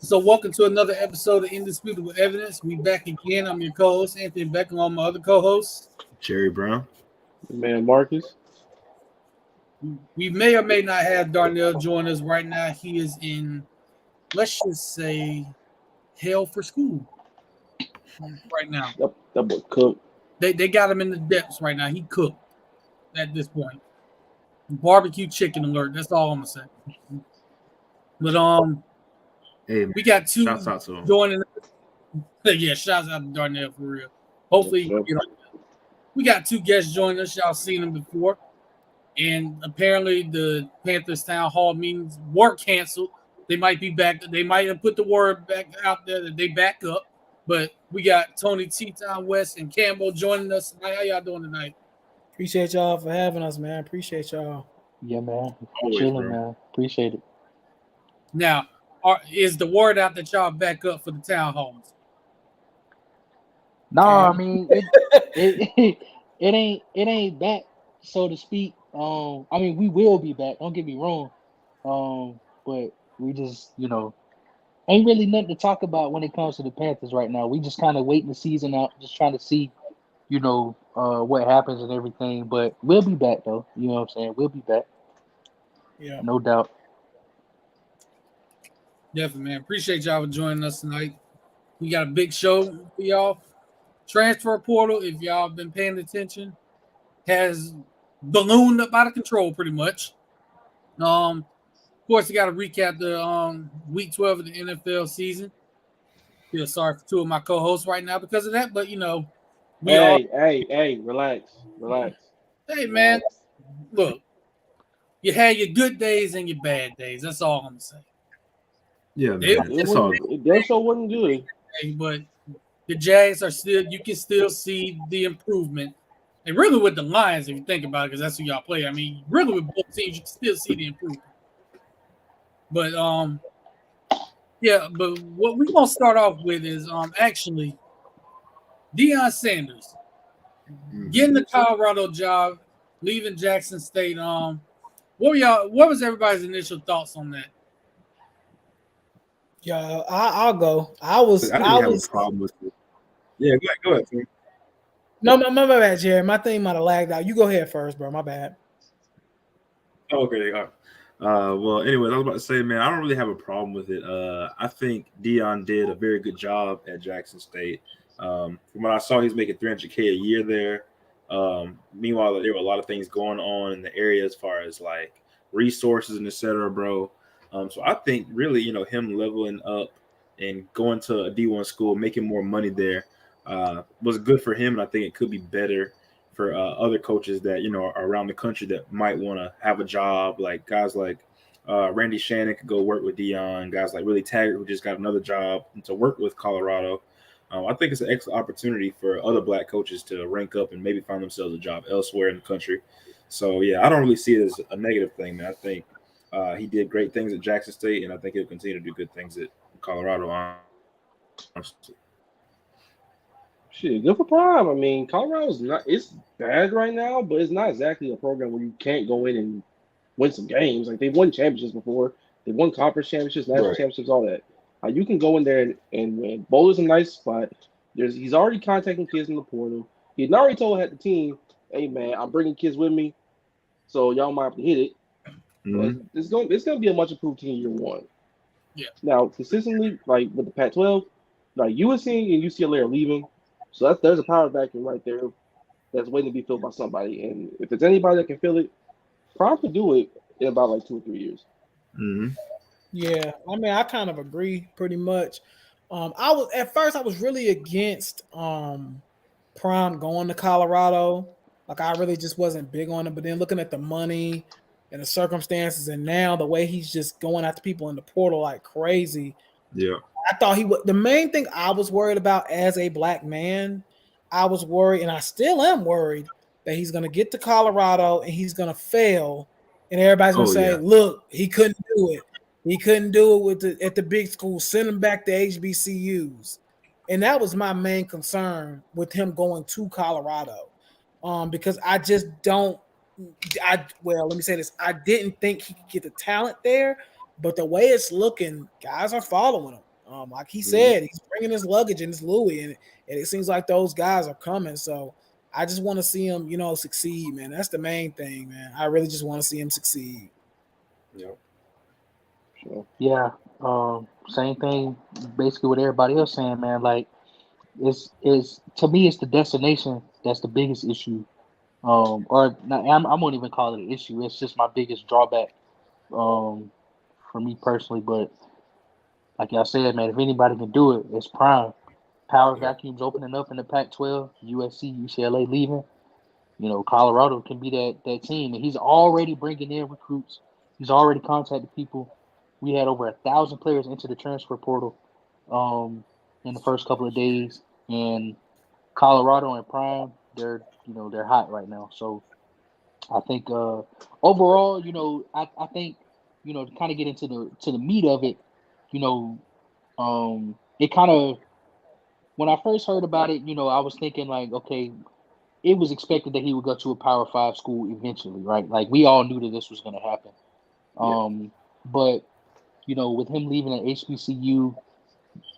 So, welcome to another episode of Indisputable Evidence. We back again. I'm your co-host Anthony Beck, along with my other co-host. Jerry Brown. Man, Marcus. We may or may not have Darnell join us right now. He is in, let's just say, hell for school right now. That boy cooked. They got him in the depths right now. He cooked at this point. Barbecue chicken alert. That's all I'm gonna say. But Hey, we got two shouts out to him. joining us. Yeah, shouts out to Darnell for real. Hopefully, we got two guests joining us. Y'all seen them before. And apparently the Panthers town hall meetings were canceled. They might be back. They might have put the word back out there that they back up. But we got Tony T-Town West and Campbell joining us tonight. How y'all doing tonight? Appreciate y'all for having us, man. Appreciate y'all. Yeah, man. Always, Chilling, bro. man. Appreciate it. Now, is the word out that y'all back up for the town halls? No, I mean it ain't back, so to speak. I mean we will be back. Don't get me wrong. But we just ain't really nothing to talk about when it comes to the Panthers right now. We just kind of waiting the season out, just trying to see, what happens and everything. But we'll be back though. You know what I'm saying? We'll be back. Yeah. No doubt. Definitely, man. Appreciate y'all for joining us tonight. We got a big show for y'all. Transfer portal, if y'all been paying attention, has ballooned up out of control pretty much. Of course, you got to recap the week 12 of the NFL season. Feel sorry for two of my co-hosts right now because of that, but Hey, relax. Hey man, look, you had your good days and your bad days. That's all I'm gonna say. Yeah, man. That show wasn't good. But the Jags are still, you can still see the improvement. And really with the Lions, if you think about it, because that's who y'all play. I mean, really with both teams, you can still see the improvement. But but what we're gonna start off with is actually Deion Sanders getting the Colorado job, leaving Jackson State. What was everybody's initial thoughts on that? Yeah, I'll go. I was have a problem with it. Yeah, go ahead. Tim. No, my bad, Jerry. My thing might have lagged out. You go ahead first, bro. My bad. Okay. All right. Well, anyways, I was about to say, man, I don't really have a problem with it. I think Deion did a very good job at Jackson State. From what I saw, he's making $300K a year there. Meanwhile, there were a lot of things going on in the area as far as like resources and et cetera, bro. So I think really, him leveling up and going to a D1 school, making more money there, was good for him. And I think it could be better for other coaches that, are around the country that might want to have a job, like guys like Randy Shannon could go work with Deion, guys like Willie Taggart, who just got another job to work with Colorado. I think it's an excellent opportunity for other black coaches to rank up and maybe find themselves a job elsewhere in the country. So, yeah, I don't really see it as a negative thing, man. I think he did great things at Jackson State, and I think he'll continue to do good things at Colorado, honestly. Shit, good for Prime. I mean, Colorado's it's bad right now, but it's not exactly a program where you can't go in and win some games. Like, they've won championships before. They've won conference championships, national championships, all that. You can go in there and win. Boulder's a nice spot. He's already contacting kids in the portal. He had already told the team, hey, man, I'm bringing kids with me, so y'all might have to hit it. Mm-hmm. It's gonna be a much improved team year one. Yeah. Now, consistently, like with the Pac-12, like USC and UCLA are leaving, so there's a power vacuum right there that's waiting to be filled by somebody. And if it's anybody that can fill it, Prime could do it in about like 2 or 3 years. Mm-hmm. Yeah, I mean, I kind of agree pretty much. At first I was really against Prime going to Colorado. Like, I really just wasn't big on it. But then looking at the money and the circumstances, and now the way he's just going after people in the portal like crazy. Yeah. I thought he would. The main thing I was worried about as a black man, I was worried, and I still am worried, that he's going to get to Colorado and he's going to fail, and everybody's going to say, "Look, he couldn't do it. He couldn't do it at the big school. Send him back to HBCUs." And that was my main concern with him going to Colorado, because I just don't. Let me say this: I didn't think he could get the talent there, but the way it's looking, guys are following him. Like he said, he's bringing his luggage and his Louis, and it seems like those guys are coming. So I just want to see him, succeed, man. That's the main thing, man. I really just want to see him succeed. Yep. Sure. Yeah. Same thing, basically what everybody else saying, man. Like, is to me, it's the destination that's the biggest issue. Or not, I won't even call it an issue. It's just my biggest drawback, for me personally. But like y'all said, man, if anybody can do it, it's Prime. Power vacuums opening up in the Pac-12. USC, UCLA leaving. Colorado can be that team, and he's already bringing in recruits. He's already contacted people. We had over 1,000 players into the transfer portal in the first couple of days, and Colorado and Prime, they're hot right now. So I think overall, I think to kind of get into the meat of it, it kind of, when I first heard about it, I was thinking like, okay, it was expected that he would go to a Power 5 school eventually, right? Like we all knew that this was going to happen. But with him leaving at HBCU,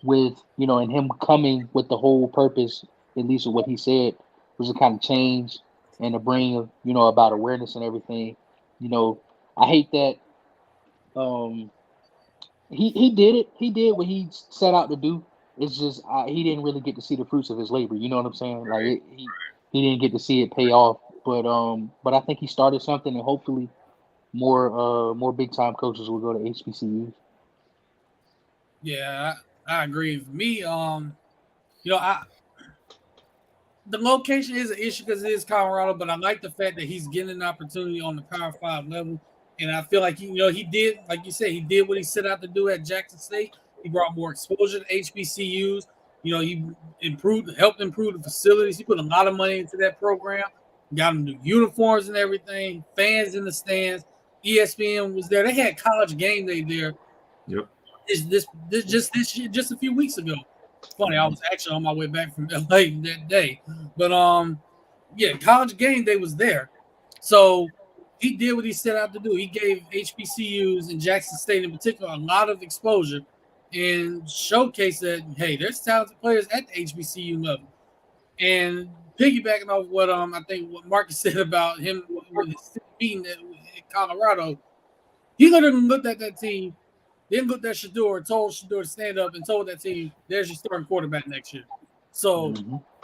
with and him coming with the whole purpose, at least of what he said, was to kind of change and to bring about awareness and everything. I hate that he did it. He did what he set out to do. It's just he didn't really get to see the fruits of his labor. You know what I'm saying? Like he didn't get to see it pay off. But I think he started something, and hopefully more big time coaches will go to HBCUs. Yeah, I agree. For me, the location is an issue because it is Colorado, but I like the fact that he's getting an opportunity on the Power 5 level. And I feel like, he did, like you said, he did what he set out to do at Jackson State. He brought more exposure to HBCUs. He helped improve the facilities. He put a lot of money into that program. Got them new uniforms and everything, fans in the stands. ESPN was there. They had College Game Day there. Yep. Just a few weeks ago. Funny, I was actually on my way back from LA that day. But College Game Day was there. So he did what he set out to do. He gave HBCUs and Jackson State in particular a lot of exposure and showcased that, hey, there's talented players at the HBCU level. And piggybacking off what I think what Marcus said about him with his beating at Colorado, he literally looked at that team, then looked at Shedeur, told Shedeur to stand up, and told that team, there's your starting quarterback next year. So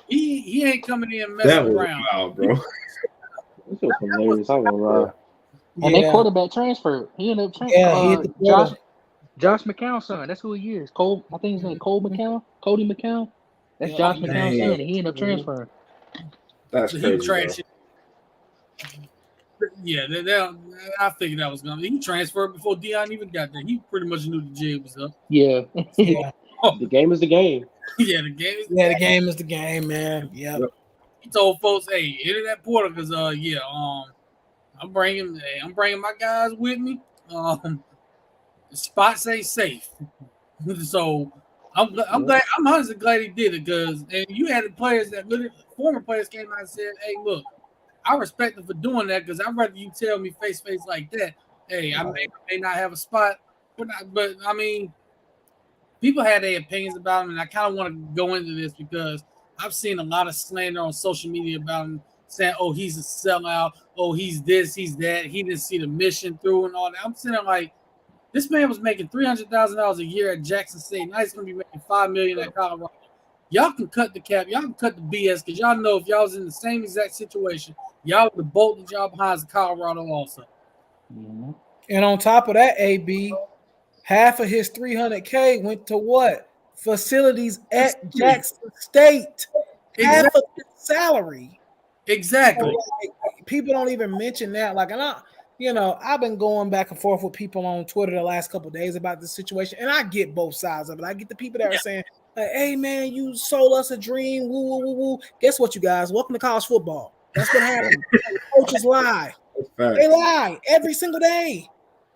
he ain't coming in messing around. Wild, bro. This was hilarious. I'm gonna lie. And that quarterback transferred. He ended up transferring. Josh McCown's son. That's who he is. Cole. I think his name Cole McCown. Cody McCown. That's Josh McCown's son. And he ended up transferring. That's crazy. Yeah, I figured that was going to be. He transferred before Deion even got there. He pretty much knew the jig was up. Yeah. The game is the game. Yeah, the game is the game is the game, man. Yep. He told folks, hey, enter that portal because, I'm bringing my guys with me. The spots ain't safe. So I'm glad. I'm honestly glad he did it because you had the players that former players came out and said, hey, look, I respect him for doing that because I'd rather you tell me face to face like that. Hey, I may not have a spot, but I mean, people had their opinions about him, and I kind of want to go into this because I've seen a lot of slander on social media about him, saying, "Oh, he's a sellout. Oh, he's this, he's that. He didn't see the mission through and all that." I'm sitting there like, this man was making $300,000 a year at Jackson State. Now he's going to be making $5 million at Colorado. Y'all can cut the cap. Y'all can cut the BS because y'all know if y'all was in the same exact situation, y'all would have bolted y'all behind Colorado also. Mm-hmm. And on top of that, AB, half of his $300K went to what? Facilities at Jackson State. Exactly. Half of his salary. Exactly. So, like, people don't even mention that. Like, and I've been going back and forth with people on Twitter the last couple of days about this situation, and I get both sides of it. I get the people that are saying, like, hey, man, you sold us a dream. Woo, woo, woo, woo. Guess what, you guys? Welcome to college football. That's what happened. Coaches lie. They lie every single day.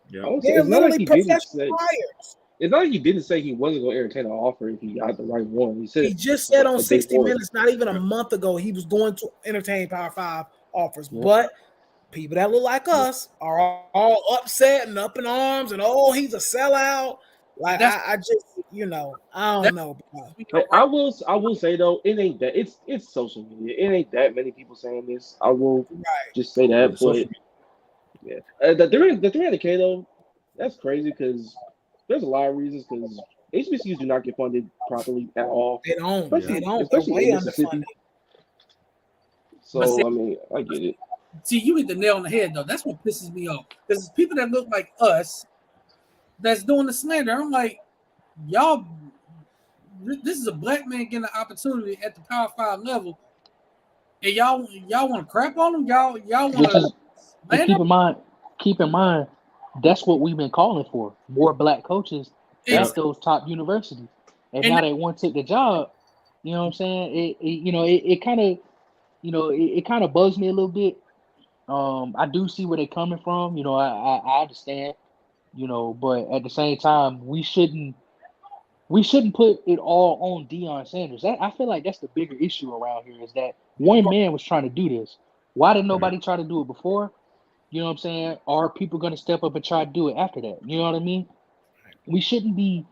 Yeah. They're literally professional liars. It's not like he didn't say he wasn't going to entertain an offer if he got the right one. He just said on 60 Minutes, not even a month ago, he was going to entertain Power 5 offers. Yeah. But people that look like us are all upset and up in arms and, oh, he's a sellout. Like That's- I just, I don't know. Bro. Like, I will say though, it ain't that. It's social media. It ain't that many people saying this. I will just say that. But Social yeah, the 300K though, that's crazy because there's a lot of reasons. Because HBCUs do not get funded properly at all, They don't. especially They don't. especially They're in way Mississippi. underfunded. So But see- I mean, I get it. See, you hit the nail on the head though. That's what pisses me off. Because it's people that look like us that's doing the slander. I'm like, y'all, this is a black man getting an opportunity at the Power 5 level, and y'all want to crap on him. Y'all want Which to is, and keep in mind, that's what we've been calling for: more black coaches at those top universities. And now that one took the job, you know what I'm saying? It kind of, it kind of bugs me a little bit. I do see where they're coming from. I understand. But at the same time, we shouldn't put it all on Deion Sanders. I feel like that's the bigger issue around here is that one man was trying to do this. Why did nobody try to do it before? You know what I'm saying? Are people going to step up and try to do it after that? You know what I mean? We shouldn't be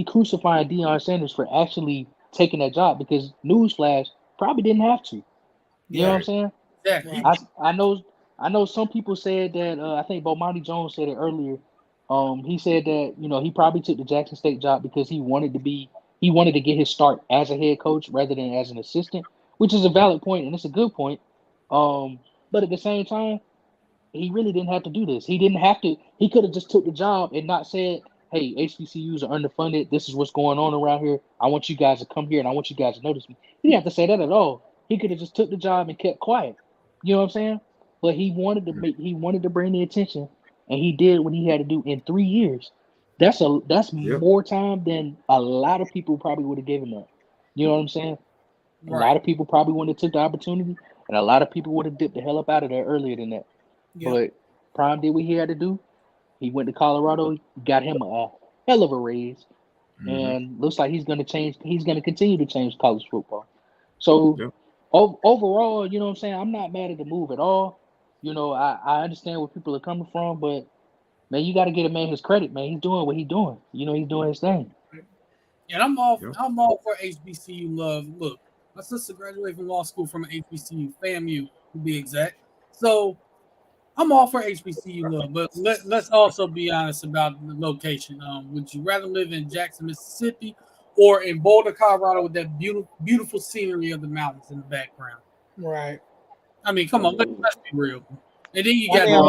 crucifying Deion Sanders for actually taking that job because newsflash, probably didn't have to. You know what I'm saying? Exactly. I know some people said that I think Bomani Jones said it earlier. He said that he probably took the Jackson State job because he wanted to get his start as a head coach rather than as an assistant, which is a valid point and it's a good point. But at the same time, he really didn't have to do this. He didn't have to. He could have just took the job and not said, "Hey, HBCUs are underfunded. This is what's going on around here. I want you guys to come here and I want you guys to notice me." He didn't have to say that at all. He could have just took the job and kept quiet. You know what I'm saying? But he wanted to bring the attention, and he did what he had to do in 3 years. That's more time than a lot of people probably would have given that. You know what I'm saying? A lot of people probably wouldn't have took the opportunity, and a lot of people would have dipped the hell up out of there earlier than that. Yep. But Prime did what he had to do. He went to Colorado, got him a hell of a raise, and looks like he's going to change. He's going to continue to change college football. So overall, you know what I'm saying? I'm not mad at the move at all. I understand where people are coming from, but man, you got to get a man his credit, man. He's doing what he's doing. He's doing his thing. And I'm all for HBCU love. Look, my sister graduated from law school from an HBCU, FAMU to be exact. So I'm all for HBCU love, but let's also be honest about the location. Would you rather live in Jackson, Mississippi, or in Boulder, Colorado, with that beautiful scenery of the mountains in the background? Right. I mean, come on, let's be real. And then you got. Damn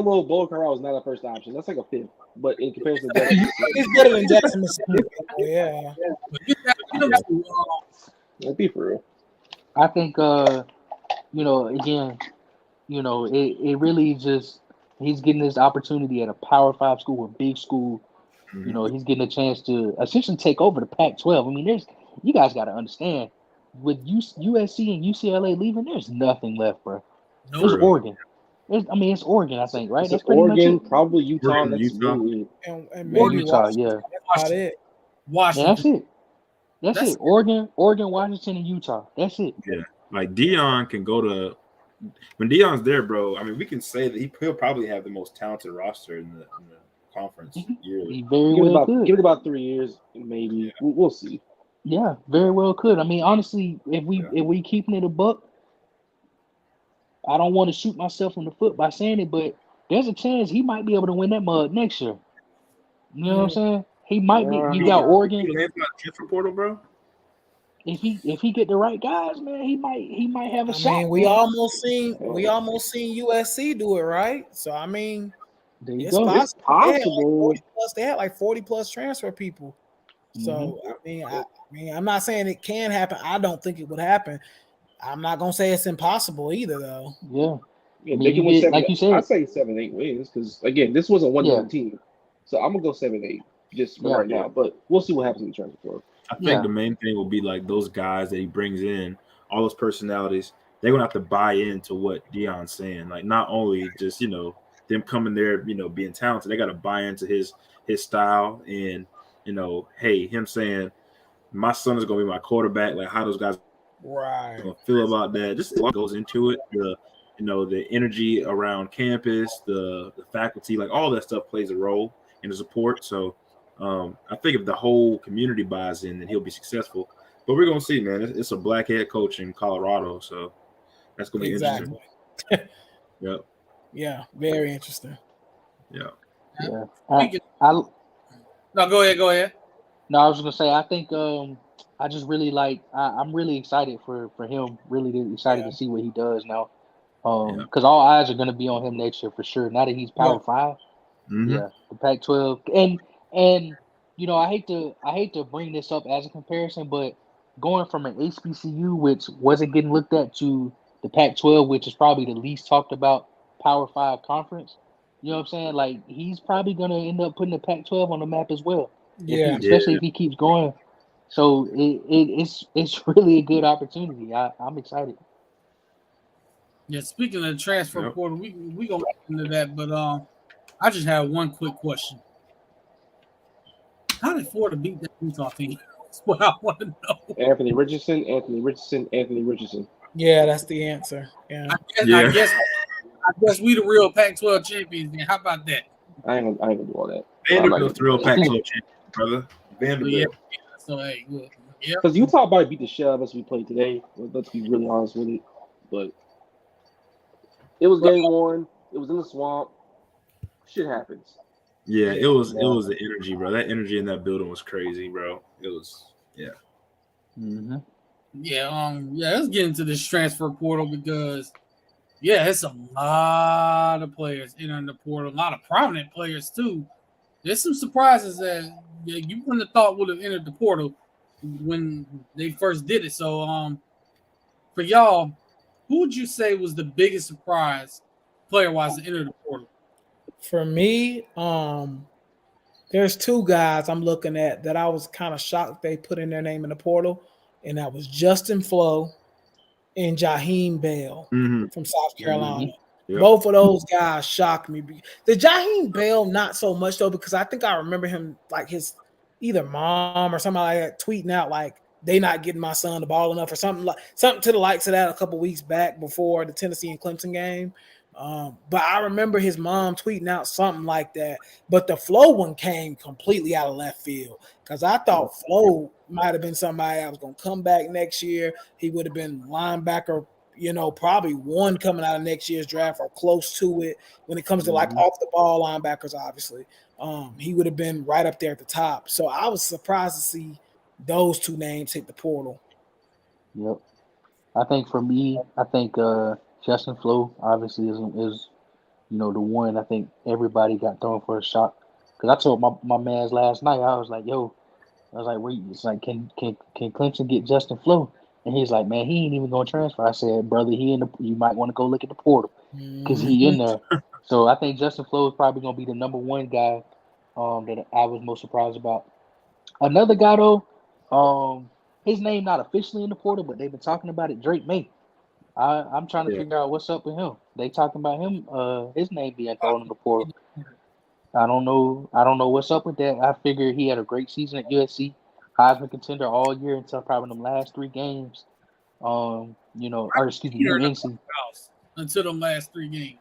well Boulder, Colorado is not a first option. That's like a fifth, but in comparison, to it's better than Jackson, Mississippi. Yeah. That'd be for real. I think. Again, it really just he's getting this opportunity at a Power 5 school, a big school. He's getting a chance to essentially take over the Pac-12. I mean, you guys got to understand with USC and UCLA leaving, there's nothing left, bro. No. There's Oregon. It's Oregon, I think, right? That's Oregon, probably Utah. And maybe Utah, Washington. yeah. That's about it. Washington. Yeah, that's it. Oregon, Washington, and Utah. That's it. Yeah. Like Deion can go to when Deion's there, bro. I mean, we can say that he'll probably have the most talented roster in the conference yearly. He very well could. Give it about 3 years, maybe. Yeah. We'll see. Yeah, very well could. I mean, honestly, if we keeping it a buck, I don't want to shoot myself in the foot by saying it, but there's a chance he might be able to win that mug next year. You know what I'm saying? He might be. You got Oregon. Transfer portal, bro. If he get the right guys, man, he might have a shot. I mean, we almost seen USC do it, right? So I mean, it's possible. They had like 40 plus transfer people. So I mean, I'm not saying it can happen. I don't think it would happen. I'm not gonna say it's impossible either, though. Yeah, they can win 7, like you said. I'd say 7-8 wins because again, this was a 1-1 team, so I'm gonna go 7-8 just for right now. But we'll see what happens in the transfer portal. I think the main thing will be like those guys that he brings in, all those personalities. They're gonna have to buy into what Deion's saying. Like not only just them coming there, being talented. They got to buy into his style and hey, him saying my son is gonna be my quarterback. Like how those guys gonna feel about that. Just what goes into it. the energy around campus, the faculty, like all that stuff plays a role in the support. So I think if the whole community buys in, then he'll be successful. But we're gonna see, man. It's a black head coach in Colorado, so that's gonna be interesting. Yep. Yeah, very interesting. Yeah. Yeah. No, go ahead. No, I was gonna say I think I just really I'm really excited for him. Really excited to see what he does now. Because all eyes are gonna be on him next year for sure. Now that he's Power 5, the Pac-12, and I hate to bring this up as a comparison, but going from an HBCU, which wasn't getting looked at, to the Pac-12, which is probably the least talked about Power 5 conference. You know what I'm saying? Like, he's probably going to end up putting the Pac-12 on the map as well. Especially if he keeps going. So it's really a good opportunity. I'm excited. Yeah, speaking of the transfer portal, we gonna get into that, but I just have one quick question. How did Florida beat that Utah team? That's what I want to know. Anthony Richardson. Yeah, that's the answer. Yeah. I guess we the real Pac-12 champions. Then how about that? I ain't gonna do all that. Vanderbilt's the real Pac-12 champion, brother. Vanderbilt. So hey, good. Yeah. Because Utah probably beat the shit out of us we played today. Let's be really honest with it. But it was game one. It was in the swamp. Shit happens. Yeah, it was the energy, bro. That energy in that building was crazy, bro. It was, Mm-hmm. Let's get into this transfer portal because, it's a lot of players entering the portal, a lot of prominent players too. There's some surprises that you wouldn't have thought would have entered the portal when they first did it. So, for y'all, who would you say was the biggest surprise player-wise to enter the portal? For me, there's two guys I'm looking at that I was kind of shocked they put in their name in the portal, and that was Justin Flo and Jaheim Bell from South Carolina. Yep. Both of those guys shocked me. The Jaheim Bell, not so much though, because I think I remember him like his either mom or somebody like that tweeting out like they not getting my son the ball enough or something to the likes of that a couple weeks back before the Tennessee and Clemson game. But I remember his mom tweeting out something like that. But the Flo one came completely out of left field because I thought Flo might have been somebody that was going to come back next year. He would have been linebacker, probably one coming out of next year's draft or close to it when it comes to like off the ball linebackers, obviously. He would have been right up there at the top. So I was surprised to see those two names hit the portal. Yep. I think for me, Justin Flo obviously is the one. I think everybody got thrown for a shock because I told my man's last night. I was like, wait, it's like can Clemson get Justin Flo? And he's like, man, he ain't even gonna transfer. I said, brother, you might want to go look at the portal because he in there. So I think Justin Flo is probably gonna be the number one guy that I was most surprised about. Another guy though, his name not officially in the portal, but they've been talking about it. Drake May. I'm trying to figure out what's up with him. They talking about him, his name being thrown in the portal. I don't know what's up with that. I figure he had a great season at USC, Heisman contender all year until probably them last three games. UNC until the last 3 games.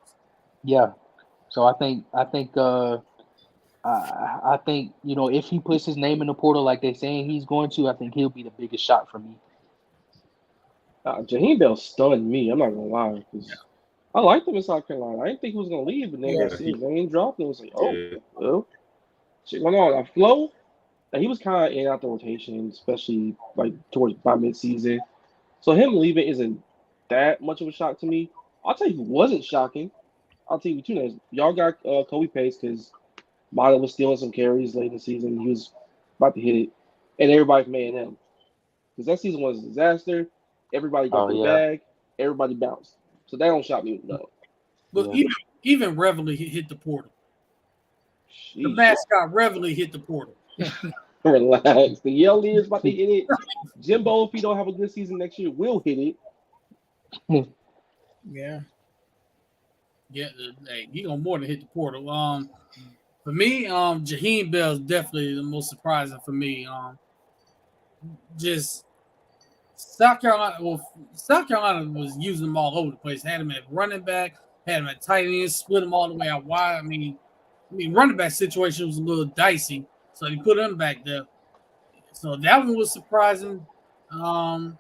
Yeah, so I think if he puts his name in the portal like they're saying he's going to, I think he'll be the biggest shot for me. Jaheim Bell stunned me. I'm not gonna lie. I liked him in South Carolina. I didn't think he was gonna leave, but then I see his name dropped and it was like, well, shit went on. Flo, he was kind of in and out the rotation, especially like towards by mid-season. So him leaving isn't that much of a shock to me. I'll tell you who wasn't shocking. I'll tell you two names. Y'all got Kobe Pace because Mata was stealing some carries late in the season. He was about to hit it, and everybody's mad at him because that season was a disaster. Everybody got the bag. Everybody bounced. So that don't shock me. No. But even Reveille hit the portal. Jeez. The mascot Reveille hit the portal. Relax. The Yale leader's about to hit it. Jimbo, if he don't have a good season next year, will hit it. Yeah. Yeah, he gonna more than hit the portal. For me, Jaheim Bell is definitely the most surprising for me. Just South Carolina was using them all over the place. Had him at running back, had him at tight end, split them all the way out wide. I mean, running back situation was a little dicey, so he put him back there. So that one was surprising. I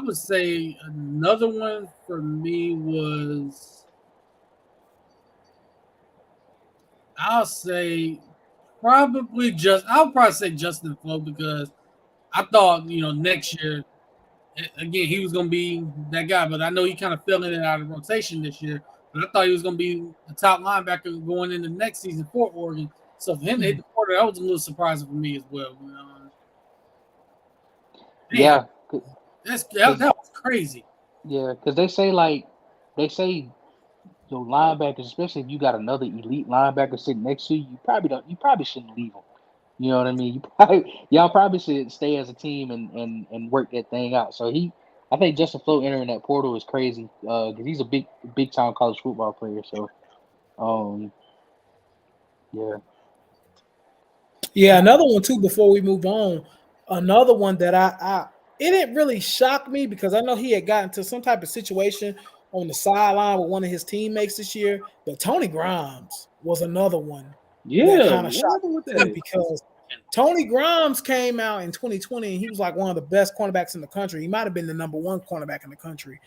would say another one for me was, I'll probably say Justin Flo, because I thought, next year, again, he was going to be that guy, but I know he kind of fell in and out of rotation this year. But I thought he was going to be the top linebacker going into next season for Oregon. So for him to hit the quarter, that was a little surprising for me as well. Yeah, that was crazy. Yeah, because they say linebackers, especially if you got another elite linebacker sitting next to you, you probably shouldn't leave them. You know what I mean? Y'all probably should stay as a team and work that thing out. So I think Justin Flo entering that portal is crazy because he's a big time college football player. So, yeah. Yeah, another one too. Before we move on, another one that it didn't really shock me because I know he had gotten to some type of situation on the sideline with one of his teammates this year. But Tony Grimes was another one. Yeah, that kind of shocked me because Tony Grimes came out in 2020 and he was like one of the best cornerbacks in the country. He might have been the number one cornerback in the country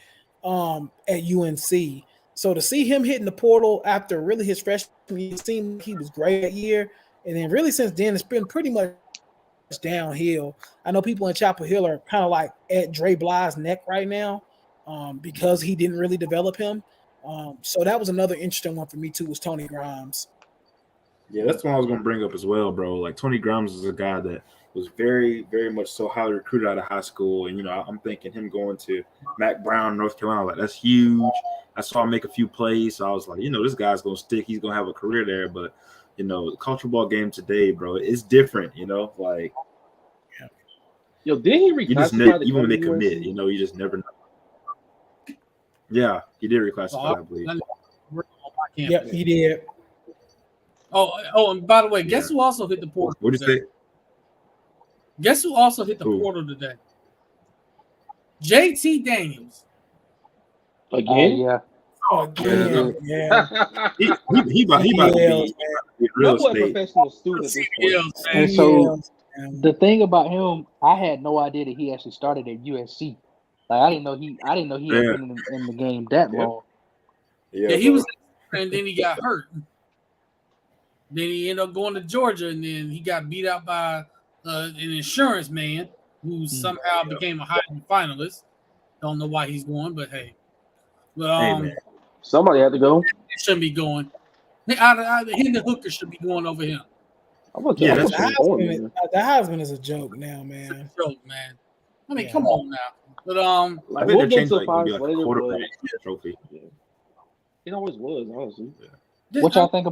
at UNC. So to see him hitting the portal after really his freshman year, it seemed like he was great that year. And then really since then, it's been pretty much downhill. I know people in Chapel Hill are kind of like at Dre Bly's neck right now because he didn't really develop him. So that was another interesting one for me too, was Tony Grimes. Yeah, that's what I was going to bring up as well, bro. Like, Tony Grimes is a guy that was very, very much so highly recruited out of high school. And, I'm thinking him going to Mac Brown, North Carolina, like, that's huge. I saw him make a few plays. So I was like, this guy's going to stick. He's going to have a career there. But, the college football game today, bro, it's different, like. Yo, did he reclassify? You just never, even when they commit, you just never know. Yeah, he did reclassify, I believe. Yep, he did. Oh, and by the way, guess who also hit the portal? What did you say? Guess who also hit the portal today? JT Daniels. Again? Yeah. Again, yeah. He about to be real estate. Professional student. And so the thing about him, I had no idea that he actually started at USC. Like I didn't know he had been in the game that long. Yeah, he was, and then he got hurt. Then he ended up going to Georgia, and then he got beat out by an insurance man who somehow became a Heisman finalist. Don't know why he's going, but hey. But somebody had to go. He shouldn't be going. Him and Hooker should be going over him. The Heisman is a joke now, man. It's a joke, man. I mean, come on now. But I think they changed like a quarterback trophy. Yeah. It always was, honestly. Yeah. What y'all think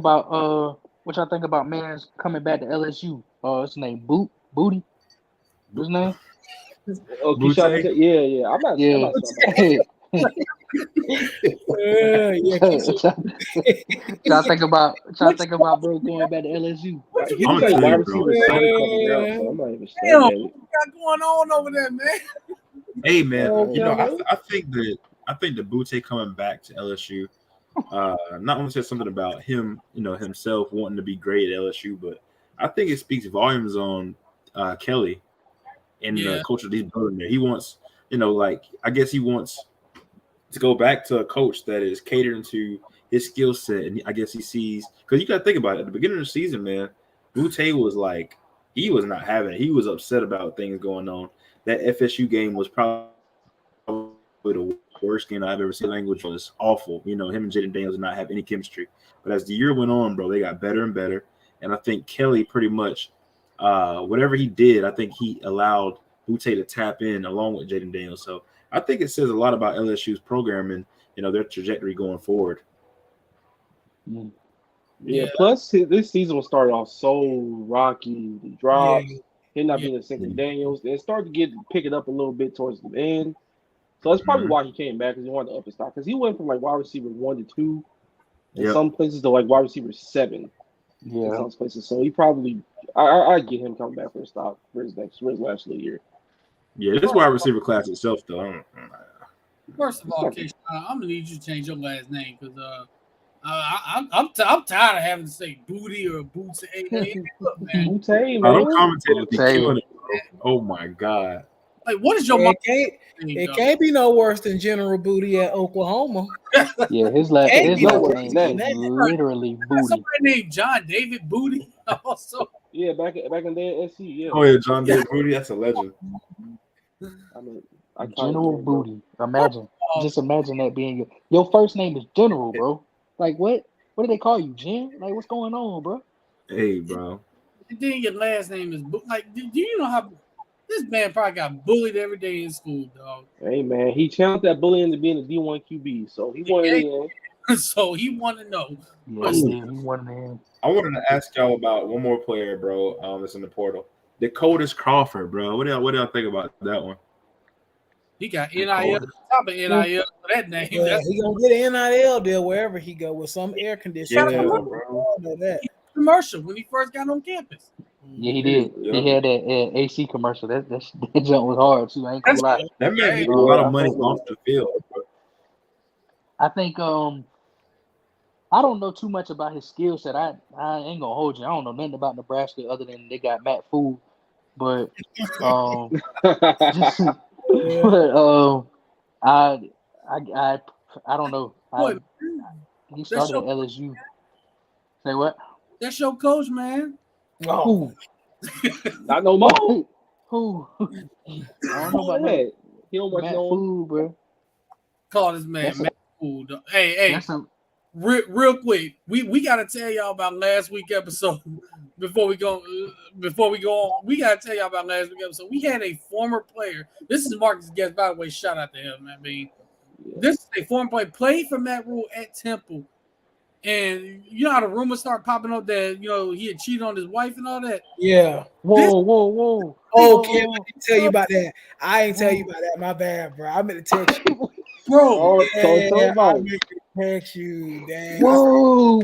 about man's coming back to LSU? His name Booty. What's his name? Oh, yeah. I'm not. Y'all think about bro going back to LSU? He was like wide receiver coming out, so I'm not even sure. What you got going on over there, man? Hey man, I think the Butte coming back to LSU not only says something about him, himself wanting to be great at LSU, but I think it speaks volumes on Kelly and the culture that he's building there. He wants, I guess he wants to go back to a coach that is catering to his skill set, and I guess he sees, because you got to think about it, at the beginning of the season, man, Butte was like, he was not having it. He was upset about things going on. That FSU game was probably the worst game I've ever seen. Language was awful. Him and Jaden Daniels did not have any chemistry. But as the year went on, bro, they got better and better. And I think Kelly pretty much, whatever he did, I think he allowed Butte to tap in along with Jaden Daniels. So I think it says a lot about LSU's program and, their trajectory going forward. Yeah. Plus, this season was started off so rocky. The drops, him not being a second Daniels. Then it started to pick it up a little bit towards the end. So that's probably why he came back, because he wanted to up his stock. Because he went from like wide receiver 1 to 2 in some places to like wide receiver 7 in some places. So he probably, I get him coming back for his stock for his last little year. Yeah, this wide receiver class itself, though. I don't. First of all, Keyshawn, I'm gonna need you to change your last name because I'm tired of having to say booty or boots. Hey, look, man. Wu-Tang, Them man. commentators be Wu-Tang. killing it, bro. Oh my god. Like, what is your It mom? can't be no worse than General Booty at Oklahoma. Yeah, his last Hey, his you know last what name his name is is. literally Booty. Somebody named John David Booty. Also, Yeah, back in the day at SC, yeah. Oh yeah, John David Booty. That's a legend. I mean, I call General it, bro. Booty. Imagine. Just imagine that being your first name is General, bro. Like what? What do they call you, Jen? Like what's going on, bro? Hey, bro. and then your last name is like. Do you know how this man probably got bullied every day in school, dog? Hey, man, he challenged that bully into being a D1 QB, so he wanted in. So he want to know. Yeah, he won man. I wanted to ask y'all about one more player, bro. That's in the portal. Dakotas Crawford, bro. What do y'all think about that one? He got NIL, top of NIL for that name. Yeah, That's he gonna get an NIL deal wherever he go with some air conditioning. Yeah, I bro. know that. commercial when he first got on campus. Yeah, he did. Yeah. He had that AC commercial. That jump was hard too. I ain't gonna lie. That man Hey, made a lot of money off the field, bro. I think I don't know too much about his skill set. I ain't gonna hold you. I don't know nothing about Nebraska other than they got Matt Fool. But I don't know. What? He started at LSU. Say what? That's your coach, man. Oh, Not no more. Who? I don't know about that. that. He don't watch Matt no. Fool, bro. Call this man That's a- Matt Fool. Hey, That's a, real quick. We gotta tell y'all about last week episode before we go on. We gotta tell y'all about last week episode. We had a former player. This is Marcus Guest, by the way. Shout out to him. I mean, this is a former player, played for Matt Rule at Temple. And you know how the rumors start popping up that he had cheated on his wife and all that. yeah. whoa. Oh, Kim, I didn't tell you about that. I ain't tell you about that. My bad, bro. I meant to text you. Bro, Oh, Yeah, so I about meant to text you. Dang. Whoa.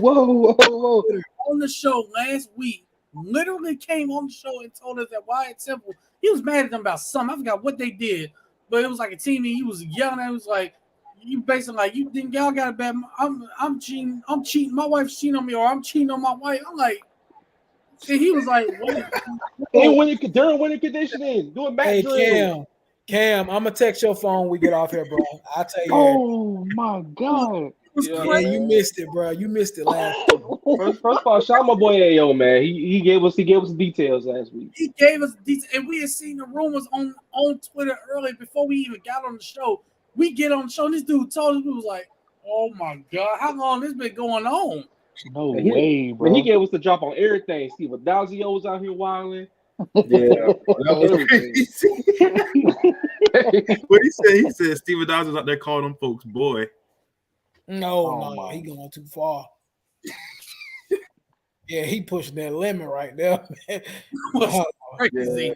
on the show last week, literally came on the show and told us that Wyatt Temple, he was mad at them about something. I forgot what they did, but it was like a team and he was yelling at him. It was like, you basically like, you think y'all got a bad, I'm cheating, my wife's cheating on me, or I'm cheating on my wife. I'm like, and he was like, what? And during winter conditioning, doing back Hey, drills. Cam, I'm gonna text your phone when we get off here, bro. I'll tell you. Oh my God. It was Yeah. crazy. Yeah, you missed it, bro. You missed it last. First of all, shout out my boy Ayo, man. He gave us the details last week. He gave us these, and we had seen the rumors on Twitter early before we even got on the show. We get on the show, and this dude told us, we was like, oh my God, how long this been going on? No And he- way, bro. Man, he gave us the drop on everything. Steve Adazio was out here wilding. Yeah, that was crazy. What he said Steven Dawes was out there calling them folks boy. Oh, he going too far. Yeah, he pushing that limit right there. Man. Crazy.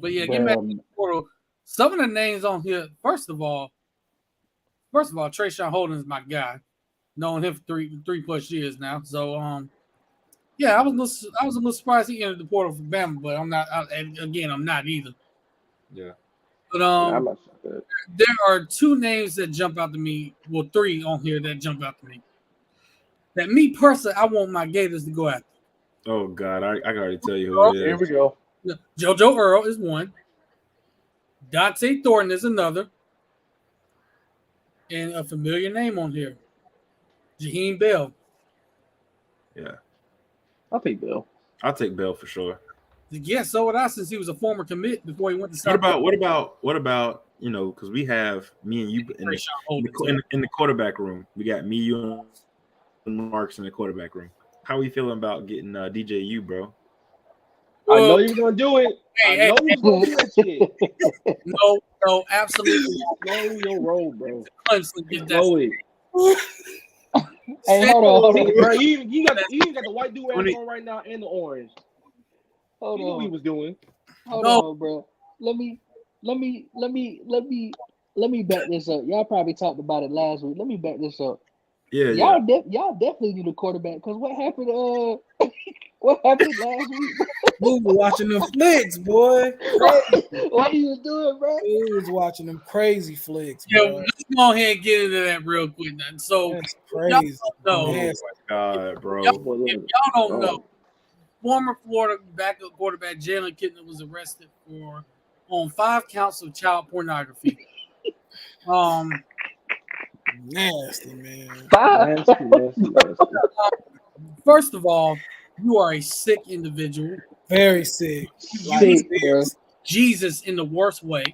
But yeah, get back to the portal. Some of the names on here, first of all, Trayshawn Holden is my guy. Knowing him for three plus years now. So yeah, I was a little surprised he entered the portal for Bama, but I'm not. I'm not either. Yeah. But I'm not sure. there are two names that jump out to me. Well, three on here that jump out to me. That me personally, I want my Gators to go after. Oh God, I can already tell you who it Here is. we go. JoJo Earl is one. Dante Thornton is another. And a familiar name on here. Jaheim Bell. Yeah, I'll take Bill. I'll take Bell for sure. Yeah, so would I, since he was a former commit before he went to What South. about because we have me and you in the quarterback room. We got me, you, and Marks in the quarterback room. How are you feeling about getting DJU, bro? I know you're gonna do it. Hey, I know you're gonna do that shit. No, absolutely. Know your role, bro. Clemson get that. Know it. Hey, hold on. Bro, you got the white dude on right now and the orange. Hold You knew what he on. was doing. Hold on, bro. Let me back this up. Y'all probably talked about it last week. Let me back this up. Yeah, Y'all definitely need a quarterback because what happened? What happened last week? We was watching them flicks, boy. What you was doing, bro? We was watching them crazy flicks, Yeah, boy. let's go ahead and get into that real quick. Then. So, That's y'all crazy. don't know. Oh Yes. my god, bro. Y'all, if y'all don't know, former Florida backup quarterback Jalen Kitna was arrested on 5 counts of child pornography. Nasty, man. Nasty. First of all, you are a sick individual. Very sick. Sick, bro. Jesus in the worst way.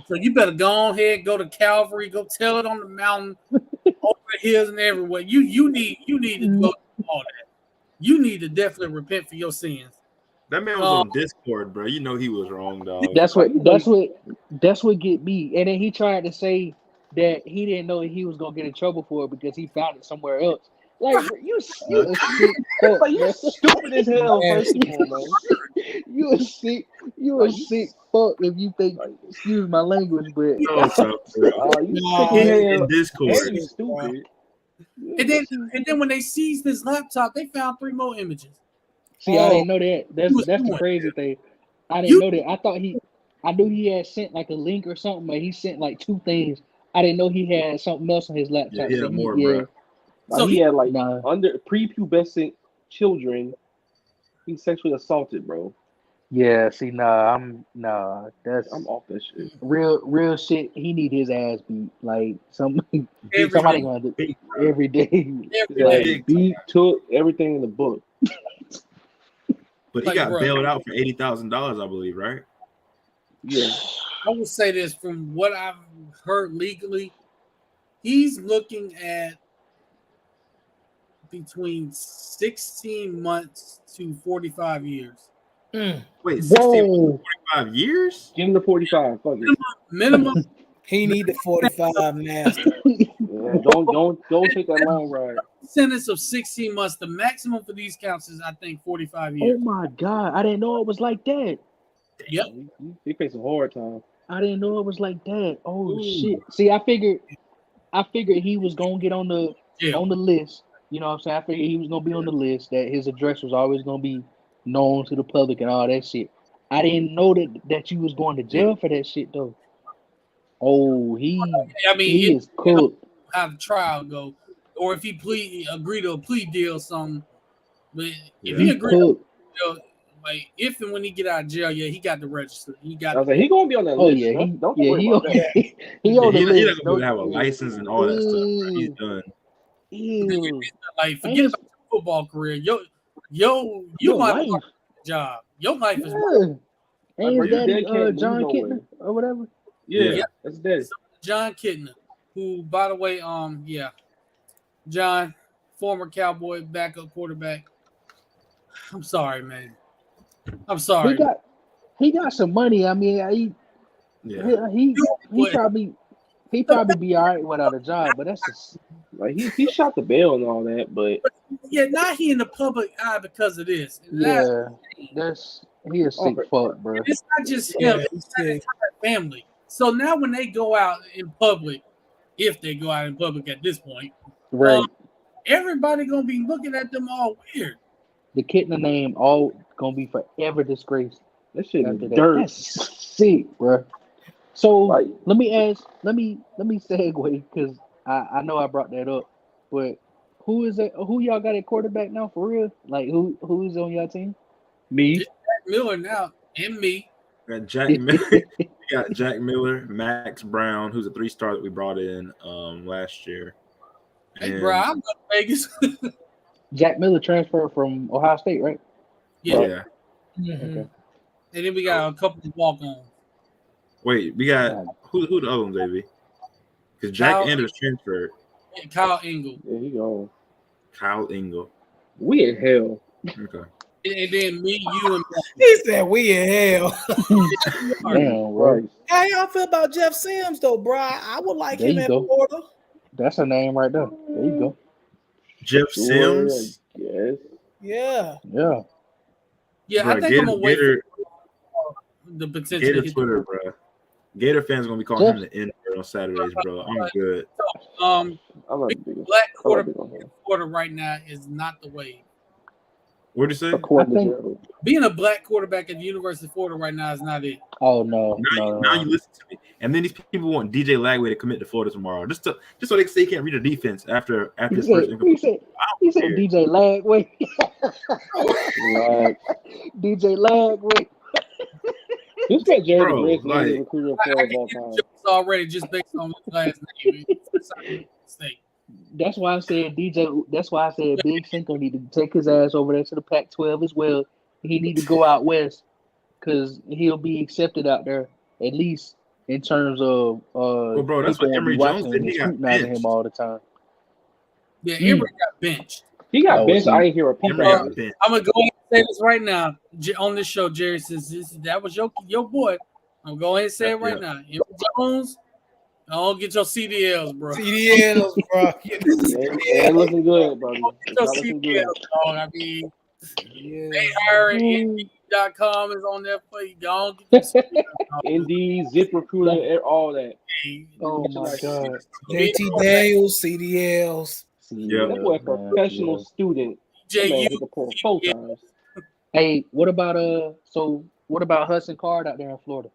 So you better go ahead, go to Calvary, go tell it on the mountain, over the hills and everywhere. You need to go through all that. You need to definitely repent for your sins. That man was on Discord, bro. You know he was wrong, dog. That's what get me. And then he tried to say that he didn't know he was gonna get in trouble for it because he found it somewhere else. Like you a sick fuck, Like, you stupid as hell. First of all, man. You a sick fuck if you think. Excuse my language, but No, so, bro. In Discord. Stupid. And then when they seized his laptop, they found 3 more images. See, I didn't know that. That's the crazy thing. I didn't know that. I knew he had sent like a link or something, but he sent like 2 things. I didn't know he had something else on his laptop. Yeah, he had more, bro. So he had like under prepubescent children. He sexually assaulted, bro. Yeah, see, I'm off that shit. Real shit. He need his ass beat. Like somebody gonna do every day. Beat, took everything in the book. But he got bailed out for $80,000, I believe, right? Yeah. I will say this from what I've heard legally, he's looking at between 16 months to 45 years. Wait, 16 to 45 years? Give him the 45. Fuck it. Minimum. He need the 45 nasty. Yeah, don't take that long ride. Sentence of 16 months. The maximum for these counts is, I think, 45 years. Oh my god, I didn't know it was like that. Yep. He faced a hard time. I didn't know it was like that. Oh shit. See, I figured he was gonna get on the list. You know what I'm saying? I figured he was gonna be on the list, that his address was always gonna be known to the public and all that shit. I didn't know that you was going to jail for that shit though. Oh, he is cooked. How the trial go, or if he agree to a plea deal or something. But if he agreed to a deal, like if and when he get out of jail, he got to register. He gonna be on that list. Yeah, don't worry about that. He on the list. He's not gonna have a license and all that stuff. He's done. Like forget about your football career. Your life job. Your life is work. Ain't daddy John Kitna or whatever? Yeah, that's dead. John Kitna, who, by the way, John, former Cowboy backup quarterback. I'm sorry, man. I'm sorry. He got some money. I mean, he probably be all right without a job, but that's just like he shot the bail and all that, but not he in the public eye because of this. He a sick fuck, bro. It's not just him; it's the entire family. So now when they go out in public, if they go out in public at this point, right, everybody gonna be looking at them all weird. The Kitna name all gonna be forever disgraced. That shit is dirt. That's sick, bro. So let me segue because I know I brought that up, but who y'all got at quarterback now for real? Like who is on your team? Me, Jack Miller now, and me. Got Jack Miller. Got Jack Miller, Max Brown, who's a 3-star that we brought in last year. Hey, bro, I'm going to Vegas. Jack Miller transferred from Ohio State, right? Yeah. Mm-hmm. Okay. And then we got a couple of walk-ons. Wait, we got who the other one, baby? Because Jack Anders transferred. Kyle Engel. There you go. Kyle Engel. We in hell. Okay. And then me, you, and he said we in hell. Damn, right. How y'all feel about Jeff Sims though, bro? I would like him in Florida. That's a name right there. There you go. Jeff Sims. Yes. Yeah. Yeah, bro, I think I'm gonna wait for the potential. Gator Twitter, bro. Gator fans gonna be calling him the N-word on Saturdays, bro. I'm good. I'm not Big big. black I'm not quarterback big on him. in Florida right now is not the way. What'd you say? According I think- to Gerald. Being a black quarterback at the University of Florida right now is not it. Oh no, Now you listen to me. And then these people want DJ Lagway to commit to Florida tomorrow, just so they can say he can't read a defense after his first. He said DJ Lagway. Like, DJ Lagway. this guy Jared Bro, Griggs like- is recruiter I of can all get time. jokes already just based on his last name. It's a mistake. That's why I said DJ. That's why I said Big Cinco need to take his ass over there to the Pac-12 as well. He need to go out west because he'll be accepted out there at least in terms of. Well, bro, that's people what won't be Emory Jones watching did. him He and got scrutinizing benched. him all the time. Yeah, Emory got benched. He got Oh, benched. see. I didn't hear a peep Emory out. got benched. I'm gonna go ahead and say this right now on this show. Jerry says that was your boy. I'm going to say it right now. Emory Jones, don't get your CDLs, bro. CDLs, bro. It ain't looking good, brother. It's Your not looking good. CDLs, dog. I mean, Yeah. they hiring Indeed.com is on there for you. Don't get your CDLs, dog. Indeed, Zip Recruiter, all that. Oh my God! JT Daniels, CDLs. Yeah. That boy a professional student. That man JU, hit the pole 4 times. Hey, what about So what about Hudson Card out there in Florida?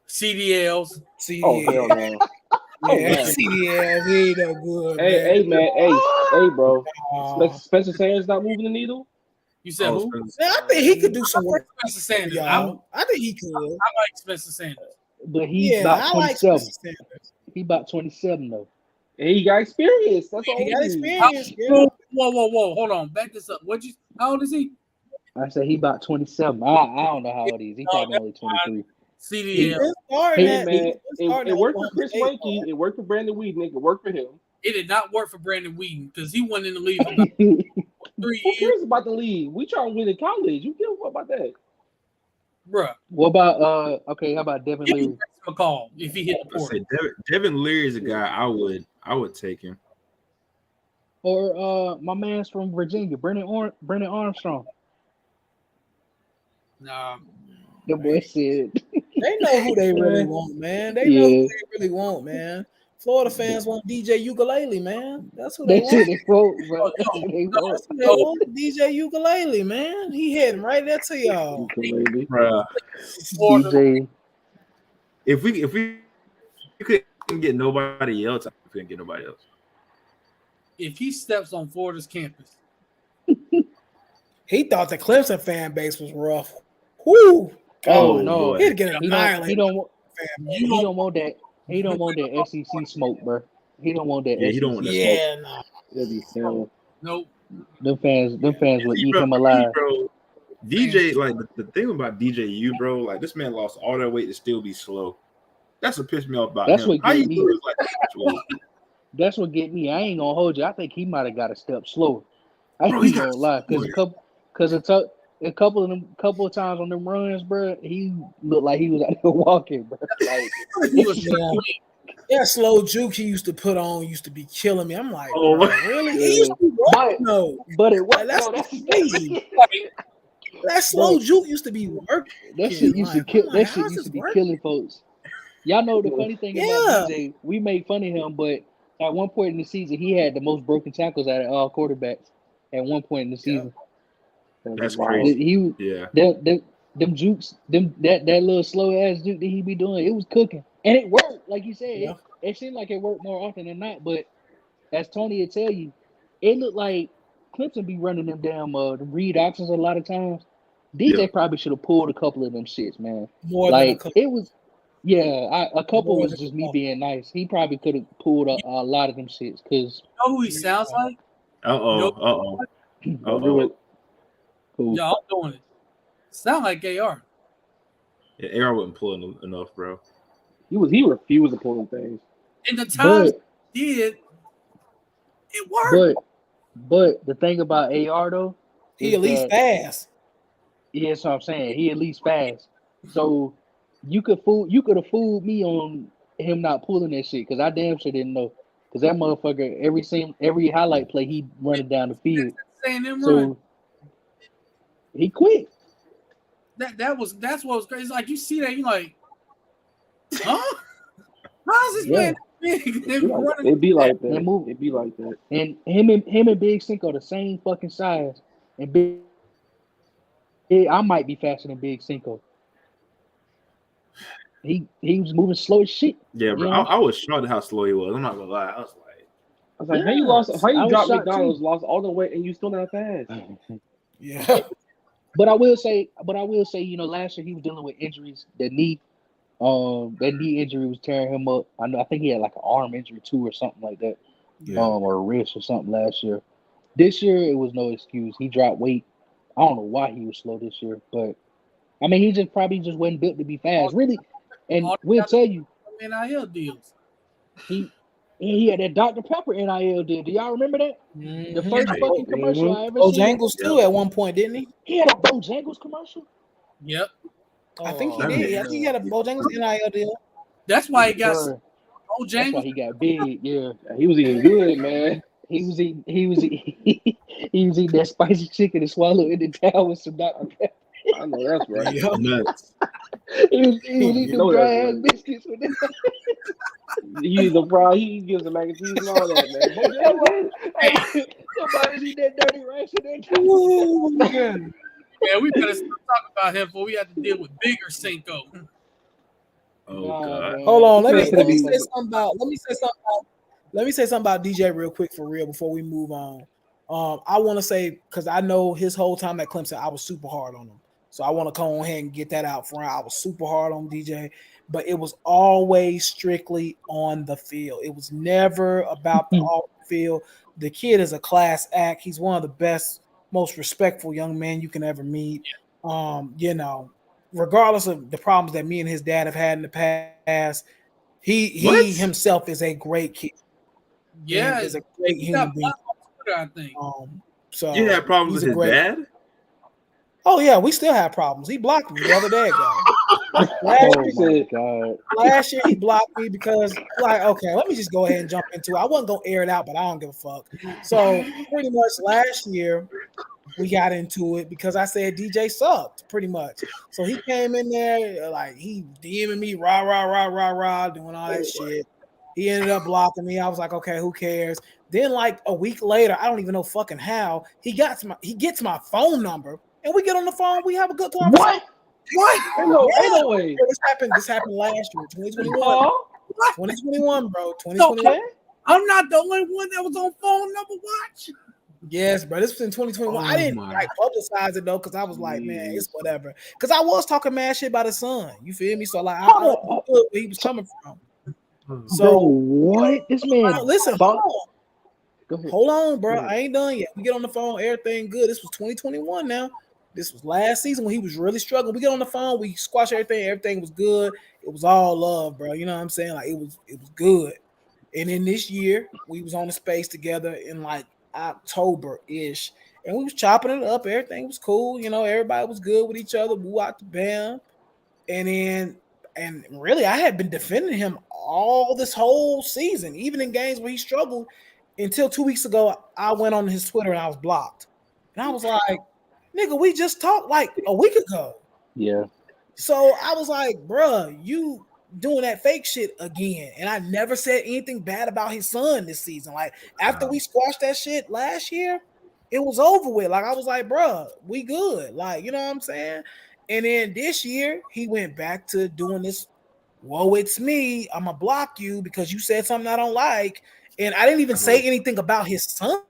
CDLs. Oh, hell CDLs. no. Yeah, man. CDLs. He ain't no good. Hey, man. Hey, bro. Aw. Spencer Sanders not moving the needle? You said Oh, who? Man, I think he could do some work, Spencer Sanders. y'all. I think he could. I like Spencer Sanders. But he's Yeah, about I like 27. Spencer Sanders. He about 27 though. And he got experience. That's all He got need. experience. Yeah. Whoa. Hold on. Back this up. How old is he? I said he about 27. I don't know how old he is. He probably only 23. CDL. It's starting Hey, at- man, it's starting it at worked for Oklahoma Chris State, Weinke. though. It worked for Brandon Whedon. It worked for him. It did not work for Brandon Whedon because he wasn't in the league for about 3 Who years, cares about the league? We trying to win in college. You give a fuck about that? bruh. What about how about Devin Give me Leary? a call if he hit the Let's portal. say Devin Leary is a guy I would take him. Or my man's from Virginia, Brennan Armstrong. Nah. The boy said They know who they really want, man. They know who they really want, man. Florida fans want DJ Ukulele, man. That's who they that's who want. they vote, bro. That's who they vote. They want DJ Ukulele, man. He heading right there to y'all. Ukulele. Bruh. Florida, DJ. If we couldn't get nobody else, we couldn't get nobody else. if he steps on Florida's campus, He thought the Clemson fan base was rough. Whoo! Oh, Oh, no. boy. He'd get He annihilated. don't want you don't want that. He don't want that SEC smoke, bro. He don't want that. Yeah, he SEC don't want that smoke. Yeah, nah. That'd be terrible. nope. Them fans will eat Bro, him alive. Bro, DJ, like the thing about DJU, bro, like this man lost all that weight to still be slow. That's what pissed me off about That's him. what How get you me. lose like that much weight? That's what get me. I ain't gonna hold you. I think he might have got a step slower. I Bro, ain't he got gonna lie, because a couple of times on them runs, bro, he looked like he was out there walking, bro. Like, He was Yeah. That slow juke he used to put on used to be killing me. I'm like, Oh, bro, my- really? He used to be working though. but it was Like, that's no, that's crazy. like, That slow juke used to be working. that shit used to Like, kill. I'm That like, shit how's used to this be working? killing folks. Y'all know the funny thing Yeah. about DJ, we made fun of him, but at one point in the season, he had the most broken tackles out of all quarterbacks. At one point in the season, That's wild. crazy. he Yeah. them jukes, that little slow ass juke that he be doing, it was cooking, and it worked. Like you said, Yeah. it seemed like it worked more often than not. But as Tony would tell you, it looked like Clemson be running them damn the read options a lot of times. DJ Yeah. probably should have pulled a couple of them shits, man. More than a Like couple. it was, yeah, a couple More was than a just me couple. being nice. He probably could have pulled a lot of them shits because you know who he sounds like? Don't do it. Yeah, I'm doing it. Sound like AR. Yeah, AR wasn't pulling enough, bro. He refused to pull them things. In the times but he did, it worked. but the thing about AR though, He is at least that- fast. yeah, that's what I'm saying. He at least fast. So you could have fooled me on him not pulling that shit because I damn sure didn't know. Because that motherfucker, every highlight play, he running down the field. Saying them run. So he quit. That's what was crazy. It's like you see that, you're like, huh? How's this Yeah. man It be like that. Move. It be like that. And him and Big Cinco the same fucking size. And I might be faster than Big Cinco. He was moving slow as shit. Yeah, bro. I was shocked at how slow he was. I'm not gonna lie. I was like, How you lost? How you I was dropped shocked McDonald's, lost all the weight, and you still not fast? Yeah. But I will say, last year he was dealing with injuries. That knee injury was tearing him up. I think he had like an arm injury too, or something like that, or a wrist or something last year. This year it was no excuse. He dropped weight. I don't know why he was slow this year, but I mean, he just probably wasn't built to be fast, really. And we'll tell you, NIL deals. He had that Dr. Pepper NIL deal. Do y'all remember that? The first fucking commercial I ever seen. Bojangles too at one point, didn't he? He had a Bojangles commercial. Yep. I think he did. I think he had a Bojangles NIL deal. That's why he got That's why Bojangles. he got big. Yeah, He was eating good, man. he was eating that spicy chicken and swallowing it down with some Dr. Pepper. I know that's right. nuts. He was eating know dry that's ass right. biscuits with that. He the fry. He gives the mac and cheese and all that, man. Somebody eat that dirty rice and that. Yeah, we better stop talking about him before we have to deal with bigger Cinco. Oh god. Hold on. Let me Let me say something about DJ real quick for real before we move on. I want to say, because I know his whole time at Clemson, I was super hard on him. So I want to come on ahead and get that out front. I was super hard on DJ, but it was always strictly on the field. It was never about the off the field. The kid is a class act. He's one of the best, most respectful young men you can ever meet. Regardless of the problems that me and his dad have had in the past, he himself is a great kid. Yeah, is a great human being. I think. So You had problems with his dad? Oh yeah, we still have problems. He blocked me the other day ago. Last year he blocked me because, like, okay, let me just go ahead and jump into it. I wasn't gonna air it out, but I don't give a fuck. So pretty much last year we got into it because I said DJ sucked, pretty much. So he came in there like he DMing me, rah, doing all that shit. He ended up blocking me. I was like, okay, who cares? Then like a week later, I don't even know fucking how, he gets my phone number and we get on the phone. We have a good conversation. What? Ain't no way. This happened last year, 2021. 2021, bro. 2021. So, I'm not the only one that was on phone number watch. Yes, bro. This was in 2021. I didn't like publicize it though, because I was like, man, it's whatever. Because I was talking mad shit about his son. You feel me? So like, I understood where he was coming from. So what? This man. Listen, hold on. Go ahead. Hold on, bro. I ain't done yet. We get on the phone, everything good. This was 2021 now. This was last season when he was really struggling. We get on the phone, we squash everything was good. It was all love, bro. You know what I'm saying? Like it was good. And then this year, we was on the space together in like October-ish. And we was chopping it up. Everything was cool. You know, everybody was good with each other. Woo out the bam. And really, I had been defending him all this whole season, even in games where he struggled, until 2 weeks ago, I went on his Twitter and I was blocked. And I was like, nigga, we just talked like a week ago. Yeah. So I was like, bruh, you doing that fake shit again. And I never said anything bad about his son this season. Like after we squashed that shit last year, it was over with. Like I was like, bruh, we good. Like, you know what I'm saying? And then this year, he went back to doing this, whoa, it's me. I'm going to block you because you said something I don't like. And I didn't even say anything about his son.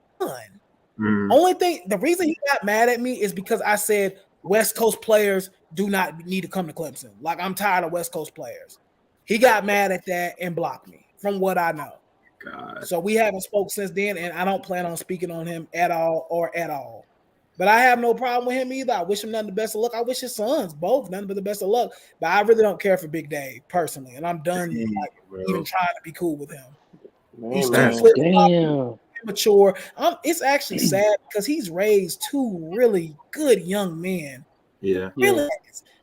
Only thing, the reason he got mad at me is because I said West Coast players do not need to come to Clemson. Like, I'm tired of West Coast players. He got mad at that and blocked me, from what I know. God. So we haven't spoke since then, and I don't plan on speaking on him at all. But I have no problem with him either. I wish him nothing but the best of luck. I wish his sons both nothing but the best of luck. But I really don't care for Big Dave personally, and I'm done even trying to be cool with him. He's too immature. It's actually sad because he's raised two really good young men. Yeah. Really,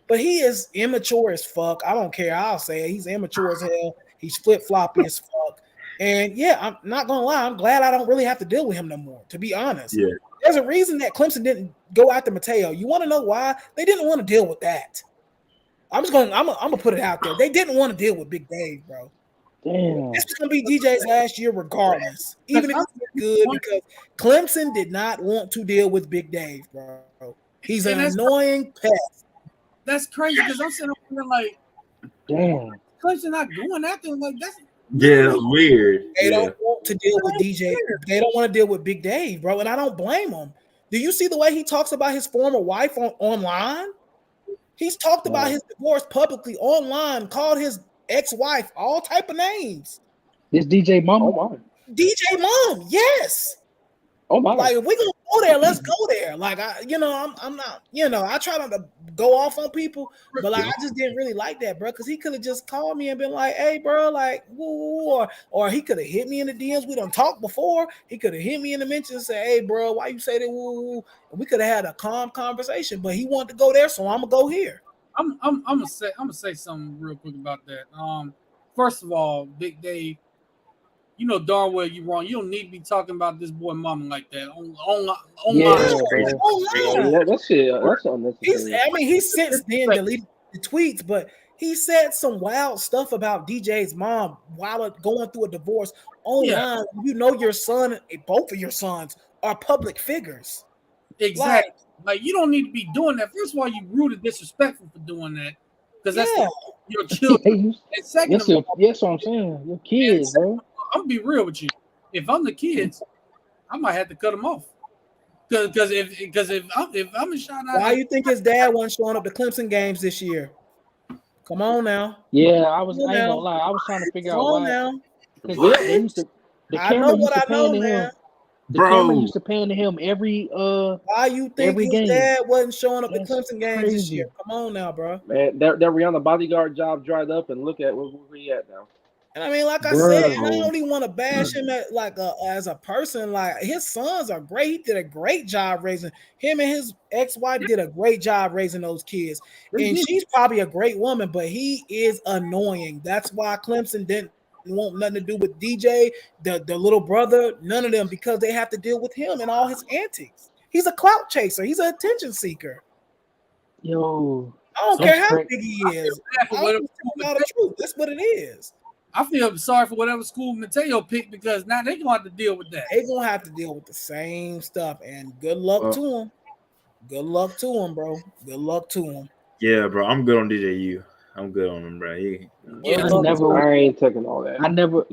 but he is immature as fuck. I don't care. I'll say it. He's immature as hell. He's flip-floppy as fuck. And yeah, I'm not gonna lie. I'm glad I don't really have to deal with him no more. To be honest, there's a reason that Clemson didn't go after Mateo. You want to know why? They didn't want to deal with that. I'm gonna put it out there. They didn't want to deal with Big Dave, bro. Damn. This is gonna be DJ's last year, regardless. Even if it's good, because Clemson did not want to deal with Big Dave, bro. He's an annoying pest. That's crazy because I'm sitting up here like, damn, Clemson not going after him like that's. Yeah, that's weird. They don't want to deal with DJ. They don't want to deal with Big Dave, bro. And I don't blame them. Do you see the way he talks about his former wife online? He's talked about his divorce publicly online, called his ex-wife all type of names. This DJ Mom? Oh my. DJ Mom, yes. Oh my. Like if we gonna go there, let's go there. Like I'm not, I try not to go off on people, but like I just didn't really like that, bro. Because he could have just called me and been like, "Hey, bro, like, woo," or he could have hit me in the DMs. We done talked before. He could have hit me in the mentions and say, "Hey, bro, why you say that?" Woo. And we could have had a calm conversation. But he wanted to go there, so I'm gonna go here. I'm gonna say something real quick about that. First of all, Big Dave, you know darn well you're wrong. You don't need to be talking about this boy mama like that online. Yeah, that's unnecessary. He's since then deleted the tweets, but he said some wild stuff about DJ's mom while going through a divorce online. Yeah. You know your son, both of your sons are public figures. Exactly. Like you don't need to be doing that. First of all, you rude and disrespectful for doing that because that's your children. And second of all, that's what I'm saying. Your kids, bro. I'm gonna be real with you. If I'm the kids, I might have to cut them off. Because if I'm a shot out. Why you think his dad wasn't showing up to Clemson games this year? Come on now. Yeah, I ain't gonna lie. I was trying to figure out why. Now. The camera used to pan to him. The camera used to pan to him every why you think his game. Dad wasn't showing up to Clemson games this year? Come on now, bro. Man, that Rihanna bodyguard job dried up, and look at where we at now. And I mean, like I said, I don't even want to bash him as a person. Like his sons are great. He did a great job raising him, and his ex-wife did a great job raising those kids. And she's probably a great woman, but he is annoying. That's why Clemson didn't want nothing to do with DJ, the little brother, none of them, because they have to deal with him and all his antics. He's a clout chaser. He's an attention seeker. Yo, I don't care how big he is. That's what it is. I feel sorry for whatever school Mateo picked because now they're gonna have to deal with that. They're gonna have to deal with the same stuff, and good luck to him. Good luck to him, bro. Good luck to him. Yeah, bro. I'm good on DJU. I'm good on him, bro. I ain't taking all that. I never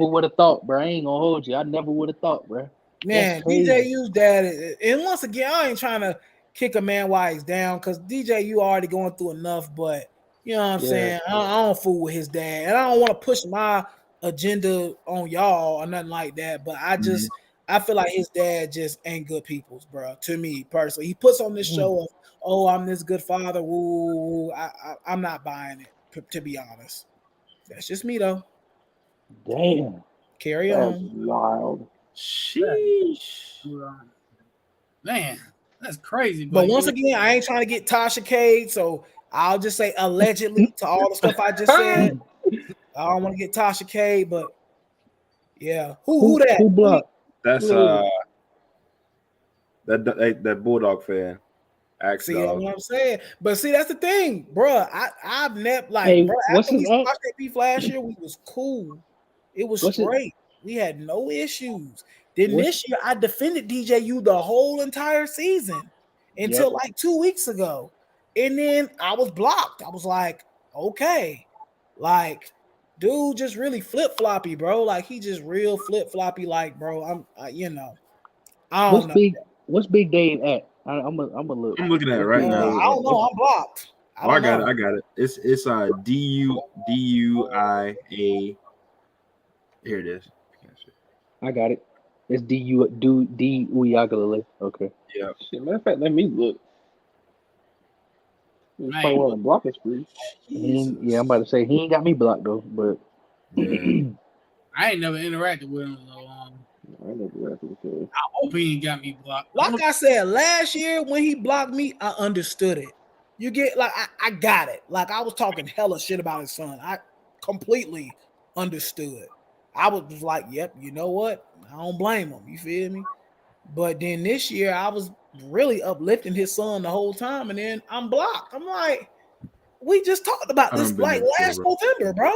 would have thought, bro. I ain't gonna hold you. I never would have thought, bro. Man, DJU's dad, and once again, I ain't trying to kick a man while he's down because DJU already going through enough, but. You know what I'm saying? I don't fool with his dad. And I don't want to push my agenda on y'all or nothing like that. But I feel like his dad just ain't good people's, bro. To me, personally. He puts on this show of, I'm this good father. Woo. I'm not buying it, to be honest. That's just me, though. Damn. Carry on. Wild. Sheesh. Man, that's crazy. But once again, I ain't trying to get Tasha Cade, so I'll just say allegedly to all the stuff I just said. I don't want to get Tasha Cade, but yeah. Who that? Who blocked? That's that Bulldog fan. See what I'm saying? But see, that's the thing, bro. I've never bro. After we watched that beef last year, we was cool. It was great. We had no issues. Then this year, I defended DJU the whole entire season until like 2 weeks ago. And then I was blocked. I was like, okay. Like, dude just really flip-floppy, bro. Like, he just real flip-floppy. Like, bro, I don't know. What's Big Dave at? I'm look. I'm looking at it right now. I don't know. I'm blocked. I got it. It's DUIA. Here it is. I got it. It's D-U-Yagalele. Okay. Yeah. Shit, matter of fact, let me look. Block is free. Yeah, I'm about to say he ain't got me blocked though, but I ain't never interacted with him. So, I never interacted with him. I hope he ain't got me blocked. Like I said, last year when he blocked me, I understood it. You get like I got it. Like I was talking hella shit about his son. I completely understood. I was just like, yep, you know what? I don't blame him. You feel me? But then this year I was really uplifting his son the whole time, and then I'm blocked. I'm like, we just talked about this like last November, bro.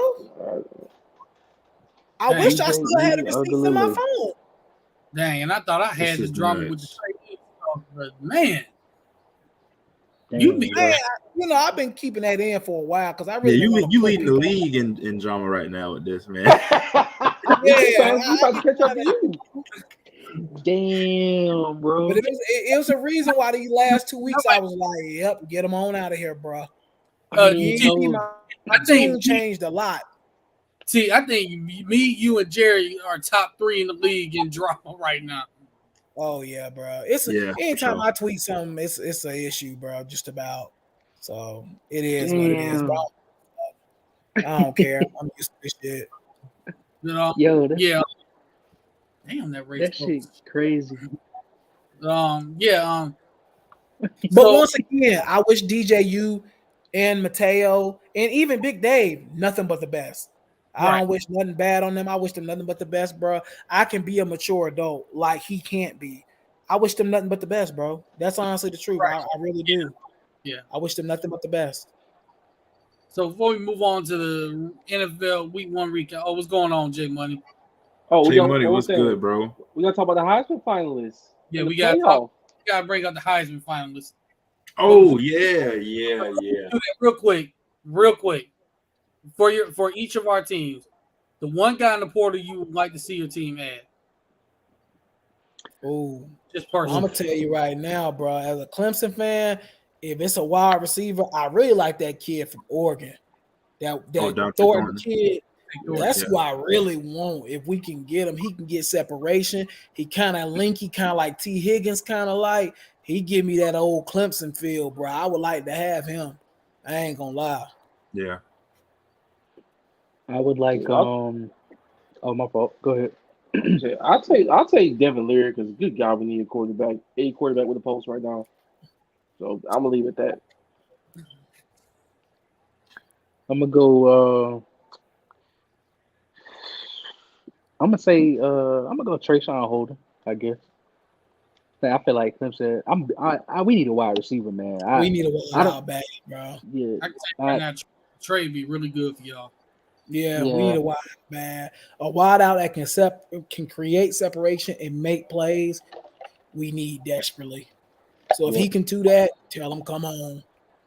I Dang. wish I still had the DJ receipts in my Uiagalelei. phone. Dang, and I thought I had This the is drama with the nuts. trade, but man, Damn, you be bro. Man, I've been keeping that in for a while because I Yeah, really didn't want to you put leading the people. league in drama right now with this, man. We about to catch up to you. Damn, bro. But it was a reason why these last 2 weeks I was like, "Yep, get them on out of here, bro." I mean, see, no, My I think tune changed a lot. See, I think me, you, and Jerry are top 3 in the league in drama right now. Oh yeah, bro. It's Yeah, for anytime sure. I tweet something, it's an issue, bro. Just about. So it is what it is, bro. I don't care. I'm used to this shit. You know? yo, that, Yeah. Damn, that race. that shit crazy. Yeah. But So- once again, I wish DJU and Mateo and even Big Dave nothing but the best. I Right. don't wish nothing bad on them. I wish them nothing but the best, bro. I can be a mature adult like he can't be. I wish them nothing but the best, bro. That's honestly the truth. Right. I really do. Yeah. I wish them nothing but the best. So before we move on to the NFL Week 1 recap, What's going on, J Money? Oh, Jay Money, what's good, bro? We gotta talk about the Heisman finalists. Yeah, and we the gotta playoff. gotta bring up the Heisman finalists. Oh yeah. Do that real quick. For each of our teams, the one guy in the portal you would like to see your team add. Oh, Just I'm personally. gonna tell you right now, bro. As a Clemson fan, if it's a wide receiver, I really like that kid from Oregon. That Dante Thornton Thornton. kid. That's Yeah. who I really want. If we can get him, he can get separation. He kind of linky, kind of like T. Higgins, kind of like he give me that old Clemson feel, bro. I would like to have him. I ain't gonna lie. Yeah. I would like Yep. Oh, my fault. Go ahead. I'll take Devin Leary because good God, we need a quarterback with a pulse right now. So I'm gonna leave it at that. I'm gonna go. I'm gonna say. I'm gonna go Trayshawn Holden. I guess. I feel like Clemson. We need a wide receiver, man. We need a I wide don't- out back, bro. Yeah. I can say right now, Trey be really good for y'all. Yeah, we Yeah. need a wide out, man. A wide out that can create separation and make plays. We need desperately. So if he can do that, tell him come on.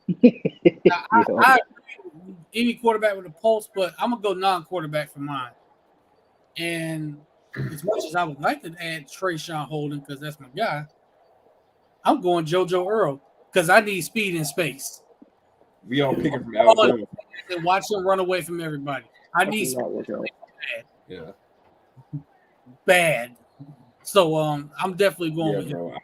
I agree with any quarterback with a pulse, but I'm gonna go non-quarterback for mine. And as much as I would like to add Trayshawn Holden because that's my guy, I'm going JoJo Earl because I need speed in space We all picking from Alabama. and watch him run away from everybody. I need That's not working out. Yeah. bad. So I'm definitely going Yeah, with him. bro.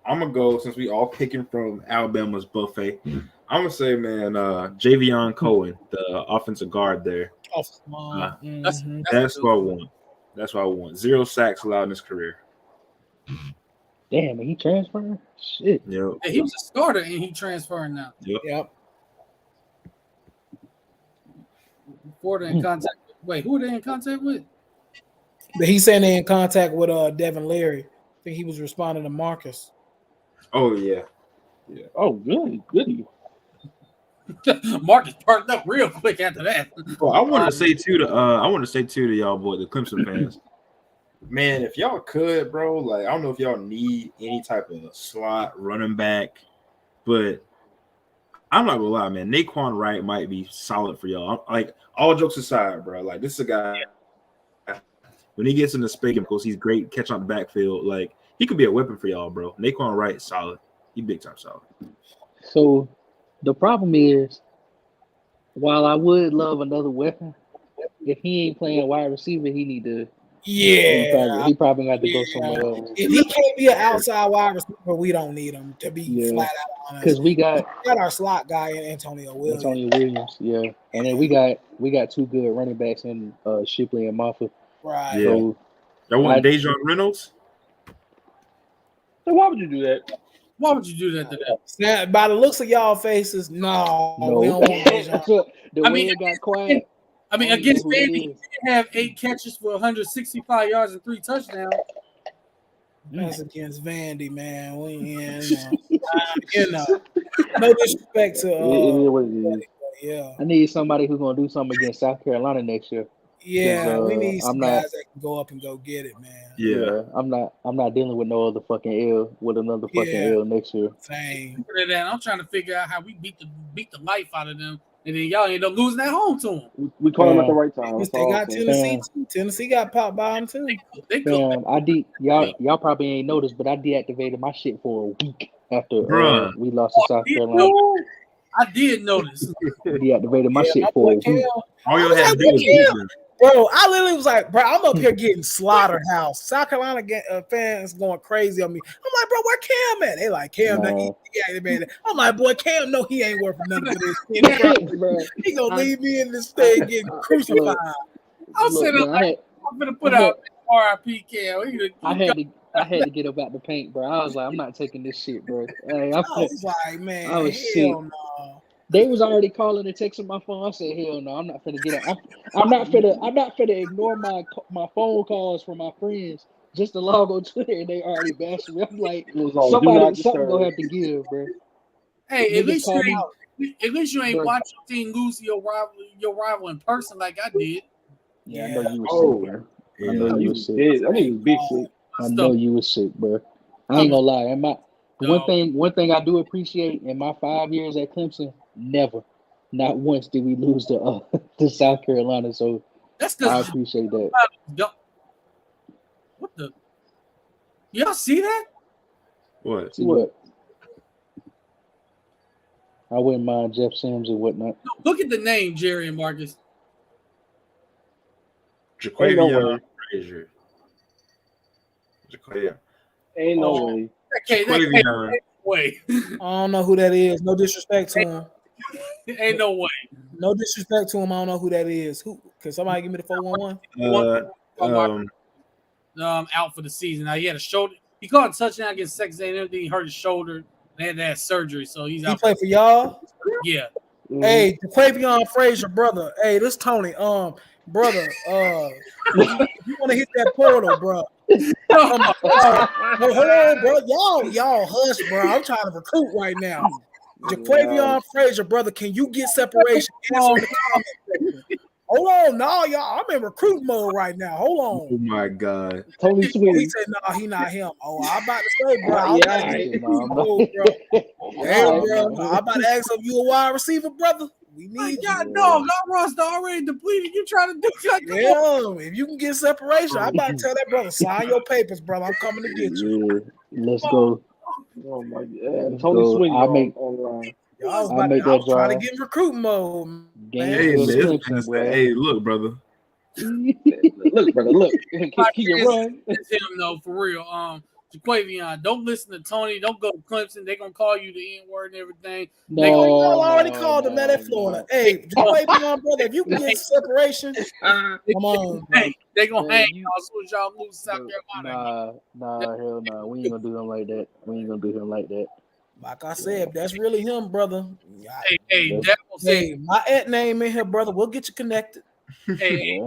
I'm gonna go since we all picking from Alabama's buffet. I'm gonna say, man, Javion Cohen, the offensive guard there. That's what I want. That's what I want. 0 sacks allowed in his career. Damn, he transferred. Shit. Yep. He was a starter and he transferring now. Yep. Before they're in contact. Wait, who are they in contact with? But he's saying they're in contact with Devin Leary. I think he was responding to Marcus. Oh yeah. Oh, goody. Marcus perked up real quick after that. Well, I want to say too to y'all boy, the Clemson fans. Man, if y'all could, bro, like I don't know if y'all need any type of slot running back, but I'm not gonna lie, man. Naquan Wright might be solid for y'all. Like all jokes aside, bro. Like this is a guy when he gets in the space, because he's great catching up the backfield. Like he could be a weapon for y'all, bro. Naquan Wright is solid. He big time solid. So the problem is, while I would love another weapon, if he ain't playing wide receiver, he need to. Yeah. He probably got to go somewhere else. If he can't be an outside wide receiver, we don't need him to be flat out honest. Because we got our slot guy in Antonio Williams. yeah, and then we got 2 good running backs in Shipley and Moffitt. Right. Yeah. So Y'all want Dejon Reynolds? So why would you do that? Why would you do that to them? Now, by the looks of y'all faces, no. We don't want Dejon. The way it got quiet. I mean, I don't against know who it Vandy, is. he have 8 catches for 165 yards and 3 touchdowns. That's against Vandy, man. No disrespect to It is what it is. yeah. I need somebody who's gonna do something against South Carolina next year. Yeah, we need some I'm guys not. that can go up and go get it, man. Yeah. I'm not dealing with no other fucking L with another fucking Yeah. L next year. Same. That I'm trying to figure out how we beat the life out of them, and then y'all end up losing at home to them. We call them at the right time. Yes, That's they all got I'm saying. Tennessee too. Tennessee got popped by them too. They could. Y'all probably ain't noticed, but I deactivated my shit for a week after Bruh. we lost to South Carolina. I did notice. Deactivated my Yeah, shit my for boy a week. Cam. All you I was had to like, do was what beat them. Bro, I literally was like, bro, I'm up here getting slaughterhouse. South Carolina fans going crazy on me. I'm like, bro, where Cam at? They like, Cam, No. he activated. I'm like, boy, Cam, no, he ain't worth nothing for this. Shit, bro. He gonna leave me in this thing getting crucified. I'm sitting Look, there like, I'm gonna put out RIP Cam. I had to get up out the paint, bro. I was like, I'm not taking this shit, bro. Hey, I was like, man, I was hell sick. no. They was already calling and texting my phone. I said, hell no, I'm not finna get up. I'm not finna ignore my phone calls from my friends just to log on Twitter and they already bashing me. I'm like, It was all, do not something disturb. gonna have to give, bro. Hey, at Niggas least call me. you ain't Bro. watch your team lose your rival in person like I did. Yeah, I know you was Oh, sick, bro. Yeah. I know you You was sick. did. I think you was big sick. I know you was sick, bro. I ain't gonna lie. One thing I do appreciate in my 5 years at Clemson, not once did we lose to South Carolina. So That's I because appreciate that. what the? Y'all see that? What? See what? I wouldn't mind Jeff Sims and whatnot. Look at the name, Jerry and Marcus. Jaquavion Frazier. Jaquavion. Ain't no way. Jaquavion. Way. I don't know who that is. No disrespect to him. Ain't no way. No disrespect to him. I don't know who that is. Who? Can somebody give me the 411? Out for the season. Now he had a shoulder. He caught a touchdown against Texas A&M. Then he hurt his shoulder. They had to have surgery, so he's He out. play for y'all. Yeah. Hey, Jaquavion Frazier, brother. Hey, this Tony. Brother. You want to hit that portal, bro? Hold on, bro. Y'all hush, bro. I'm trying to recruit right now. Jaquavion Frazier, brother. Can you get separation? Answer in the comment section. Hold on, no, y'all. I'm in recruit mode right now. Hold on. Oh my God. Tony He Sweeney. said, "No, he not him." Oh, I'm about to say, bro. Yeah, I'm about to get recruit mode, bro. Hey, bro. I'm about to ask if you a wide receiver, brother. We need you. God, no, our roster already depleted. You trying to do like Yeah, if you can get separation, I'm about to tell that brother, sign your papers, brother. I'm coming to get you. Yeah, let's go. Oh my God. Let's Tony go. Sweeney I'll make online. I was that trying to drive. get in recruit mode, man. Hey, man, hey, look, brother. Look, brother, look. Can you run? It's him though, for real. Jaquavion, don't listen to Tony. Don't go to Clemson. They're gonna call you the N-word and everything. Y'all already called him that at Florida. Hey, Jaquavion, brother, if you can get separation, come on. Hey, they gonna Man, hang y'all as soon as y'all lose South Carolina. Nah, hell no. We ain't gonna do him like that. Like I said, that's really him, brother. Hey, Dabo Hey, said, my at name in here, brother. We'll get you connected. hey,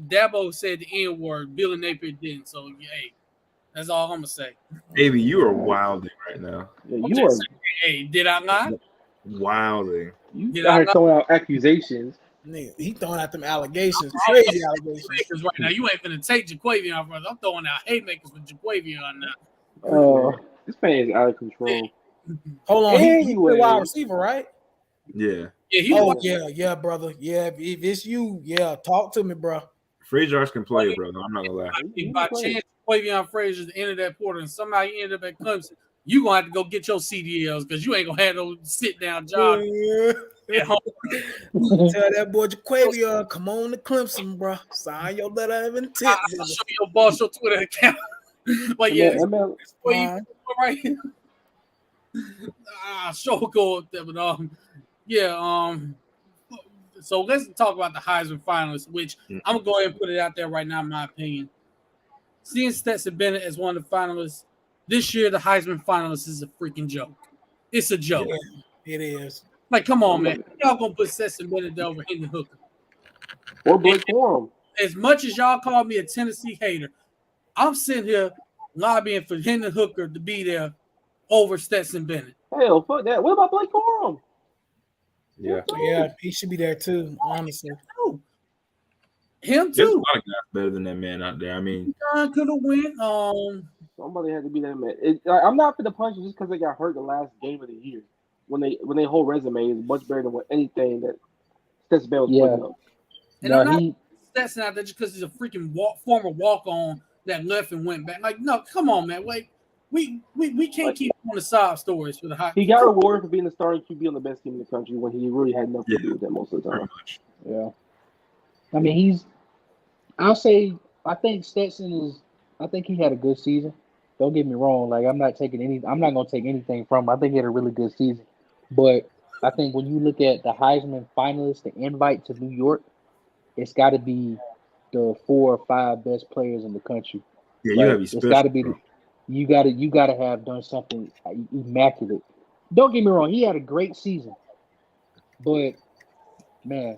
Dabo said the N-word. Billy Napier didn't. So, hey, that's all I'm gonna say. Baby, you are wilding right now. Yeah, you are. Hey, did I not? Wilding. You out here throwing out accusations. Nigga, he throwing out them allegations, crazy allegations. Haymakers right now. You ain't finna take Jaquavion, brother. I'm throwing out haymakers with Jaquavion now. This man is out of control. Hold on, he's a Anyway. wide receiver, right? Yeah. Yeah, brother. Yeah, if it's you, talk to me, bro. Frazier can play, brother. I'm not gonna lie. If by chance Jaquavion Frazier entered that portal and somehow he ended up at Clemson, you gonna have to go get your CDLs because you ain't gonna have no sit down job at home. Tell that boy Jaquavion, come on to Clemson, bro. Sign your letter of intent. I'll show your boss your Twitter account. But yeah, this way right here. Show go up there, but so let's talk about the Heisman finalists, which I'm gonna go ahead and put it out there right now, in my opinion. Seeing Stetson Bennett as one of the finalists this year, the Heisman finalists is a freaking joke. It's a joke. Yeah, it is. Like, come on, man. Y'all gonna put Stetson Bennett over Hendon Hooker. Or Blake Corum. As much as y'all call me a Tennessee hater, I'm sitting here lobbying for Hendon Hooker to be there over Stetson Bennett. Hell, fuck that. What about Blake Corum? Yeah. Yeah, he should be there too, honestly. Him There's a too. lot of guys better than that man out there. I mean, Could have went. Somebody had to be that man. I'm not for the punch just because they got hurt the last game of the year. When they whole resume is much better than what anything that Stetson Bennett was putting up. And I'm not Stetson out there just because he's a freaking former walk-on that left and went back. Like, no, come on, man. Wait, we can't keep on the sob stories for the hot. He got rewarded for being the starting QB on the best team in the country when he really had nothing to do with that most of the time. Yeah. I mean, I think Stetson I think he had a good season. Don't get me wrong. Like, I'm not going to take anything from him. I think he had a really good season. But I think when you look at the Heisman finalists, the invite to New York, it's got to be the 4 or 5 best players in the country. Yeah, you gotta be special. It's got to be. You got to have done something immaculate. Don't get me wrong. He had a great season, but man,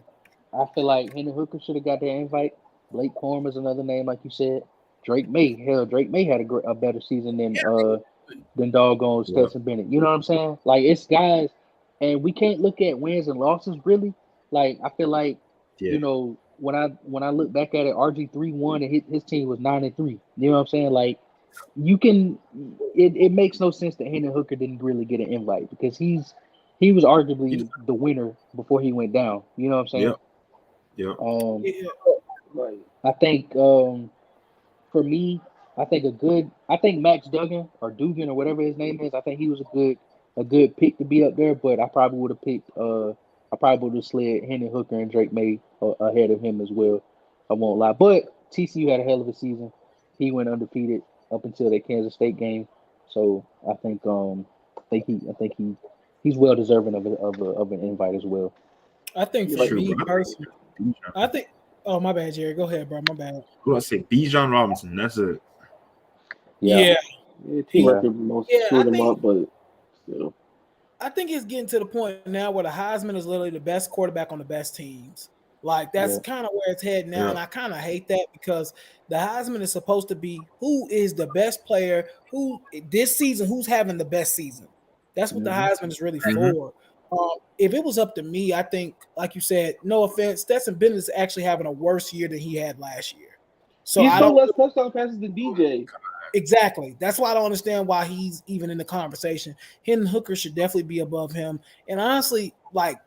I feel like Hendon Hooker should have got that invite. Blake Corum is another name, like you said. Drake May had a better season than doggone Stetson Bennett. You know what I'm saying? Like, it's guys, and we can't look at wins and losses really. Like, I feel like you know, when I look back at it, RG3 won and his team was 9-3. You know what I'm saying? Like, it makes no sense that Hendon Hooker didn't really get an invite because he was arguably the winner before he went down. You know what I'm saying? Yep. I think for me, I think Max Duggan or Dugan or whatever his name is, I think he was a good pick to be up there, but I probably would have slid Hendon Hooker and Drake May ahead of him as well. I won't lie. But TCU had a hell of a season. He went undefeated up until that Kansas State game. So I think he's well deserving of an invite as well. I think for me personally, oh, my bad, Jerry. Go ahead, bro. My bad. Who I say? Bijan Robinson. That's it. Yeah. But still. I think it's getting to the point now where the Heisman is literally the best quarterback on the best teams. Like, that's kind of where it's heading now, and I kind of hate that because the Heisman is supposed to be who is the best player, who this season, who's having the best season. That's what the Heisman is really for. If it was up to me, I think, like you said, no offense, Stetson Bennett is actually having a worse year than he had last year. So he's got less touchdown passes than DJ. Exactly. That's why I don't understand why he's even in the conversation. Hendon Hooker should definitely be above him. And honestly, like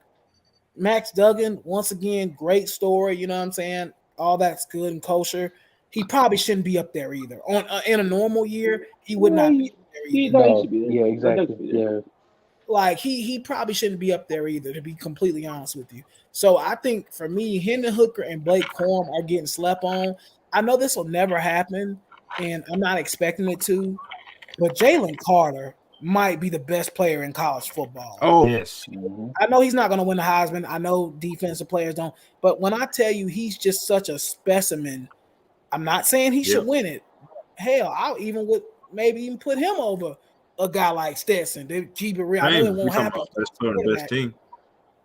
Max Duggan, once again, great story. You know what I'm saying? All that's good and kosher. He probably shouldn't be up there either. In a normal year, he would not be up there either. Yeah, exactly. Yeah. Like he probably shouldn't be up there either, to be completely honest with you. So I think for me, Hendon Hooker and Blake Corum are getting slept on. I know this will never happen, and I'm not expecting it to, but Jalen Carter might be the best player in college football. Oh, yes. I know he's not going to win the Heisman. I know defensive players don't. But when I tell you he's just such a specimen, I'm not saying he should win it. Hell, I would maybe even put him over a guy like Stetson. They keep it real. I know it won't happen. The best team.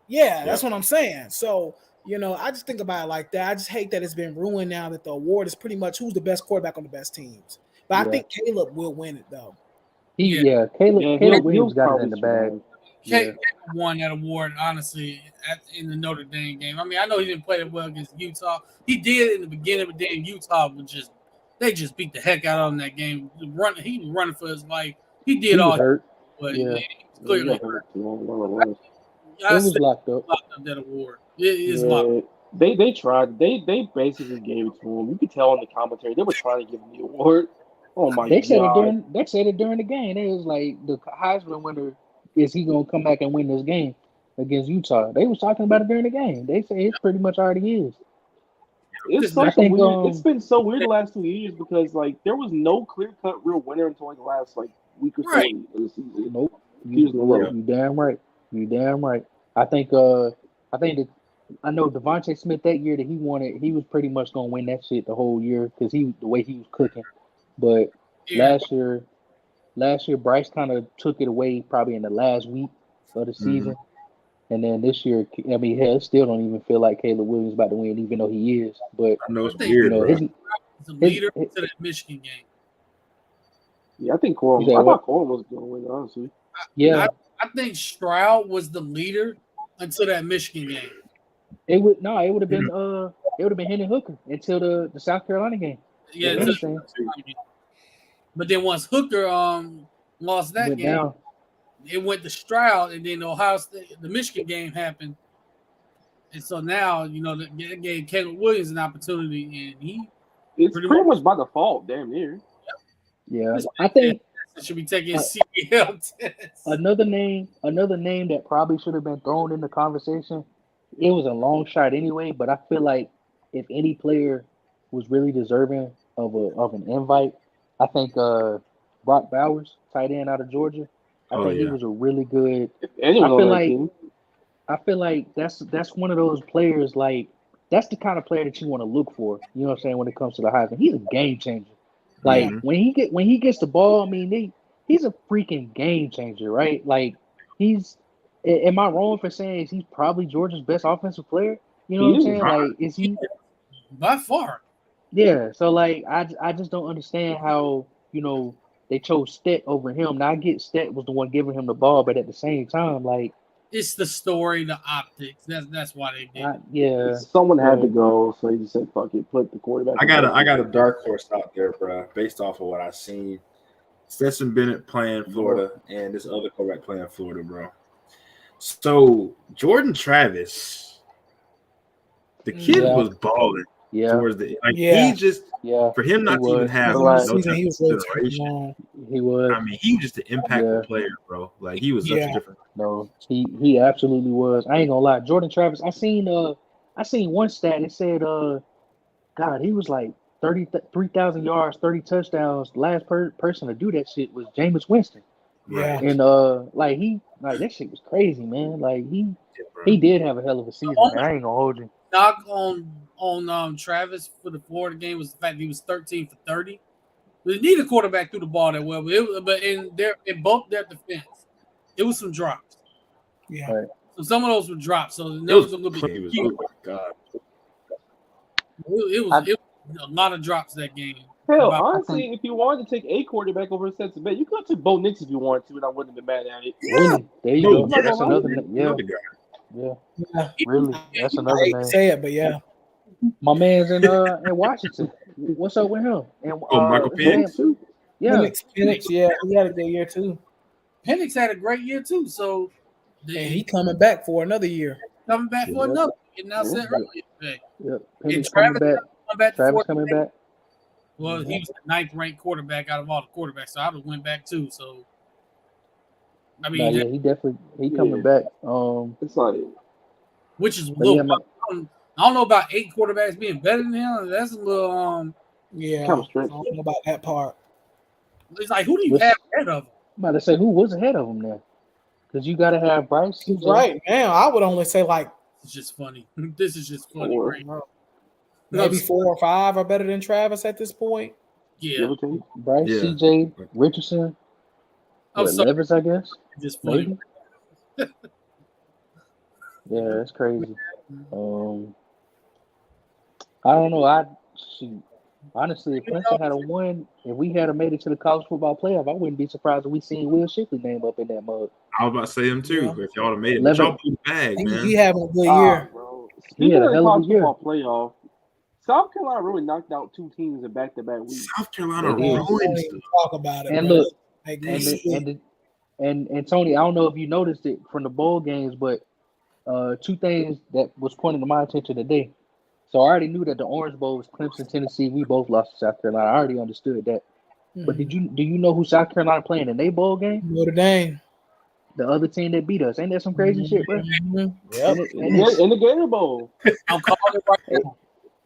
Yeah, that's what I'm saying. So, you know, I just think about it like that. I just hate that it's been ruined now that the award is pretty much who's the best quarterback on the best teams. But I think Caleb will win it, though. Caleb Williams got it in the bag. Caleb won that award, honestly, in the Notre Dame game. I mean, I know he didn't play it well against Utah. He did in the beginning, but then Utah they just beat the heck out of him in that game. He was running for his life. He did all hurt. But he was clearly hurt. It was locked up. That award. It is locked up. They tried. They basically gave it to him. You could tell in the commentary they were trying to give him the award. Oh my God! They said it during the game. They was like, the Heisman winner, is he gonna come back and win this game against Utah? They was talking about it during the game. They say it pretty much already is. It's weird. It's been so weird the last 2 years because like there was no clear cut real winner until like the last like week or so of the season. Nope. You damn right. You damn right. I know Devontae Smith that year that he won it. He was pretty much gonna win that shit the whole year because the way he was cooking. But last year Bryce kind of took it away probably in the last week of the season. And then this year, I mean, hell, it still don't even feel like Caleb Williams about to win, even though he is. But I know it's weird, bro. He's a leader to that Michigan game. Yeah, I think Corum. I thought Corum was going to win, honestly. I think Stroud was the leader until that Michigan game. It would have been It would have been Hendon Hooker until the South Carolina game. Yeah, If anything, but then once Hooker lost that went game, down. it went to Stroud, and then the Michigan game happened, and so now that gave Caleb Williams an opportunity, and It's pretty pretty much- much by default, damn near. Yeah, I think should be taking his CDL test. another name that probably should have been thrown in the conversation. It was a long shot anyway, but I feel like if any player was really deserving of an invite, I think Brock Bowers, tight end out of Georgia. I think he was a really good. If anyone I on feel that like- team, I feel like that's one of those players. Like that's the kind of player that you want to look for. You know what I'm saying? When it comes to the Heisman, he's a game changer. Like Mhm. when he gets the ball, I mean, he's a freaking game changer, right? Like he's. Am I wrong for saying he's probably Georgia's best offensive player? You know what I'm He saying? is. Like, is he? By far. Yeah. So like, I just don't understand how they chose Stet over him. Now I get Stet was the one giving him the ball, but at the same time, like, It's the story, the optics. That's why they did. yeah. someone had to go, so he just said, "Fuck it, put the quarterback." I got a dark horse out there, bro, based off of what I seen. Stetson Bennett playing Florida and this other quarterback playing Florida, bro. So Jordan Travis, the kid Yeah. was balling Yeah. towards the Yeah. he just Yeah. for him not He to even was. have He no was. type Season, of he was really consideration. long. He was. I mean, he was just an impactful Yeah. player, bro. Like he was such Yeah. a different. No, he absolutely was. I ain't gonna lie. Jordan Travis, I seen one stat. It said God, he was like 3,000 yards, 30 touchdowns. The last person to do that shit was Jameis Winston. Yeah. And that shit was crazy, man. Like he Bro. did have a hell of a season, man. I ain't gonna hold you. Knock on Travis for the Florida game was the fact that he was 13 for 30. They need a quarterback through the ball that well, but in both their defense, it was some drops. Yeah. Right. So some of those were drops. So It there was was, a little bit. it was, oh my god. It was a lot of drops that game. Hell, About- honestly, if you wanted to take a quarterback over Stetson Bennett, you could have took Bo Nix if you wanted to, and I wouldn't have been mad at it. Really? There you Dude, go. yeah, That's that's another another yeah, Another guy. yeah. Yeah. Really. That's I another hate to name. say it, but yeah. My man's in Washington. What's up with him? And Michael his name- Penix? too. Yeah. Penix, yeah, he had a good year too. Penix had a great year too. So And he coming back for another year. coming back for Yeah. another. And I said Yeah. earlier today, Yep. And Penix Travis coming back. come back to Travis Florida. coming back. Well, he was the 9th ranked quarterback out of all the quarterbacks, so I would have went back too. So I Nah, mean, yeah, he definitely coming Yeah. back. It's like which is a But little. yeah, man. I don't know about 8 quarterbacks being better than him. That's a little. Yeah. Kind of I stretch. don't know about that part. It's like, who do you What's- have ahead of him? I'm about to say who was ahead of him there, because you got to have Bryce. He's right now. I would only say like It's just funny. This is just funny, Four. right? maybe 4 or 5 are better than Travis at this point. Yeah, give or take. Bryce, Yeah. CJ, Richardson, I'm sorry. Levis, I guess. It's just funny. Maybe. Yeah, that's crazy. I don't know. Honestly, if Clemson had won, if we had made it to the college football playoff, I wouldn't be surprised if we seen Will Shipley name up in that mug. I was about to say him too. Yeah. If y'all have made it, but 11. y'all blew the bag, man. He having a good Ah, year. bro. He Speaking had a of the hell of a college year. football playoff, South Carolina really knocked out 2 teams in back-to-back weeks. South Carolina It is. ruined Don't stuff. even talk about it. And bro. look, Make me And sick. and Tony, I don't know if you noticed it from the bowl games, but 2 things that was pointed to my attention today. So I already knew that the Orange Bowl was Clemson, Tennessee. We both lost to South Carolina. I already understood that. But do you know who South Carolina playing in their bowl game? Notre Dame. The other team that beat us. Ain't that some crazy shit, bro? Mhm. And it- and it's- In the Gator Bowl. I'm calling it right now.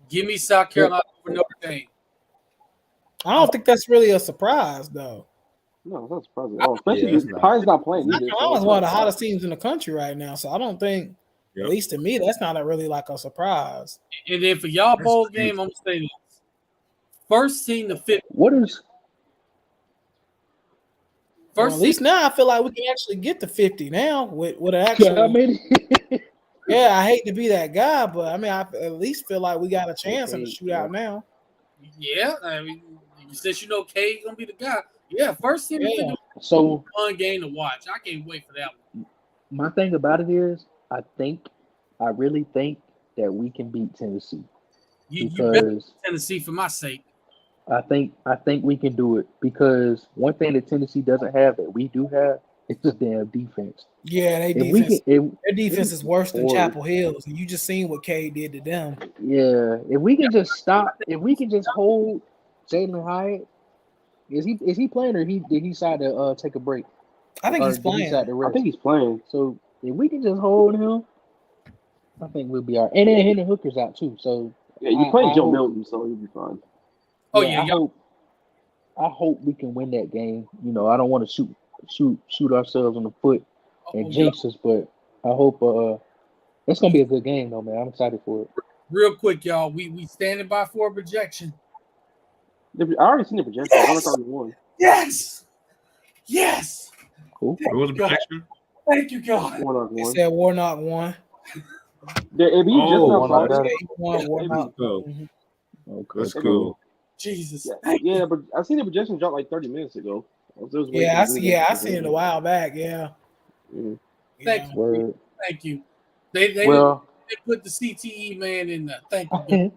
Give me South Carolina over Notre Dame. I don't think that's really a surprise though. No, that's surprising. Oh, especially Yeah, it's if not. Pine's not playing South either. Carolina's one of the hottest teams in the country right now, so I don't think, Yep. at least to me, that's not really like a surprise. And then for y'all That's bowl crazy. game, I'm gonna say this: first team to 50. What is Well, First at team, least now I feel like we can actually get to 50 now with an actual. I made it? Yeah, I hate to be that guy, but I mean, I at least feel like we got a chance in the shootout now. yeah. I mean, since you know K's gonna be the guy, yeah. First team to Yeah. 50 So fun game to watch. I can't wait for that one. my thing about it is, I really think that we can beat Tennessee. You bet because Tennessee for my sake. I think we can do it because one thing that Tennessee doesn't have that we do have is the damn defense. Yeah, they If we defense. can, Their defense is worse than Or- Chapel Hills, and you just seen what Cade did to them. if we can just stop, if we can just hold Jalen Hyatt, is he playing or did he decide to take a break? I think Or he's did he playing. decide to I rest? think he's playing. So if we can just hold him, I think we'll be all right. And then Hendon Hooker's out too. So Yeah, you're playing I Joe hope- Milton, so he'll be fine. Oh yeah, y'all. I hope we can win that game. You know, I don't want to shoot ourselves in the foot and Oh, jinx us, but I hope it's gonna be a good game though, man. I'm excited for it. Real quick, y'all. We standing by for a projection. I already seen the projection. Warnock already won. Yes. Yes. Cool. What was the projection? Thank you, God. Warnock They won. said Warnock won. If he just Oh, now Warnock started, got it. He won. Warnock. go. Mhm. Okay. That's cool. Jesus. yeah, but I seen the projection drop like 30 minutes ago. I was waiting Yeah, I for see. the Yeah, I projection. seen it a while back. Yeah. Mhm. Thank Yeah. you. Word. Thank you. They Well, put the CTE man in there. Thank you.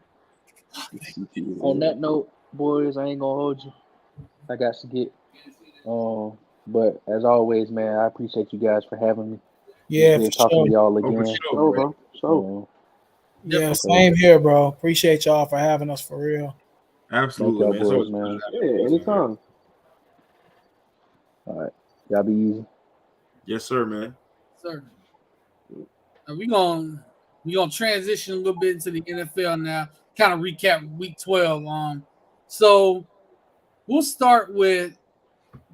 on that note, boys, I ain't gonna hold you. I got to get. But as always, man, I appreciate you guys for having me. Yeah, Good for talking sure. to y'all Oh, for again. sure, Oh, bro. bro. So, Yeah, same here, bro. Appreciate y'all for having us for real. Absolutely, Thank man. y'all It's boys, always man. a pleasure having yeah, you guys on here. anytime. All right, y'all be easy. Yes, sir, man. Sir. We're gonna transition a little bit into the NFL now. Kind of recap week 12. So we'll start with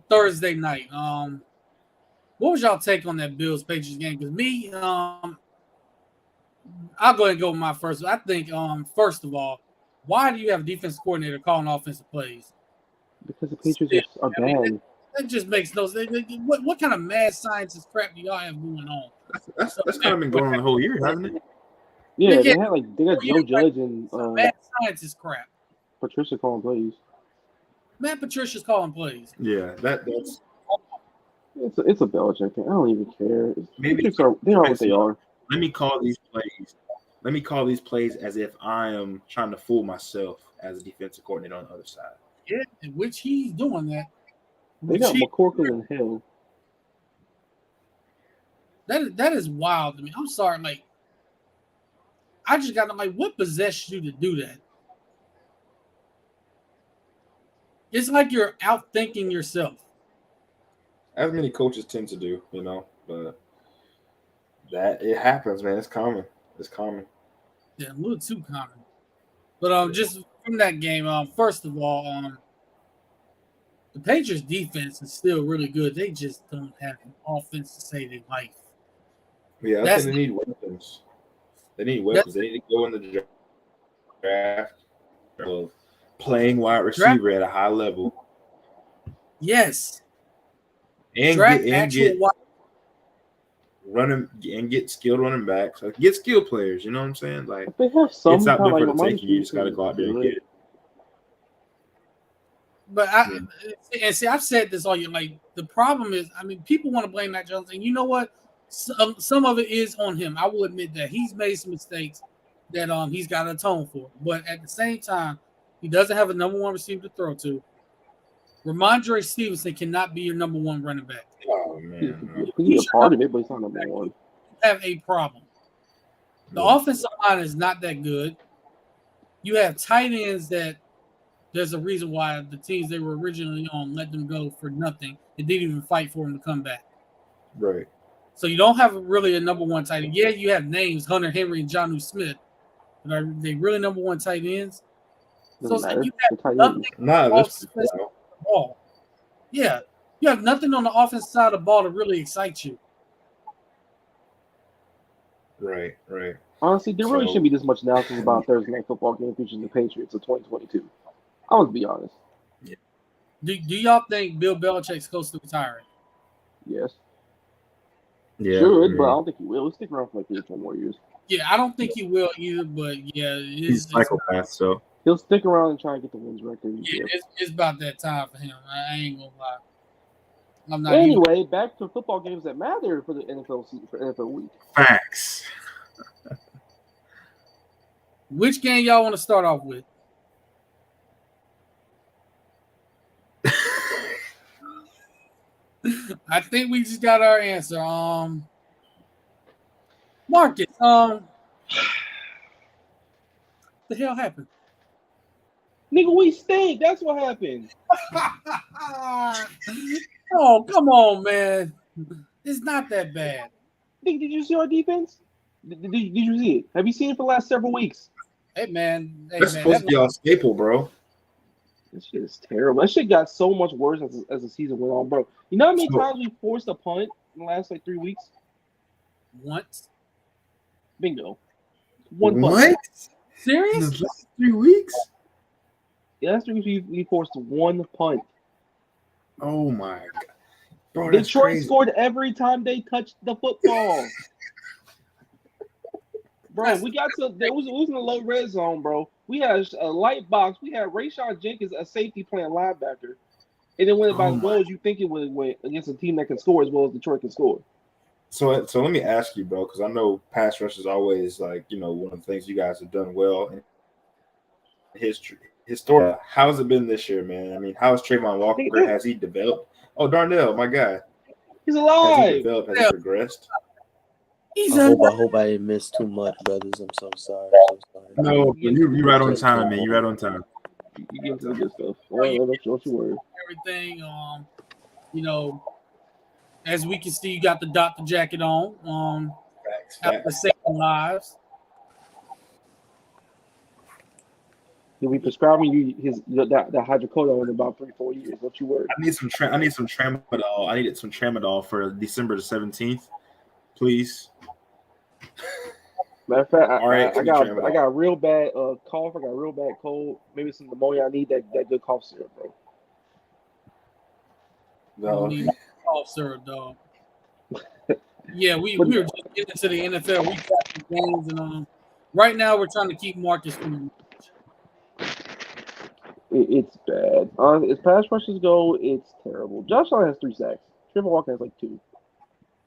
Thursday night. What was y'all take on that Bills Patriots game? Because me, I'll go ahead and go with my first. I think, first of all, why do you have a defense coordinator calling offensive plays? Because the Patriots are bad. That just makes no sense. What kind of mad scientist crap do y'all have going on? That's kind of been going on the whole year, hasn't it? Yeah, Yeah. they got Joe Judge and Mad scientist crap. Patricia calling plays. Matt Patricia's calling plays. Yeah, that's It's a Belichick thing. I don't even care. Maybe- Patriots are what they are. let me call these plays. Let me call these plays as if I am trying to fool myself as a defensive coordinator on the other side. Yeah, in which he's doing that. They got McCorkle and Hill. That is wild to me. I'm sorry, like I just got like, what possessed you to do that? It's like you're outthinking yourself. As many coaches tend to do, but that it happens, man. It's common. It's common. Yeah, a little too common. But just from that game, first of all, the Patriots defense is still really good. They just don't have an offense to save their life. Yeah, I That's- think they need weapons. They need weapons. They need to go in the draft of playing wide receiver at a high level Yes. and Draft get actual wide. running and get skilled running backs. Like, get skilled players. You know what I'm saying? Like, If they have some it's out kind there of for the like taking. You just got to go out there and get it. But see, I've said this all year. Like, the problem is, I mean, people want to blame Mac Jones, and you know what? Some of it is on him. I will admit that he's made some mistakes that he's got to atone for. But at the same time, he doesn't have a number one receiver to throw to. Ramondre Stevenson cannot be your number one running back. Oh man, He's a part of it, but he's not number one. You have a problem. The Yeah. offensive line is not that good. You have tight ends that there's a reason why the teams they were originally on let them go for nothing. They didn't even fight for them to come back. right. So you don't have really a number one tight end. Yeah, you have names, Hunter Henry and Jonnu Smith. But are they really number one tight ends? So it's Doesn't like you matter. have The tight nothing end. Not off this. the ball. Yeah. You have nothing on the offensive side of the ball to really excite you. Right. Honestly, there really So- shouldn't be this much analysis about Thursday night football game featuring the Patriots of 2022. I want to be honest. Do y'all think Bill Belichick's close to retiring? Yes, Yeah. should, but I don't think he will. He'll stick around for like 3 or 4 more years. Yeah, I don't think he will either, but yeah, He's a psychopath. So He'll stick around and try and get the wins record. yeah, it's about that time for him. I ain't gonna lie. I'm not even, Anyway, back to football games that matter for the NFL season, for NFL week. facts. Which game y'all want to start off with? I think we just got our answer. Marcus, the hell happened? Nigga, we stink. That's what happened. Oh, come on, man. It's not that bad. Nigga, did you see our defense? Did you see it? Have you seen it for the last several weeks? Hey, man. That's supposed to be our staple, bro. This shit is terrible. That shit got so much worse as the season went on, bro. You know how many times we forced a punt in the last 3 weeks? Once. Bingo. One punt. What? Serious? In the last 3 weeks? Yeah, last 3 weeks we forced one punt. Oh my god. Bro, that's Detroit crazy. scored every time they touched the football. Bro, we got to it was in the low red zone, bro. We had a light box. We had Rayshawn Jenkins, a safety playing linebacker. And it went about as well as you think it would win against a team that can score as well as Detroit can score. So let me ask you, bro, because I know pass rush is always like, one of the things you guys have done well in history. Historically, how's it been this year, man? I mean, how is Trayvon Walker? Has he developed? Oh, Darnell, my guy. He's Has alive. he developed? Has he progressed? I hope I didn't miss too much, brothers. I'm so sorry. No, you right on time, man. You right on time. You get some good stuff. Don't you worry. Everything, as we can see, you got the doctor jacket on. After saving lives. He'll be prescribing you that hydrocodone in about 3-4 years. Don't you worry. I need some tramadol. I needed some tramadol for December the 17th, please. Matter of fact, Right, I got a real bad cough. I got a real bad cold. Maybe some pneumonia. I need that good cough syrup, bro. No. Oh, sir, dog. Yeah, we were just getting into the NFL recapping games, and right now we're trying to keep Marcus from. It's bad. As pass rushes go, it's terrible. Josh Allen has 3 sacks. Trevor Walker has like 2.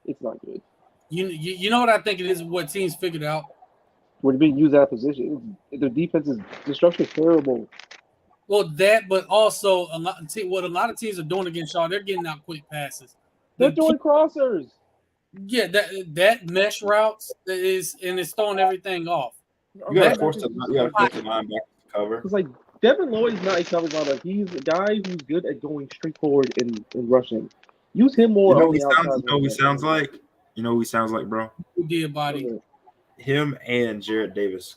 It's not good. You know what I think it is? What teams figured out? We're being used out of position. The defense's destruction is terrible. Well, that, but also what a lot of teams are doing against y'all, they're getting out quick passes. They're doing crossers. Yeah, that mesh routes is, and it's throwing everything off. You gotta force the linebacker to cover. It's like Devin Lloyd's not a coverage linebacker. He's a guy who's good at going straight forward and rushing. Use him more. You know what he sounds like? You know who he sounds like, bro? Who did body? Him and Jared Davis.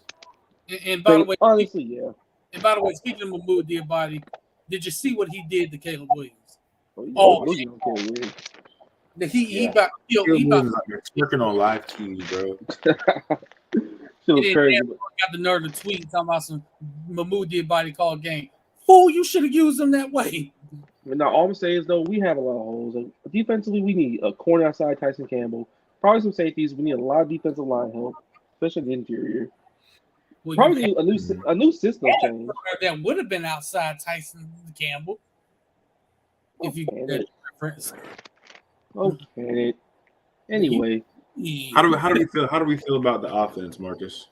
And by the way, honestly, yeah. And by the way, speaking of Mahmoud Diabate, did you see what he did to Caleb Williams? He about working on live TV, bro. Shit was crazy. Got the nerve to tweet talking about some Mahmoud Diabate call game. Fool, you should have used him that way. Now, all I'm saying is, though, we have a lot of holes. Defensively, we need a corner outside Tyson Campbell. Probably some safeties. We need a lot of defensive line help, especially the interior. Well, probably a new system change. That would have been outside Tyson Campbell. If you get that reference. Okay. Anyway. How do we feel about the offense, Marcus?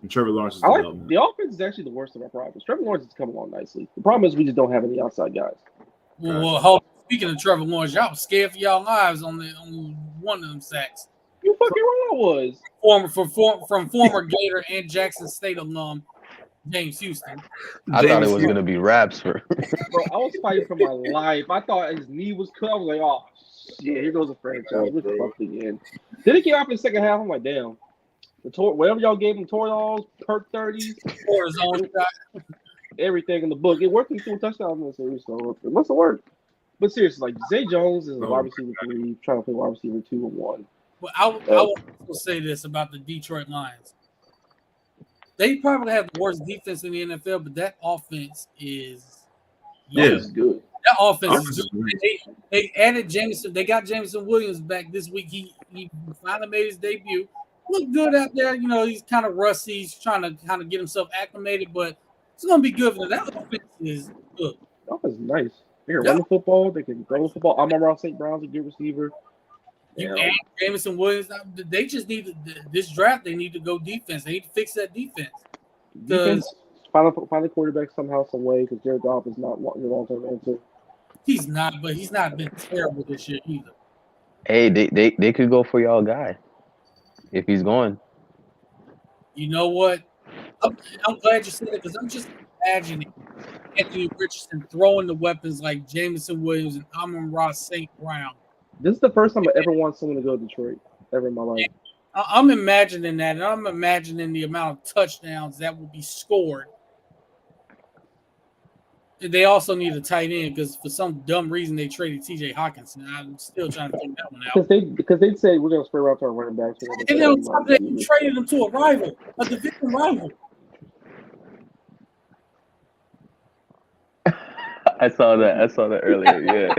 And Trevor Lawrence's development. The offense is actually the worst of our problems. Trevor Lawrence is coming along nicely. The problem is we just don't have any outside guys. Well, speaking of Trevor Lawrence, y'all was scared for y'all lives on one of them sacks. You fucking right, I was. From former Gator and Jackson State alum James Houston. I thought it was gonna be raps for. Bro, I was fighting for my life. I thought his knee was cut. I was like, oh shit, here goes a franchise. We're fucked again. Then it came out in the second half. I'm like, damn. Whatever y'all gave him, Toradol's, perk 30s, everything in the book. It worked. He threw a touchdown in the series, so it must have worked. But seriously, like Zay Jones is a wide receiver 3, trying to play wide receiver 2 and 1. Well, I will say this about the Detroit Lions. They probably have the worst defense in the NFL, but that offense is good. That offense is good. They added Jameson. They got Jameson Williams back this week. He finally made his debut. Looked good out there. You know, he's kind of rusty. He's trying to kind of get himself acclimated, but it's going to be good for them. That offense is good. That offense is nice. They can run the football. They can throw the football. Amon-Ra St. Brown's a good receiver. You add Jameson Williams. They just need this draft. They need to go defense. They need to fix that defense. Defense, find a quarterback somehow, some way, because Jared Goff is not your long-term answer. He's not, but he's not been terrible this year either. Hey, they could go for y'all guy if he's going. You know what? I'm glad you said it because I'm just imagining Anthony Richardson throwing the weapons like Jameson Williams and Amon-Ra St. Brown. This is the first time I ever want someone to go to Detroit ever in my life. I'm imagining that, and I'm imagining the amount of touchdowns that will be scored. They also need a tight end because for some dumb reason they traded T.J. Hawkinson. I'm still trying to figure that one out. Because they said we're going to spread out to our running backs. And then on top of that, you traded him to a rival, a division rival. I saw that earlier. Yeah.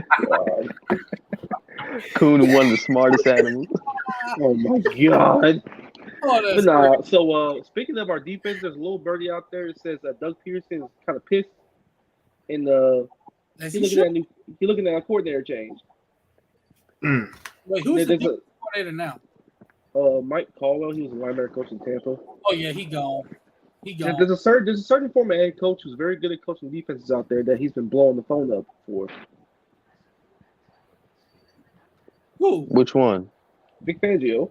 Coon, one of the smartest animals. Oh my god. Oh, But nah, so speaking of our defense, there's a little birdie out there that says that Doug Peterson is kind of pissed. And he's looking at a coordinator change. Wait, who's the coordinator now? Mike Caldwell. He was a linebacker coach in Tampa. Oh yeah, he gone. He gone. There's a certain former head coach who's very good at coaching defenses out there that he's been blowing the phone up for. Who? Which one? Vic Fangio.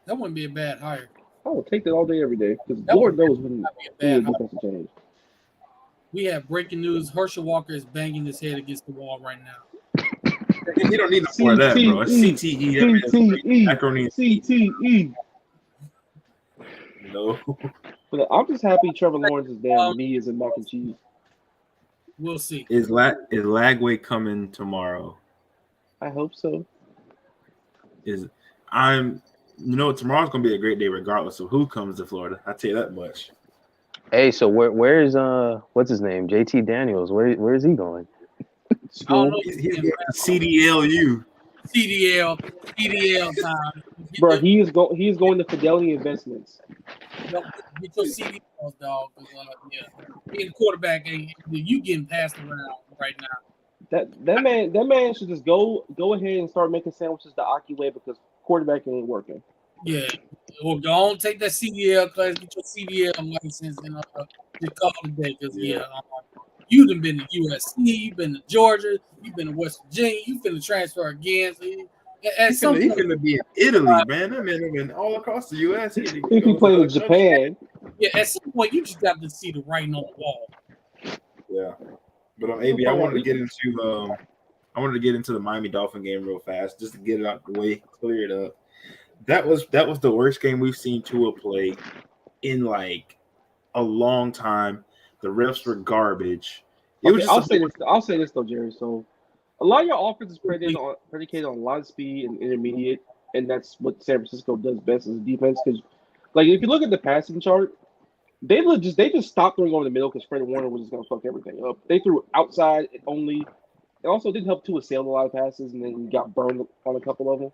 That wouldn't be a bad hire. I will take that all day, every day, because That Lord would knows when not be a bad hire. defensive change. We have breaking news. Herschel Walker is banging his head against the wall right now. He don't need no more of that, bro. It's CTE. Acronym. CTE. No. But I'm just happy Trevor Lawrence's damn knee is in mac and cheese. We'll see. Is Lagway coming tomorrow? I hope so. Tomorrow's gonna be a great day regardless of who comes to Florida. I tell you that much. Hey, so where is what's his name? JT Daniels. Where is he going? I don't know. He's CDLU. CDL time. Bro, he is going to Fidelity Investments. Get your CDLs, dog. Yeah, being a quarterback, you getting passed around right now. That man should just go ahead and start making sandwiches the Aki way because quarterbacking ain't working. Yeah, or go on, take that CDL class, get your CDL license, and just call it a day. Because you done been to USC, you've been to Georgia, you've been to West Virginia, you've been to transfer again. So He's gonna be in Italy, man. That man has been all across the U.S. He playing in Japan. Yeah, at some point you just got to see the writing on the wall. Yeah, but AB, I wanted to get into the Miami Dolphin game real fast, just to get it out the way, clear it up. That was the worst game we've seen Tua play in like a long time. The refs were garbage. I'll say this though, Jerry. So a lot of your offense is predicated on line speed and intermediate, and that's what San Francisco does best as a defense. Because, like, if you look at the passing chart, they just stopped throwing over the middle because Fred Warner was just gonna fuck everything up. They threw outside only. It also didn't help Tua sail a lot of passes, and then got burned on a couple of them.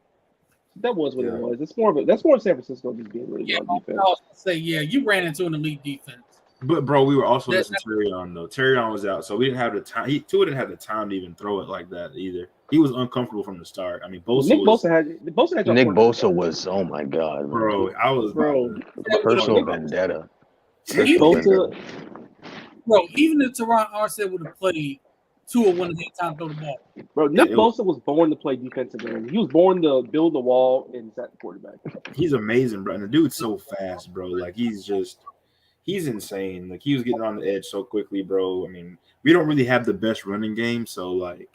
That was what it was. That's more of San Francisco just being really good defense. I was gonna say, you ran into an elite defense. But bro, we were also missing Terrion though. Terrion was out, so we didn't have the time. Tua didn't have the time to even throw it like that either. He was uncomfortable from the start. I mean, Nick Bosa had Nick Bosa was, oh my god, bro. Personal vendetta. Bro, even if Teron Armstead would have played, Tua wouldn't have time to throw the ball. Bro, Nick Bosa was born to play defensive end. He was born to build the wall and set the quarterback. He's amazing, bro. And the dude's so fast, bro. Like he's insane. Like he was getting on the edge so quickly, bro. I mean, we don't really have the best running game, so like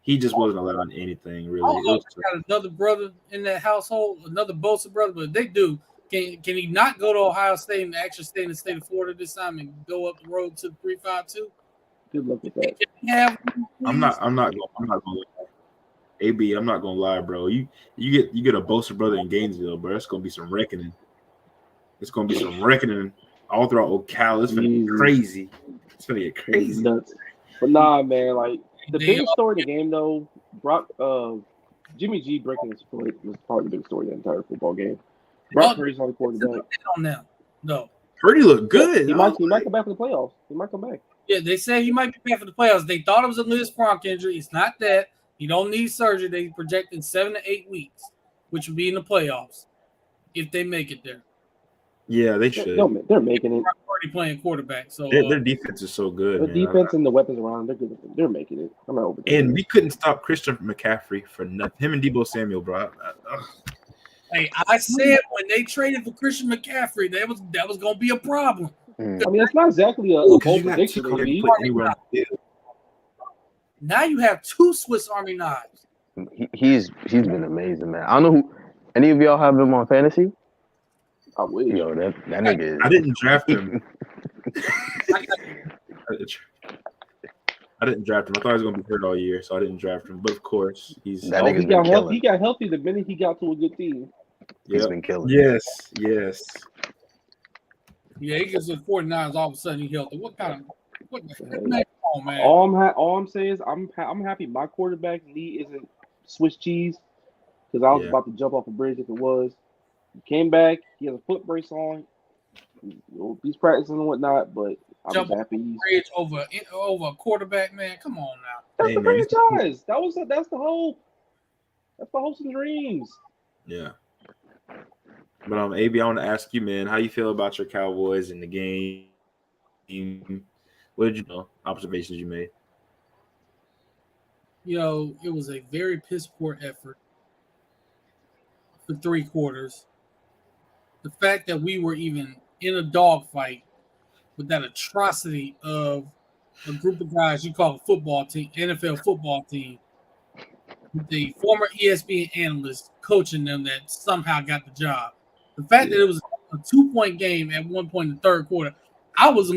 he just wasn't allowed anything really. I don't know if they got another brother in that household, another Bosa brother, but if they do. Can he not go to Ohio State and actually stay in the state of Florida this time and go up the road to the 352? Good luck with that. I'm not gonna lie. AB, I'm not gonna lie, bro. You get a Bosa brother in Gainesville, bro. It's gonna be some reckoning. It's gonna be some reckoning all throughout Ocala. It's gonna be crazy. It's gonna get crazy. Nuts. But nah, man, like the biggest story of the game though, Jimmy G breaking his foot was probably the biggest story of the entire football game. Brock Purdy's on the quarterback. On them. No. Purdy looked good. He might come back for the playoffs. He might come back. Yeah, they say he might be back for the playoffs. They thought it was a Liz Frank injury. It's not that. He don't need surgery. They projecting 7 to 8 weeks, which would be in the playoffs if they make it there. Yeah, they should. They're making it. Already playing quarterback, so Their defense is so good. The man. defense and the weapons around them, they're making it. I'm not over there. And we couldn't stop Christian McCaffrey for nothing. Him and Debo Samuel, bro. Hey, I said when they traded for Christian McCaffrey, that was gonna be a problem. I mean, it's not exactly a bold prediction, maybe. Now you have 2 Swiss Army knives. He's been amazing, man. I don't know who. Any of y'all have him on fantasy? I wish. Yo, that nigga is. I didn't draft him. I didn't draft him. I thought he was gonna be hurt all year, so I didn't draft him. But of course, he got healthy the minute he got to a good team. He's been killing. Yes. Yeah, he gets the 49ers. All of a sudden, he healthy. What the heck? Oh, man. All I'm saying is I'm happy my quarterback Lee isn't Swiss cheese because I was about to jump off a bridge if it was. He came back. He has a foot brace on. He's practicing and whatnot, but I'm happy. Bridge over a quarterback, man. Come on now. That's the franchise. That's the hope. That's the hopes and dreams. Yeah. But AB, I want to ask you, man, how you feel about your Cowboys in the game? What did you know? Observations you made? It was a very piss poor effort for 3 quarters. The fact that we were even in a dogfight with that atrocity of a group of guys you call a football team, NFL football team, with the former ESPN analyst coaching them that somehow got the job. The fact that it was a 2-point game at one point in the third quarter, I was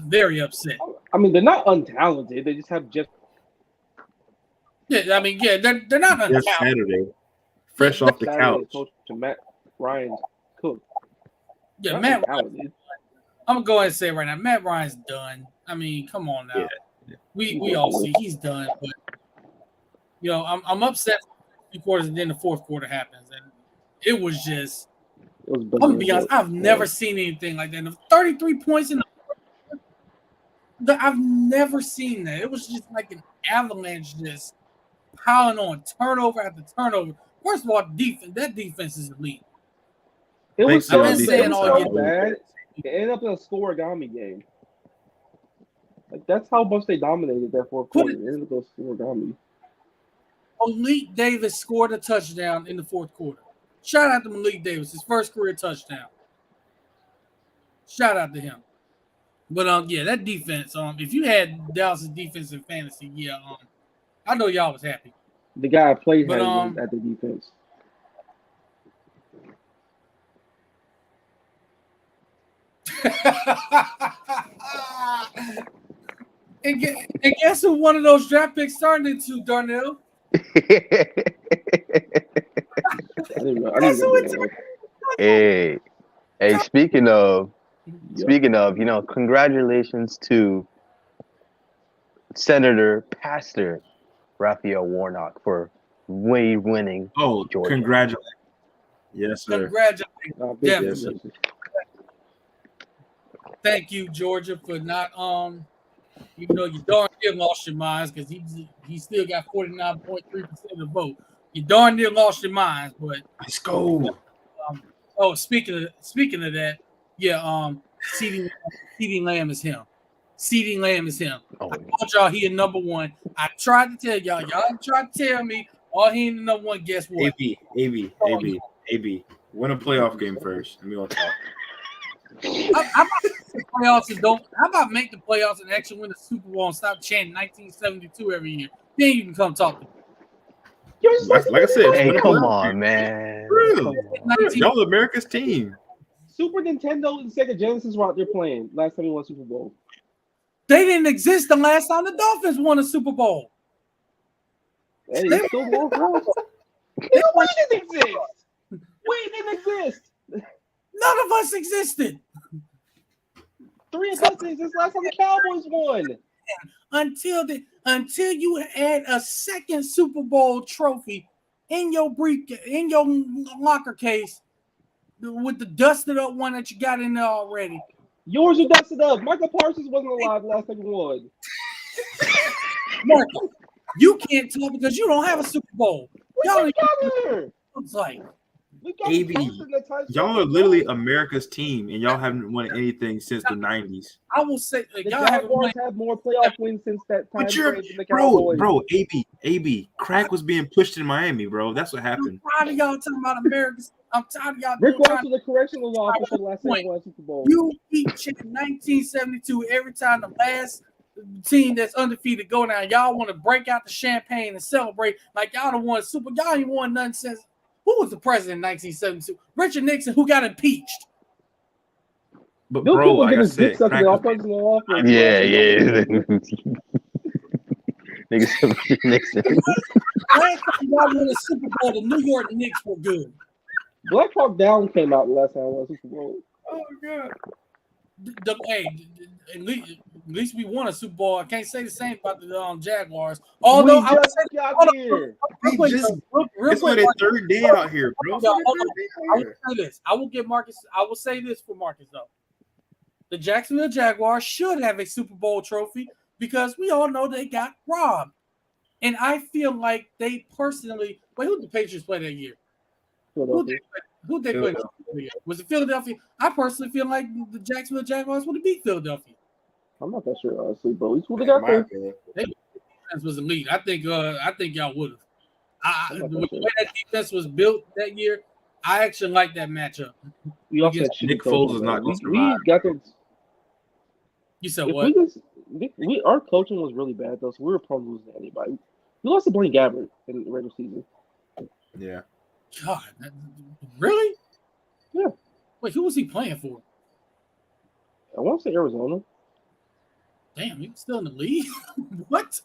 very upset. I mean, they're not untalented. They just have just. Yeah, I mean, they're not untalented. Saturday, fresh off the couch. Coach to Matt Ryan's cook. Yeah, Matt Ryan. I'm gonna go ahead and say right now, Matt Ryan's done. I mean, come on now. Yeah. We all see he's done, but I'm upset for 3 quarters, and then the fourth quarter happens, and it was just. I'm gonna be honest. I've never seen anything like that. 33 points in the. I've never seen that. It was just like an avalanche, just piling on turnover after turnover. First of all, that defense is elite. It was so bad. It ended up in a score-origami game. Like that's how much they dominated that fourth quarter. It ended up in a score-origami. Malik Davis scored a touchdown in the fourth quarter. Shout out to Malik Davis, his first career touchdown. Shout out to him. But that defense. If you had Dallas' defense in fantasy, I know y'all was happy. The guy I played at the defense. and guess who one of those draft picks turned into, Darnell? Hey, speaking of, congratulations to Senator Pastor Raphael Warnock for winning. Oh, Georgia. Congratulations. Yes, sir. Congratulations. Yes, sir. Thank you, Georgia, for not you darn near lost your minds because he still got 49.3% of the vote. You darn near lost your minds, but let's go. Speaking of that, CeeDee Lamb is him. CeeDee Lamb is him. I told y'all he is number 1. I tried to tell y'all. Y'all tried to tell me, he ain't the number 1. Guess what? AB. Win a playoff game first, and we gonna talk. How about make the playoffs and actually win the Super Bowl and stop chanting 1972 every year? Then you can come talk to me. Like I said, hey, come on, man. Y'all America's team. Super Nintendo and Sega Genesis were out there playing last time we won Super Bowl. They didn't exist the last time the Dolphins won a Super Bowl. Hey, they still won. We didn't exist. We didn't exist. None of us existed. 3 of us exist last time the Cowboys won. Until you add a second Super Bowl trophy in your locker case with the dusted up one that you got in there already. Yours are dusted up. Michael Parsons wasn't alive last time you won. Michael, you can't talk because you don't have a Super Bowl. Y'all together. It's like We got AB, Carson that type y'all are stuff. literally America's team, and y'all haven't won anything since the 90s. I will say The y'all haven't won. Jaguars have more playoff wins since that time But you're, frame than the Cowboys. bro, AB, crack was being pushed in Miami, bro. That's what happened. I'm tired of y'all talking about America's. I'm tired of y'all. Rick trying Ross was a correctional officer for the last time we won Super Bowl. You keep checking 1972 every time the last team that's undefeated go down. Y'all want to break out the champagne and celebrate like y'all done won Super. Y'all ain't won nothing since. Who was the president in 1972? Richard Nixon, who got impeached. But Bill bro, Clinton like get I his dick said, sucked in crack all was, personal offense. Yeah. Niggas Nixon. Last time y'all won a Super Bowl, the New York Knicks were good. Black Hawk Down came out the last time I won Super Bowl. Oh god. Hey, at least we won a Super Bowl. I can't say the same about the Jaguars. Although we I would just say, got here. real quick, just- real it's quick, like their third day out here, bro. Yeah, I will say this. I will give Marcus. I will say this for Marcus though. The Jacksonville Jaguars should have a Super Bowl trophy because we all know they got robbed, and I feel like they personally. Wait, who did the Patriots play that year? Who they play? Was it Philadelphia? I personally feel like the Jacksonville Jaguars would have beat Philadelphia. I'm not that sure, honestly, but at least we got there. Defense was elite. I think y'all would have. I'm The not way that that defense was built that year, I actually like that matchup. We also Yes. had shitty Nick coaching, Foles is though. not gonna We survive. got there. You said If what? our coaching was really bad though, so we were probably losing to anybody. We lost to Blaine Gabbert in the regular season. Yeah. God, really? Yeah. Wait, who was he playing for? I want to say Arizona. Damn, he was still in the league. What?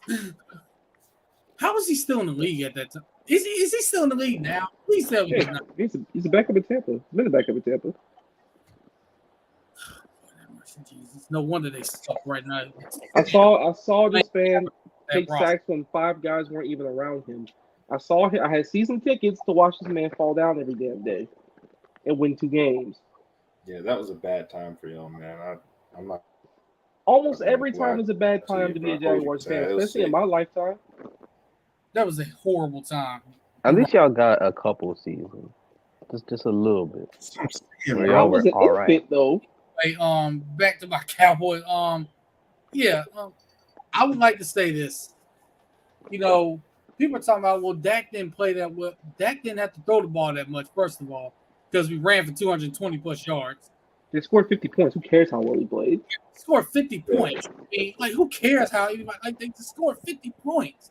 How was he still in the league at that time? Is he still in the league now? Please tell me he's Yeah, not. he's a backup in Tampa. He's been a backup in Tampa. Jesus, no wonder they suck right now. I saw this fan That take roster. sacks when 5 guys weren't even around him. I saw him. I had season tickets to watch this man fall down every damn day and win 2 games. Yeah, that was a bad time for y'all, man. I'm not. Almost I'm not every time glad is a bad to time you, to be a bro. Jaguars fan, It was especially in sick. my lifetime. That was a horrible time. At least y'all got a couple seasons. Just a little bit. Yeah, Where I y'all was were an all right. infant though. Hey, back to my Cowboy. Yeah, I would like to say this. You know, people are talking about, well, Dak didn't play that well. Dak didn't have to throw the ball that much, first of all, because we ran for 220 plus yards. They scored 50 points. Who cares how well he played? Scored 50 points. I mean, like, who cares how anybody like they just scored 50 points,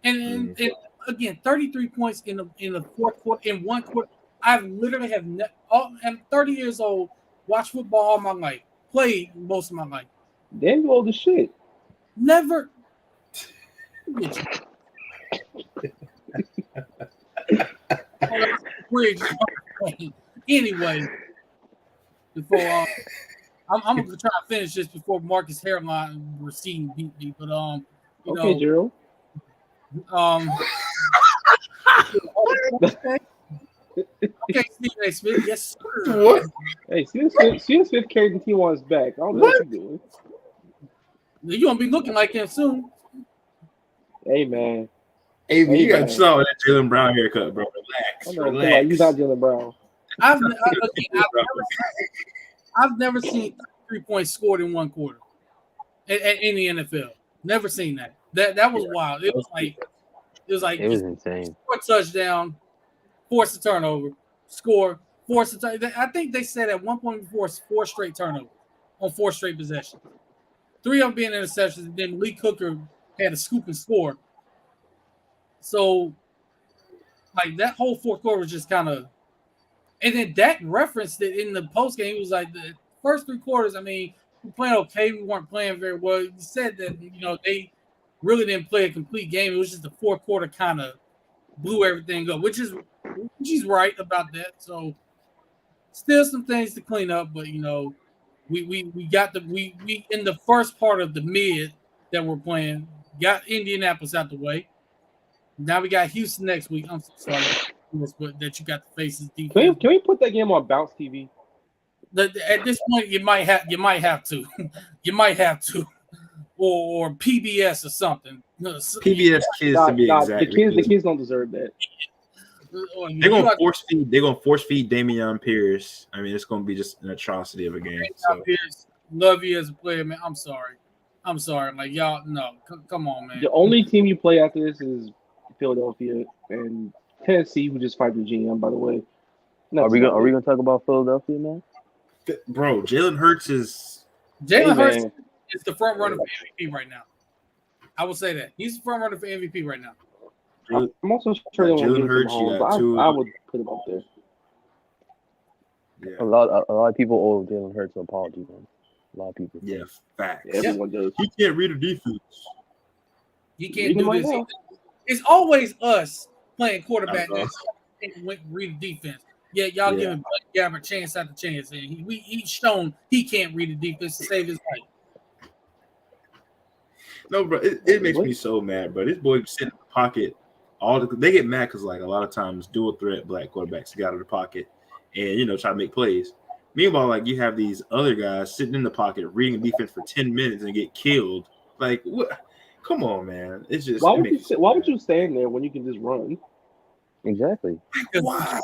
and again, 33 points in the fourth quarter in one quarter. I literally have I'm 30 years old, watched football all my life, played most of my life. Damn, you old as shit. Never. Anyway, before I'm gonna try to finish this before Marcus' hairline receding beat me, but you Okay, know, Gerald. Okay, Stephen A. Smith, yes, sir. What? Hey, Stephen Smith carried the team on his back. I don't know what you're doing. You're gonna be looking like him soon. Hey, man. AB, you man. got yourself that Jalen Brown haircut, bro. I Relax. know, come on, you're not Jalen Brown. I've never seen 3 points scored in one quarter in the NFL. Never seen that. That was wild. It was like It was insane. score a touchdown, force a turnover, score, force a turnover. I think they said at one point before 4 straight turnovers on 4 straight possessions. 3 of them being interceptions, and then Lee Cooker had a scoop and score. So, like, that whole fourth quarter was just kind of, and then Dak referenced it in the postgame. He was like, the first 3 quarters, I mean, we playing okay. We weren't playing very well. He said that, you know, they really didn't play a complete game. It was just the fourth quarter kind of blew everything up, which he's right about that. So, still some things to clean up, but, you know, we got we in the first part of the mid that we're playing, got Indianapolis out the way. Now we got Houston next week. I'm so sorry, but that you got the faces defense. Can we put that game on Bounce TV? At this point, you might have to, you might have to, or PBS or something. PBS kids to be exact. The kids don't deserve that. They're gonna force feed. They're gonna force feed Dameon Pierce. I mean, it's gonna be just an atrocity of a game. So. Pierce, love you as a player, man. I'm sorry. Like y'all, no, come on, man. The only team you play after this is Philadelphia and Tennessee, who just fired the GM, by the way. Are we gonna talk about Philadelphia, man? Bro, Jalen Hurts is Hurts is the front runner for MVP right now. I will say that he's the front runner for MVP right now. I'm also sure Jalen Hurts. I would put him up there. Yeah. A lot of people owe Jalen Hurts an apology, man. A lot of people. Yeah, facts. Everyone does. He can't read a defense. He can't do this. It's always us playing quarterback that can't read the defense. Yeah, y'all giving Blake Gabbert chance after chance, and he's shown he can't read the defense to save his life. No, bro, it makes me so mad, bro. This boy sit in the pocket. They get mad because like a lot of times dual threat black quarterbacks get out of the pocket and try to make plays. Meanwhile, like you have these other guys sitting in the pocket reading defense for 10 minutes and get killed. Like what? Come on, man. It's just why would you stand there when you can just run? Exactly. Why?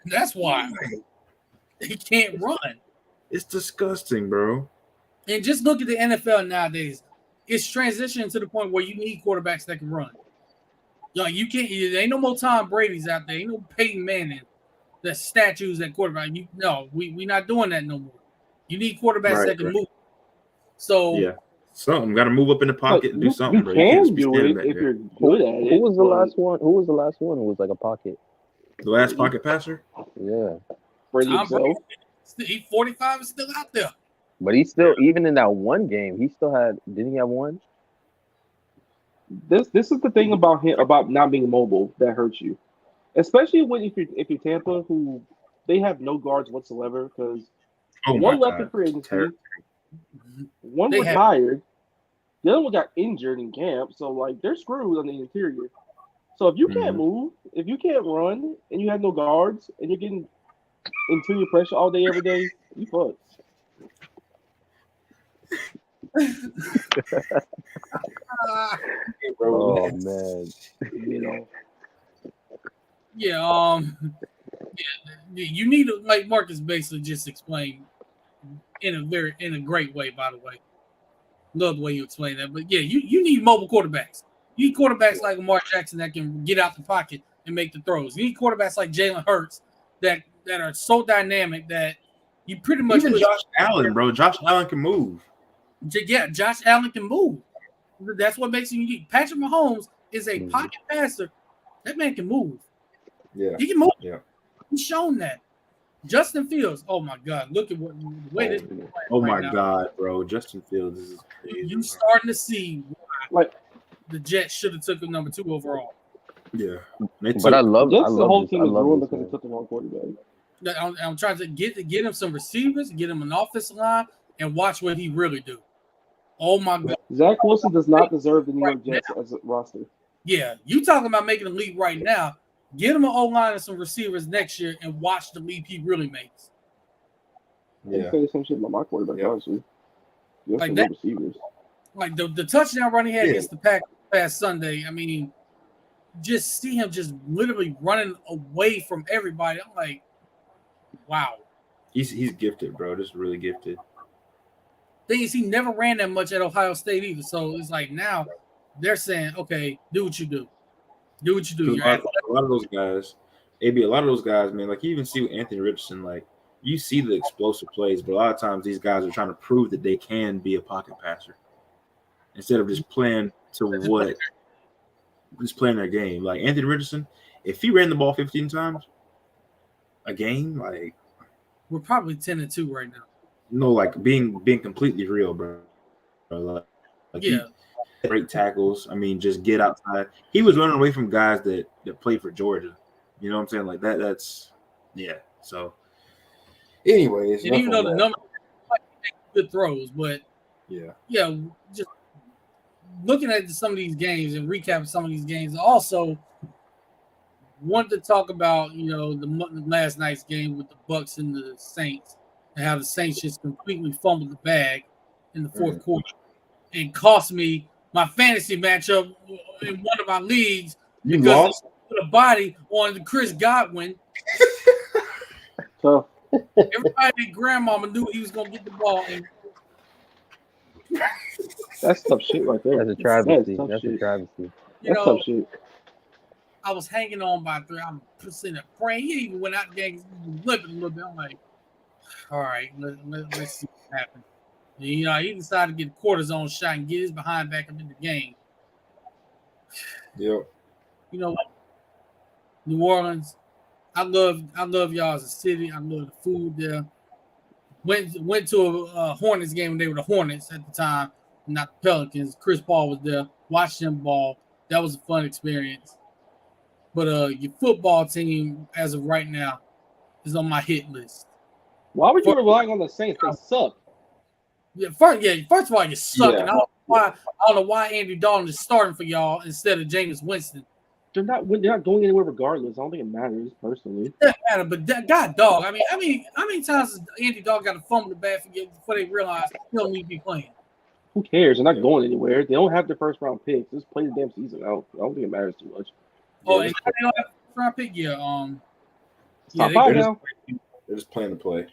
That's why he can't run. It's disgusting, bro. And just look at the NFL nowadays. It's transitioning to the point where you need quarterbacks that can run. You can't. There ain't no more Tom Brady's out there. Ain't no Peyton Manning. The statues at quarterback. We not doing that no more. You need quarterbacks that can move. So yeah, something got to move up in the pocket and do something. You bro. can do it if you're good at it. Who was the last one? Who was the last one who was like a pocket? The last pocket passer? Yeah, Tom Brady. He's 45 and still out there. But he still, even in that one game, he still had. Didn't he have one? This is the thing about him about not being mobile that hurts you. Especially if you're Tampa, who they have no guards whatsoever because one left in free agency, one retired, the other one got injured in camp, so like they're screwed on the interior. So if you can't move, if you can't run, and you have no guards, and you're getting interior pressure all day every day, you fucked. Oh man, Yeah, you need to, like Marcus basically just explained in a great way, by the way. Love the way you explain that. But yeah, you need mobile quarterbacks. You need quarterbacks like Lamar Jackson that can get out the pocket and make the throws. You need quarterbacks like Jalen Hurts that are so dynamic that you pretty much even Josh Allen, bro. Josh Allen can move. Yeah, Josh Allen can move. That's what makes him unique. Patrick Mahomes is a pocket passer. That man can move. Yeah, he can move. Yeah, he's shown that. Justin Fields. Oh my God! Look at what the way this. Oh my God, bro! Justin Fields is crazy. You starting to see why the Jets should have took him number 2 overall. Yeah, but I love the whole team is ruined because they took the wrong quarterback. I'm trying to get him some receivers, get him an offensive line, and watch what he really do. Oh my God! Zach Wilson does not deserve the New York Jets as a roster. Yeah, you talking about making a leap right now? Get him an O-line and some receivers next year, and watch the leap he really makes. Yeah, say the same shit about my quarterback, honestly. Like that, receivers. Like the touchdown run he had against the Pack past Sunday. I mean, just see him just literally running away from everybody. I'm like, wow. He's gifted, bro. Just really gifted. Thing is, he never ran that much at Ohio State either. So it's like now they're saying, okay, do what you do. Do what you do. A lot of those guys, AB, a lot of those guys, man, like you even see with Anthony Richardson, like you see the explosive plays, but a lot of times these guys are trying to prove that they can be a pocket passer instead of just playing their game. Like Anthony Richardson, if he ran the ball 15 times a game, like we're probably 10-2 right now. No, like being completely real, bro. Like yeah. Great tackles. I mean, just get outside. He was running away from guys that played for Georgia. You know what I'm saying? Like that's So, anyways, and even though the number good throws, but just looking at some of these games and recapping some of these games, also wanted to talk about the last night's game with the Bucs and the Saints and how the Saints just completely fumbled the bag in the fourth quarter and cost me my fantasy matchup in one of my leagues. You lost? put a body on Chris Godwin. Tough. Everybody and grandmama knew he was gonna get the ball. And That's tough shit right there. That's a travesty. tough That's a shit. travesty. you That's know, tough shit. I was hanging on by 3. I'm sitting there praying. He even went out the game, limping a little bit. I'm like, all right, let's see what happens. And, you know, he decided to get a cortisone shot and get his behind back up in the game. Yep. You know what? New Orleans, I love y'all as a city. I love the food there. Went to a Hornets game when they were the Hornets at the time, not the Pelicans. Chris Paul was there. Watched them ball. That was a fun experience. But your football team, as of right now, is on my hit list. Why would you relying on the Saints? They suck. First of all, you suck. Yeah. And I don't know why Andy Dalton is starting for y'all instead of Jameis Winston. They're not going anywhere regardless. I don't think it matters personally. It doesn't matter, but God dog. I mean, how many times has Andy Dalton got to fumble the bat before they realize he don't need to be playing? Who cares? They're not going anywhere. They don't have their first round picks. Just play the damn season out. I don't think it matters too much. Oh, and they don't have a round pick. Yeah, Top five now. They're just playing to play.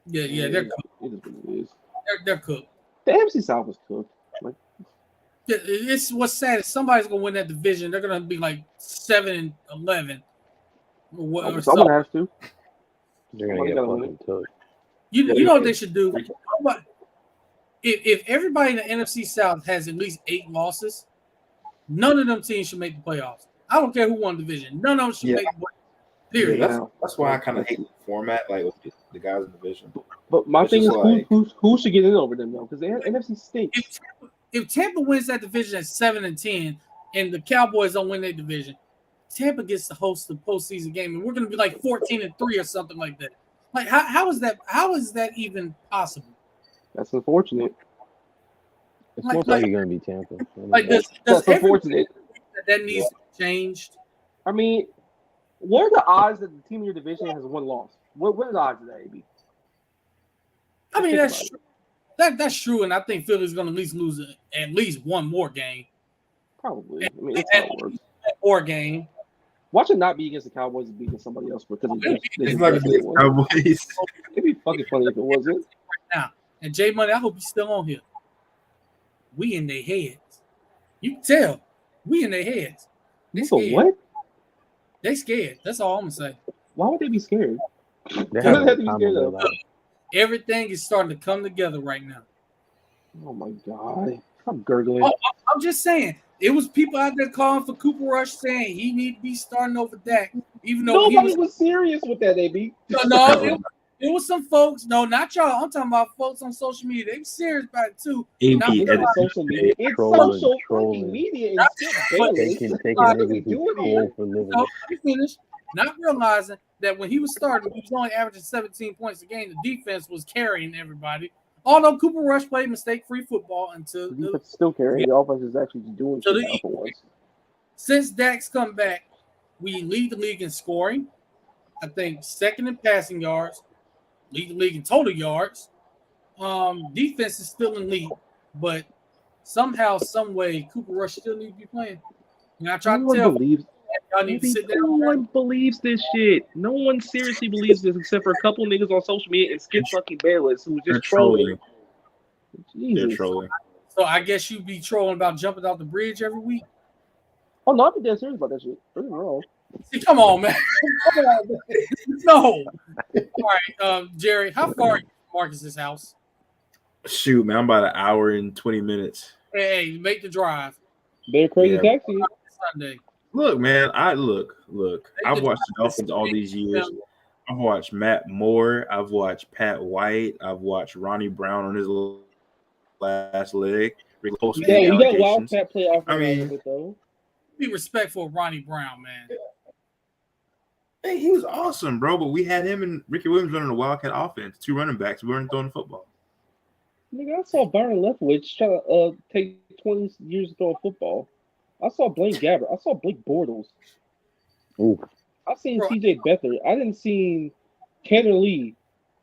Yeah, they're cooked. It is what it is. They're cooked. The AFC South is cooked. Like, Yeah, it's what's sad is somebody's gonna win that division. They're gonna be like 7-11. Or someone has to. They're gonna Somebody get gotta win fucking took. You know what they should do? If everybody in the NFC South has at least 8 losses, none of them teams should make the playoffs. I don't care who won the division. None of them should make the playoffs. Period. Yeah. That's why I kind of hate the format, like with the guys in the division. But my It's thing is, just like- who should get in over them though? Because the NFC stinks. If Tampa wins that division at 7-10, and the Cowboys don't win their division, Tampa gets to host the postseason game, and we're going to be like 14-3 or something like that. Like how is that? How is that even possible? That's unfortunate. It's Like- most likely gonna be Tampa. Like does That's everybody unfortunate. think that needs to be changed? I mean, what are the odds that the team in your division has one loss? What are the odds of that, AB? I mean, Think that's about true. That's true, and I think Philly's going to at least lose at least one more game Probably. I mean, it's how it works. or game. Watch it not be against the Cowboys and be against somebody else because It's not gonna be the Cowboys. It'd be fucking funny if it wasn't. And J Money, I hope you're still on here. We in their heads. You can tell. We in their heads. They So scared. what? They scared. That's all I'm gonna say. Why would they be scared? They What have the heck a are you time scared of their of? life. Everything is starting to come together right now. Oh my god. I'm gurgling. Oh, I'm just saying. It was people out there calling for Cooper Rush saying he need to be starting over Dak, even though he Nobody was serious with that, AB. no, it was some folks. No, not y'all. I'm talking about folks on social media. They were serious about it too. AB Not- It's edited. social media. It's Trolling, social trolling. fucking media and Not- Skip but- Bayless. Taking What are niggas we who doing troll here? for a living. No, let me finish. Not realizing that when he was starting, he was only averaging 17 points a game. The defense was carrying everybody. Although Cooper Rush played mistake-free football until The defense still carrying. The offense is actually doing So shit the- now for once. since Dak's come back, we lead the league in scoring. I think second in passing yards, lead the league in total yards. Defense is still in lead, but somehow, some way, Cooper Rush still need to be playing. And I tried No to one tell believes. y'all need to sit No down. one believes this shit. No one seriously believes this except for a couple niggas on social media and Skip fucking Bayless who was They're just trolling. trolling. They're Jesus. trolling. So I guess you be trolling about jumping out the bridge every week. Oh no, I'm dead serious about that shit. Don't get me wrong. See, come on, man. Come on, man. No. All right, Jerry, how far are you from Marcus's house? Shoot, man, I'm about an hour and 20 minutes. Hey, make the drive They're crazy Yeah. taxi. Sunday. Look, man, look. I've watched the Dolphins all these years. I've watched Matt Moore. I've watched Pat White. I've watched Ronnie Brown on his last leg. Yeah, you got Wildcat play off. I mean- of it though. Be respectful of Ronnie Brown, man. Hey, he was awesome, bro. But we had him and Ricky Williams running a Wildcat offense, 2 running backs. We weren't throwing the football. Nigga, I saw Byron Leftwich try to take 20 years to throw a football. I saw Blaine Gabbert. I saw Blake Bortles. Ooh. I seen Bro. CJ Beathard. I didn't see Tanner Lee. You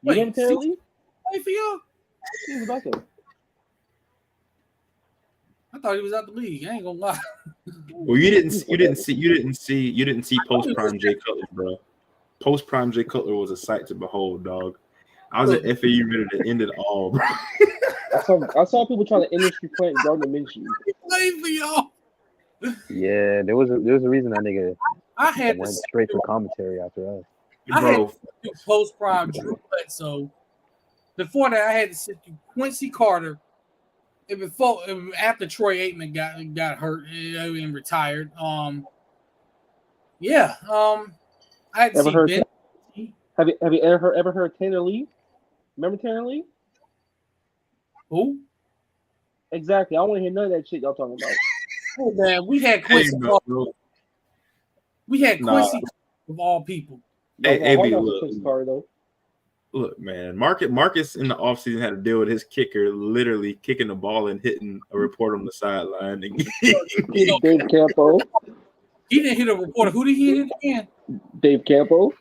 Wait, remember Tanner C- Lee? Hey, for you? He was about to. I thought he was out the league. I ain't gonna lie. Well, you didn't see post prime Jay Cutler, bro. Post prime Jay Cutler was a sight to behold, dog. I was at FAU ready to end it all, bro. I saw people trying to industry plant Gardner Minshew. Played for y'all. Yeah, there was a reason that nigga I had went to straight for commentary after us. I had Bro, to do post prime Drew Bledsoe. Before that, I had to sit through Quincy Carter. And after Troy Aikman got hurt and retired. I had to Ever see heard? Ben. Have you ever heard Tanner Lee? Remember Tanner Lee? Who? Exactly. I don't want to hear none of that shit y'all talking about. Oh man, we had Quincy. bro. We had Nah. Quincy of all people. Hey, Hard AB, knocks look. Quincy Carter, though. Look, man, Marcus in the offseason had to deal with his kicker literally kicking the ball and hitting a reporter on the sideline. Dave Campo. He didn't hit a reporter. Who did he hit again? Dave Campo.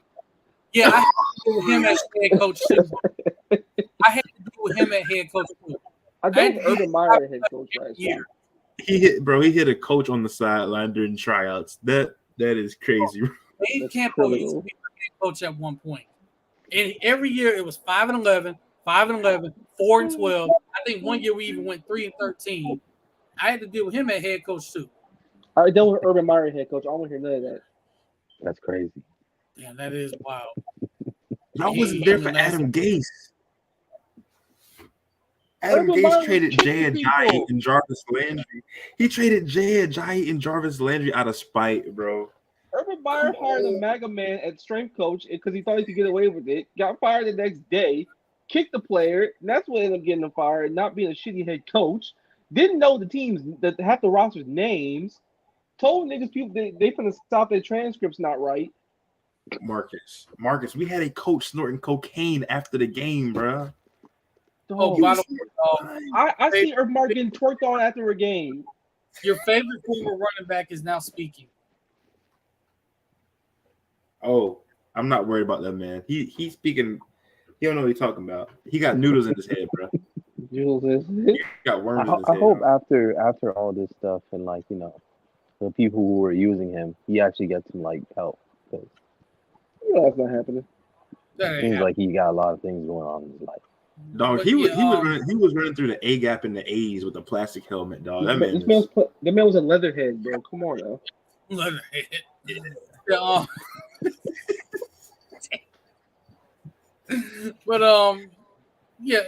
Yeah, I had to do with him as head coach too. I had to do with him as head coach too. I think Urban Meyer head coach last year. He hit a coach on the sideline during tryouts. That is crazy. Dave That's Campo used to criminal. be my head coach at one point. And every year it was 5-11, 5-11, 4-12. I think one year we even went 3-13. I had to deal with him as head coach too. I dealt with Urban Meyer head coach. I don't want to hear none of that. That's crazy. Damn, that is wild. I wasn't there for Adam Gase. Adam Urban Gase Meyer traded was Jay kicking Ajayi people. and Jarvis Landry. He traded Jay Ajayi and Jarvis Landry out of spite, bro. Urban Meyer hired a MAGA man at strength coach because he thought he could get away with it. Got fired the next day. Kicked the player. And that's what ended up getting him fired and not being a shitty head coach. Didn't know the teams that half the roster's names. Told niggas people they finna stop their transcripts not right. Marcus, we had a coach snorting cocaine after the game, bro. Oh, by the way, I see Urban Meyer getting twerked on after a game. your favorite former running back is now speaking. Oh, I'm not worried about that man. He's speaking. He don't know what he's talking about. He got noodles in his head, bro. He got worms in his I head. hope after all this stuff and like the people who were using him, he actually gets some like help because That's not happening. That it ain't seems happening. like he got a lot of things going on in his life. Dog, But he yeah, was running through the A gap and the A's with a plastic helmet, dog. That man. The man was a leatherhead, bro. Come on now. Yeah, but yeah,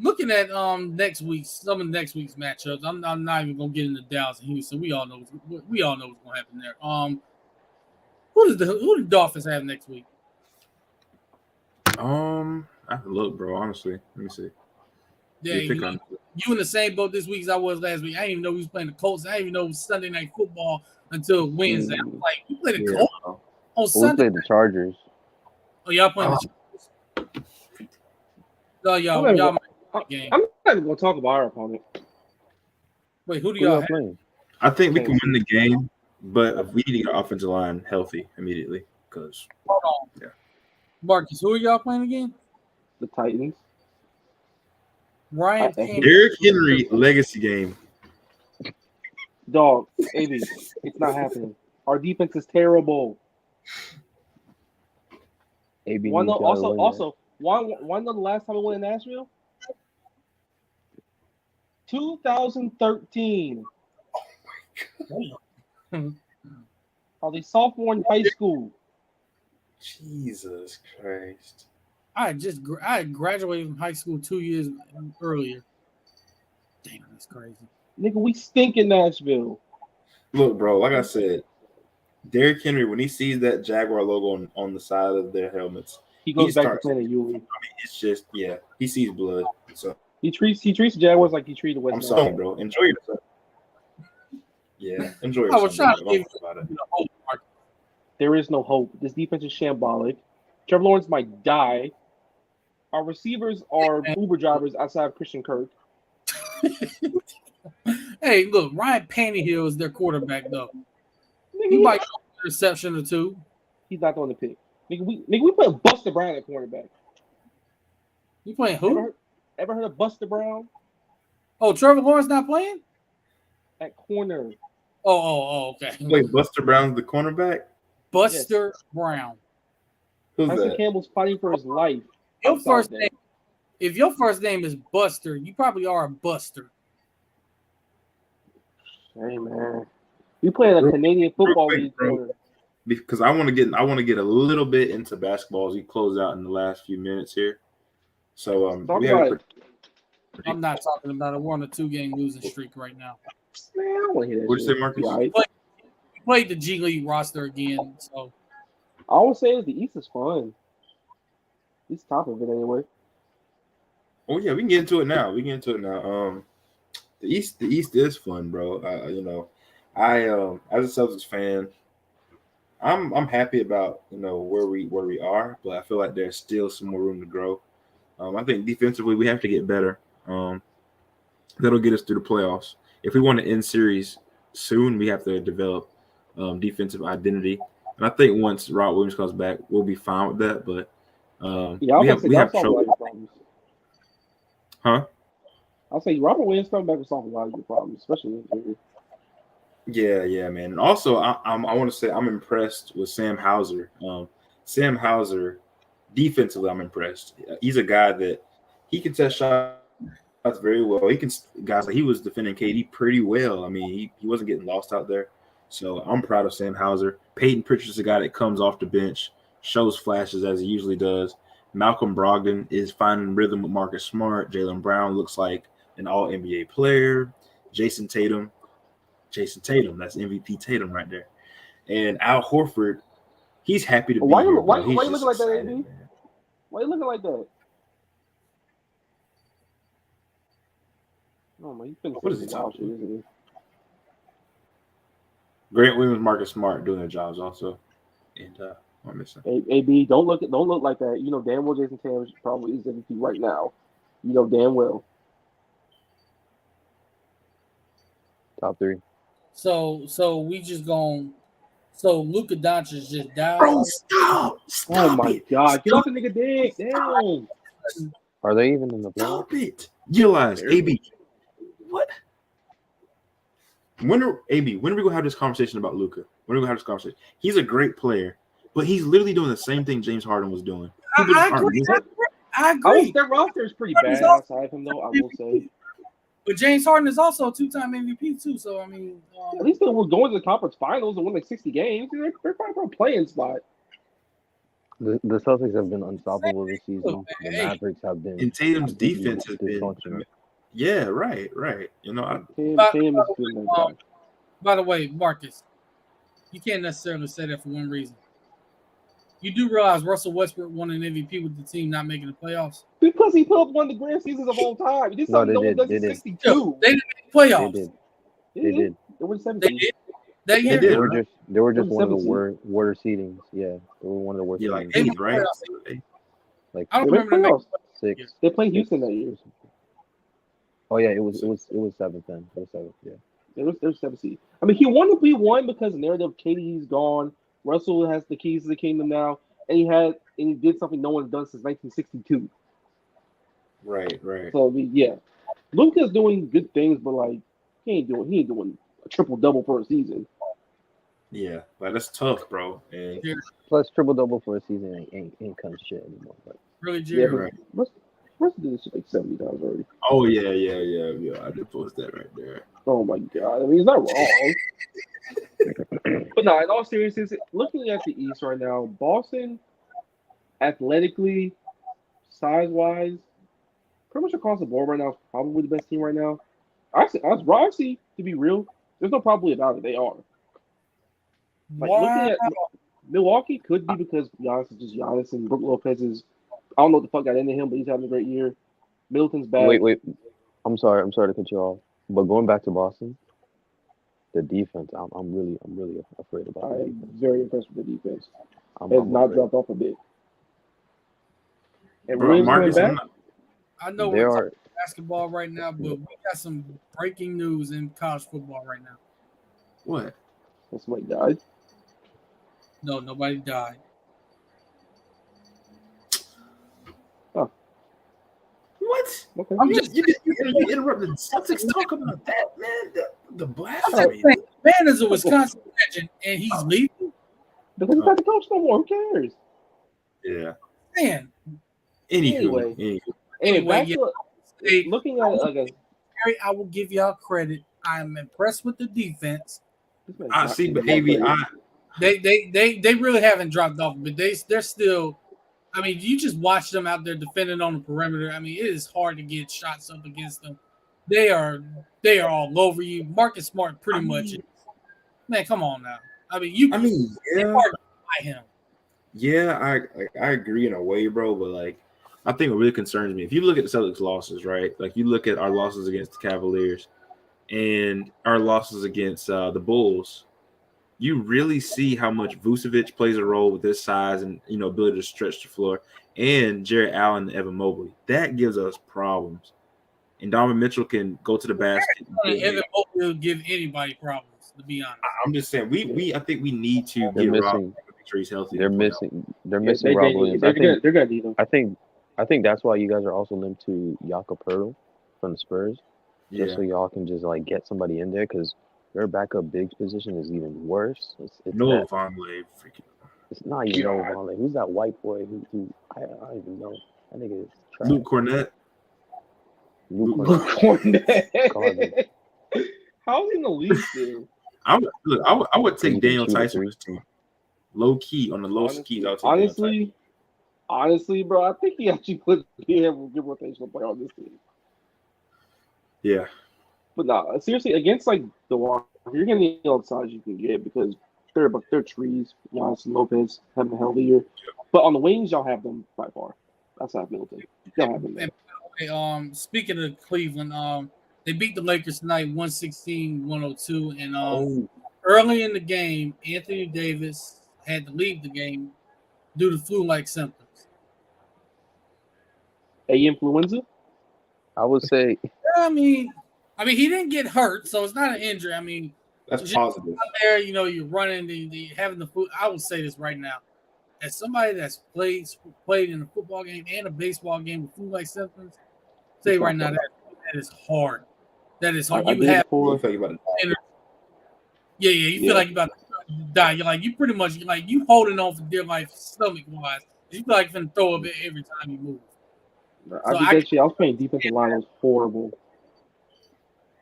looking at next week's some of next week's matchups, I'm not even gonna get into Dallas and Houston. We all know what's gonna happen there. Who the Dolphins have next week? I have to look, bro. Honestly, let me see. Yeah, you in the same boat this week as I was last week. I didn't even know we was playing the Colts. I didn't even know it was Sunday night football until Wednesday. I'm like, you play the Colts on Well, we Sunday? played the Chargers. Oh, y'all playing the Chargers? No, y'all might win the game. I'm not even gonna talk about our opponent. Wait, who do Who y'all y'all have? playing? I think we can win the game, but we need to get our offensive line healthy immediately. Because Hold on. Yeah. Marcus, who are y'all playing again? The Titans. Ryan I Tannehill. hate Derrick Henry legacy game. Dog, AB, it's not happening. Our defense is terrible. AB One needs y'all to win that. also one of the last time we went in Nashville? 2013. Are they sophomore in high school? Jesus Christ. I had graduated from high school 2 years earlier. Damn, that's crazy. Nigga, we stink in Nashville. Look, bro, like I said, Derrick Henry, when he sees that Jaguar logo on the side of their helmets, He goes back to starts- playing at UAB. I mean, it's just, yeah, he sees blood. So He treats the Jaguars like he treated West I'm Nashville. sorry, bro. Enjoy yourself. Yeah, enjoy I was yourself. trying to Don't give worry about it. you the hope, Marcus. There is no hope. This defense is shambolic. Trevor Lawrence might die. Our receivers are Uber drivers outside of Christian Kirk. Hey, look, Ryan Tannehill is their quarterback, though. He Nigga, might go an interception or two. he's not throwing the pick. Nigga, we put Buster Brown at cornerback. You playing Ever who? heard, ever heard of Buster Brown? Oh, Trevor Lawrence not playing? at corner. Okay. Wait, Buster Brown's the cornerback? Buster Brown. Who's Tyson that? Campbell's fighting for his life. Your outside first there. name, if your first name is Buster, you probably are a buster. Hey man, you playing a Canadian football quick, league bro. corner. Because I want to get a little bit into basketball as we close out in the last few minutes here. So Talk we have about it. I'm not talking about it. We're on a 2-game losing streak right now. Man, I don't want to hear that. What'd you shit. say, Marcus? You all right? We played the G League roster again, so All I'm saying is the East is fun. He's top of it anyway. Oh yeah, we can get into it now. The East is fun, bro. I as a Celtics fan, I'm happy about where we are, but I feel like there's still some more room to grow. I think defensively we have to get better. That'll get us through the playoffs. If we want to end series soon, we have to develop defensive identity. And I think once Rod Williams comes back, we'll be fine with that. But we have trouble. Problems. Huh? I'll say Robert Williams coming back will solve a lot of your problems, especially in Yeah, man. And also, I want to say I'm impressed with Sam Hauser. Sam Hauser, defensively, I'm impressed. He's a guy that he can test shots very well. He was defending KD pretty well. I mean, he wasn't getting lost out there. So I'm proud of Sam Hauser. Peyton Pritchard's a guy that comes off the bench, shows flashes as he usually does. Malcolm Brogdon is finding rhythm with Marcus Smart. Jaylen Brown looks like an all-NBA player. Jason Tatum, that's MVP Tatum right there. And Al Horford, he's happy to be here. Why He's you just looking like that, excited, AB? man. Why you looking like that? Oh man, you finished What is he wild talking shit, isn't he? Grant Williams, Marcus Smart doing their jobs also. And I'm missing. AB, don't look like that. You know damn well Jason Tatum probably is MVP right now. You know damn well. Top 3. So we just going. So Luka Doncic just died. Bro, stop Oh my it. god, get off the nigga dick. Damn. Are they even in the playoffs? Stop it. Utilize AB. What? When are we gonna have this conversation about Luka? When are we gonna have this conversation? He's a great player, but he's literally doing the same thing James Harden was doing. I agree. Their roster is pretty bad outside of him, though. I will say. But James Harden is also a 2-time MVP too. So I mean, At least they were going to the conference finals and won like 60 games. They're probably for a playing spot. The Celtics have been unstoppable this season. The Hey. Mavericks have been. And Tatum's defense has been. dysfunctional. Yeah, right. Tatum Tatum is doing that job. by the way, Marcus, you can't necessarily say that for one reason. You do realize Russell Westbrook won an MVP with the team not making the playoffs? Because he put up one of the grand seasons of all time. He did No, something they no one did. does They in did. 62. They didn't make the playoffs. They did. They were 17. They did. That year? They did. They were just one of the 17. worst seedings. Yeah, they were one of the worst. Yeah, like seedings. 8th, right? Like I don't They made remember them. playoffs. 6. They played Houston that year. Oh yeah, it was 7th then. It was 7th. Yeah. They were 7 seed. I mean, he won because the narrative KD's gone. Russell has the keys to the kingdom now, and he did something no one's done since 1962. Right. So I mean, yeah, Luka's doing good things, but like he ain't doing a triple double for a season. Yeah, like that's tough, bro. And Plus triple double for a season ain't come shit anymore. But Really, Yeah, Jerry? but Russell did this shit like 70 times already. oh yeah. I did post that right there. Oh my god! I mean, he's not wrong. But no, in all seriousness, looking at the East right now, Boston, athletically, size-wise, pretty much across the board right now, is probably the best team right now. Honestly, to be real, there's no probably about it. They are. Like Wow. looking at Milwaukee could be because Giannis is just Giannis and Brook Lopez is. I don't know what the fuck got into him, but he's having a great year. Middleton's back. wait. I'm sorry to cut you off. But going back to Boston, the defense, I'm really afraid about. I The am defense. very impressed with the defense. I'm It has not afraid. dropped off a bit. And Bro, Williams Marcus, coming I'm back. not- I know There we're are talking basketball right now, but we got some breaking news in college football right now. what? Somebody died. No, nobody died. What? Okay. I'm You just interrupted the Celtics talk about that, man. The I'm blasphemy. just saying, man is a Wisconsin legend, and he's leaving. Because he's not the coach no more. Who cares? Yeah. Man, Anyway. Anywho. Anyway, back yeah. to Hey, looking at it like a Harry, I will give y'all credit. I'm impressed with the defense. this man's I not see, but gonna AV, play. They really haven't dropped off, but they're still. I mean, you just watch them out there defending on the perimeter. I mean, it is hard to get shots up against them. They are all over you. Marcus Smart pretty much. Man, come on now. I mean, it's yeah. hard to fight him. Yeah, I agree in a way, bro. But like, I think what really concerns me, if you look at the Celtics losses, right? Like you look at our losses against the Cavaliers and our losses against the Bulls, you really see how much Vucevic plays a role with his size and ability to stretch the floor, and Jarrett Allen and Evan Mobley. That gives us problems. And Donovan Mitchell can go to the basket. Evan Mobley will give anybody problems, to be honest. I'm just saying, I think we need to They're get missing. Rob. Make sure he's healthy. They're missing Rob They, Williams. they're gonna need him. I think that's why you guys are also linked to Jakob Poeltl from the Spurs, just so y'all can just like get somebody in there because their backup big position is even worse. It's Noah Vonleh, freaking. It's not even Noah Vonleh. Who's that white boy who I don't even know. I think it's trash. Luke Cornett. Luke Cornett. How's he in the league still? I would take He can Daniel shoot a Tyson three. on this team. Low key on the low keys. I'll take Daniel Tyson. Honestly, bro, I think he actually could be able to give rotational player on this team. Yeah. But nah, seriously, against like the Warriors, you're gonna need all the size you can get because they're trees. Giannis and Lopez having a hell of a year. But on the wings, y'all have them by far. That's not Middleton. Y'all have them there. Speaking of Cleveland, they beat the Lakers tonight 116-102. And early in the game, Anthony Davis had to leave the game due to flu-like symptoms. Influenza? I would say I mean, he didn't get hurt, so it's not an injury. I mean, that's positive. Out there, you're running, having the flu. I will say this right now. As somebody that's played in a football game and a baseball game with flu-like symptoms, say right now that is hard. That is hard. You have you feel about to yeah. You feel like you're about to die. You're like you pretty much like you holding on for dear life, stomach wise. You feel like you're gonna throw a bit every time you move. I was playing defensive line. It was horrible.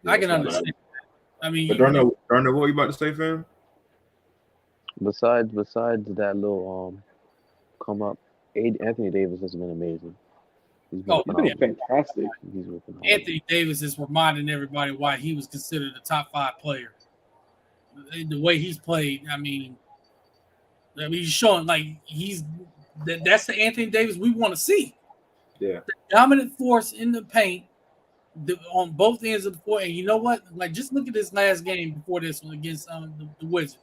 I can understand. I mean, but Darnell, what were you about to say, fam? Besides that little come up, Anthony Davis has been amazing. He's been fantastic. Anthony Davis is reminding everybody why he was considered a top 5 player. The way he's played, I mean, he's showing like that's the Anthony Davis we want to see. Yeah, the dominant force in the paint on both ends of the floor. And you know what? Like, just look at this last game before this one against the Wizards.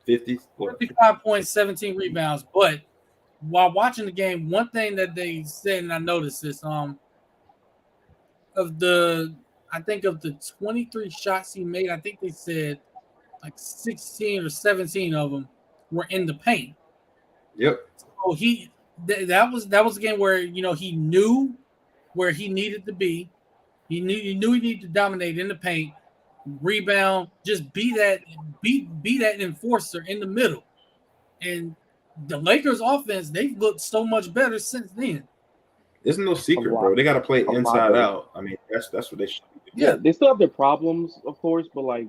55 points, 17 rebounds. But while watching the game, one thing that they said, and I noticed this, of the 23 shots he made, I think they said like 16 or 17 of them were in the paint. Yep. So that was a game where he knew where he needed to be. He knew he needed to dominate in the paint, rebound, just be that enforcer in the middle. And the Lakers offense, they've looked so much better since then. There's no secret, bro. They got to play inside out. I mean, that's what they should do. Yeah, they still have their problems, of course, but like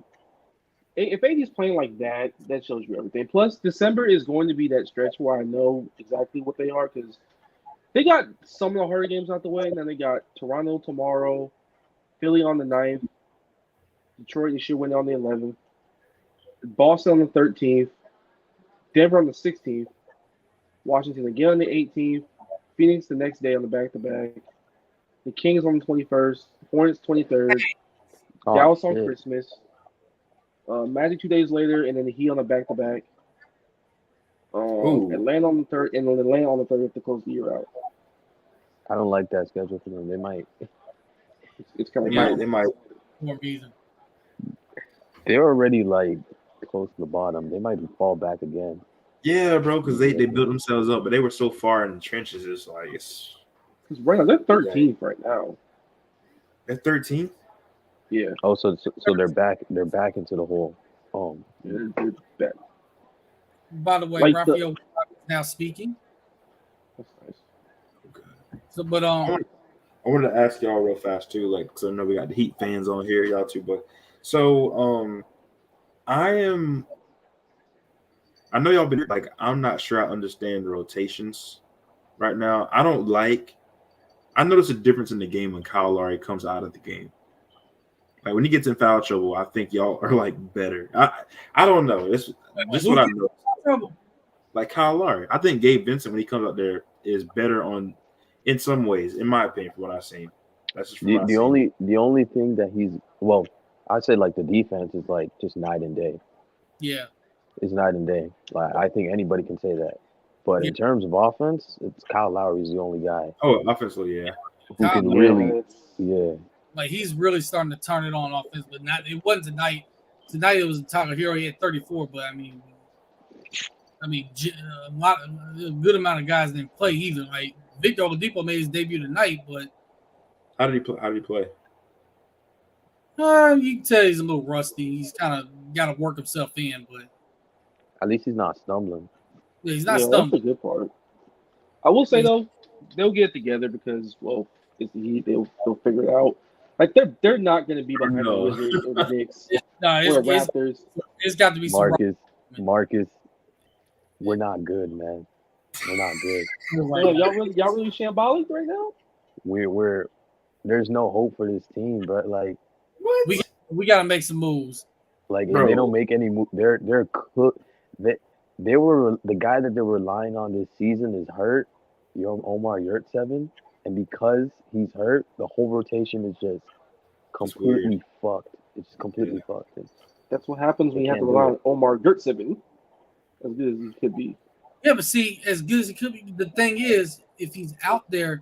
if AD's playing like that, that shows you everything. Plus, December is going to be that stretch where I know exactly what they are because they got some of the harder games out the way, and then they got Toronto tomorrow, Philly on the 9th, Detroit they should win on the 11th, Boston on the 13th, Denver on the 16th, Washington again on the 18th, Phoenix the next day on the back-to-back, the Kings on the 21st, Hornets 23rd, Dallas on Christmas, Magic 2 days later, and then the Heat on the back-to-back. Atlanta on the 3rd, and then Atlanta on the 30th to close the year out. I don't like that schedule for them. They might. It's kind of they might. They're already like close to the bottom. They might fall back again. Yeah, bro, because they built themselves up, but they were so far in the trenches. It's like Because right now they're 13th right now. At 13th? Yeah, Oh, so they're back into the hole. they're back. By the way, Like Raphael is now speaking. That's nice. So, but I wanted to ask y'all real fast too, like, because I know we got the Heat fans on here, y'all too. But so, I know y'all been like, I'm not sure I understand the rotations right now. I notice a difference in the game when Kyle Lowry comes out of the game. Like when he gets in foul trouble, I think y'all are like better. I don't know. It's just what I know. trouble. Like Kyle Lowry, I think Gabe Vincent when he comes out there is better in some ways, in my opinion, from what I've seen. That's just from what I've seen. The only thing that I'd say like the defense is like just night and day. Yeah. It's night and day. Like I think anybody can say that. But in terms of offense, it's Kyle Lowry's the only guy. Oh, offensively, yeah. Who can really, yeah. Like he's really starting to turn it on offense, but it wasn't tonight. Tonight it was Tyler Hero. He had 34, but I mean, a good amount of guys didn't play either. Like Victor Oladipo made his debut tonight, but how did he play? You can tell he's a little rusty. He's kind of got to work himself in, but at least he's not stumbling. Yeah, he's not That's stumbling. the good part. I will say though, they'll get it together because it's the Heat. They'll figure it out. Like they're not going to be behind the Wizards or the Knicks or the Raptors. It's got to be Marcus. We're not good, man. We're not good. Y'all really shambolic right now? We're there's no hope for this team, but like what? We got to make some moves. Like if they don't make any move, they're cooked. They were the guy that they're relying on this season is hurt. Omar Yurtseven, and because he's hurt, the whole rotation is just completely fucked. It's just completely fucked. That's what happens when you have to rely on Omar Yurtseven. As good as he could be. Yeah, but see, as good as he could be, the thing is, if he's out there,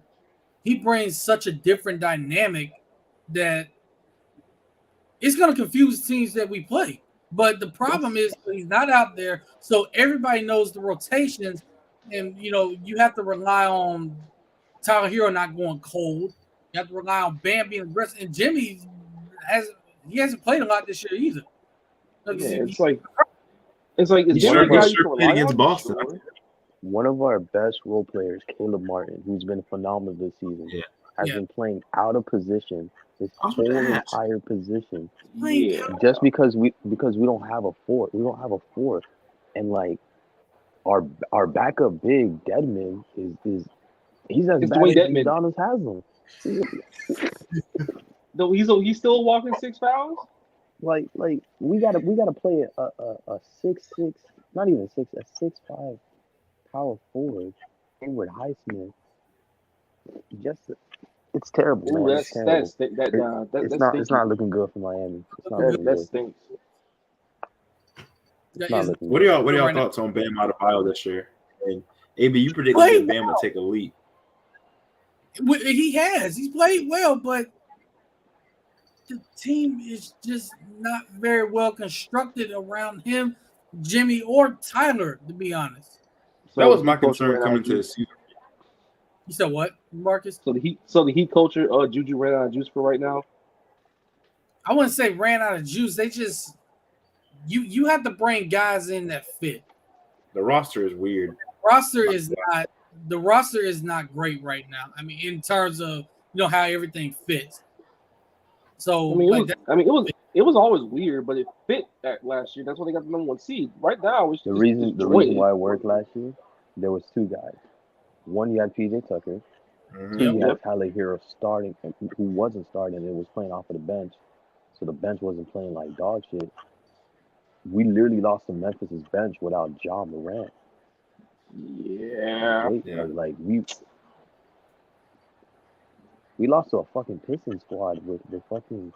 he brings such a different dynamic that it's going to confuse teams that we play. But the problem is he's not out there, so everybody knows the rotations, and you have to rely on Tyler Hero not going cold. You have to rely on Bam being aggressive, and Jimmy hasn't played a lot this year either. It's like is there a guy you can rely against Boston. Sure. One of our best role players, Caleb Martin, who's been phenomenal this season, has been playing out of position, his whole entire position. Yeah. Just because we don't have a fourth. We don't have a fourth. And like our backup big Deadman is he's as bad as Udonis Haslem. No, he's still walking 6 fouls? Like we gotta play a 6'6", not even 6, a 6'5" power forward, Hayward Highsmith. It's terrible, man. It's terrible. It's not looking good for Miami. It's not looking good. Stinks. What are y'all thoughts on Bam Adebayo this year? And AB, you predicted that Bam would take a leap. He's played well, but the team is just not very well constructed around him, Jimmy, or Tyler, to be honest. So that was my concern coming to the season. You said what, Marcus? So the Heat culture, Juju ran out of juice for right now. I wouldn't say ran out of juice. They just you have to bring guys in that fit. The roster is weird. The roster is not great right now. I mean, in terms of how everything fits. So it was always weird, but it fit that last year. That's why they got the number 1 seed. Right now, it's the reason why it worked last year. There was 2 guys. One, you had PJ Tucker. 2, you had Tyler Hero starting, who wasn't starting and was playing off of the bench. So the bench wasn't playing like dog shit. We literally lost to Memphis's bench without Ja Morant. Yeah. Like we lost to a fucking Pistons squad with the fucking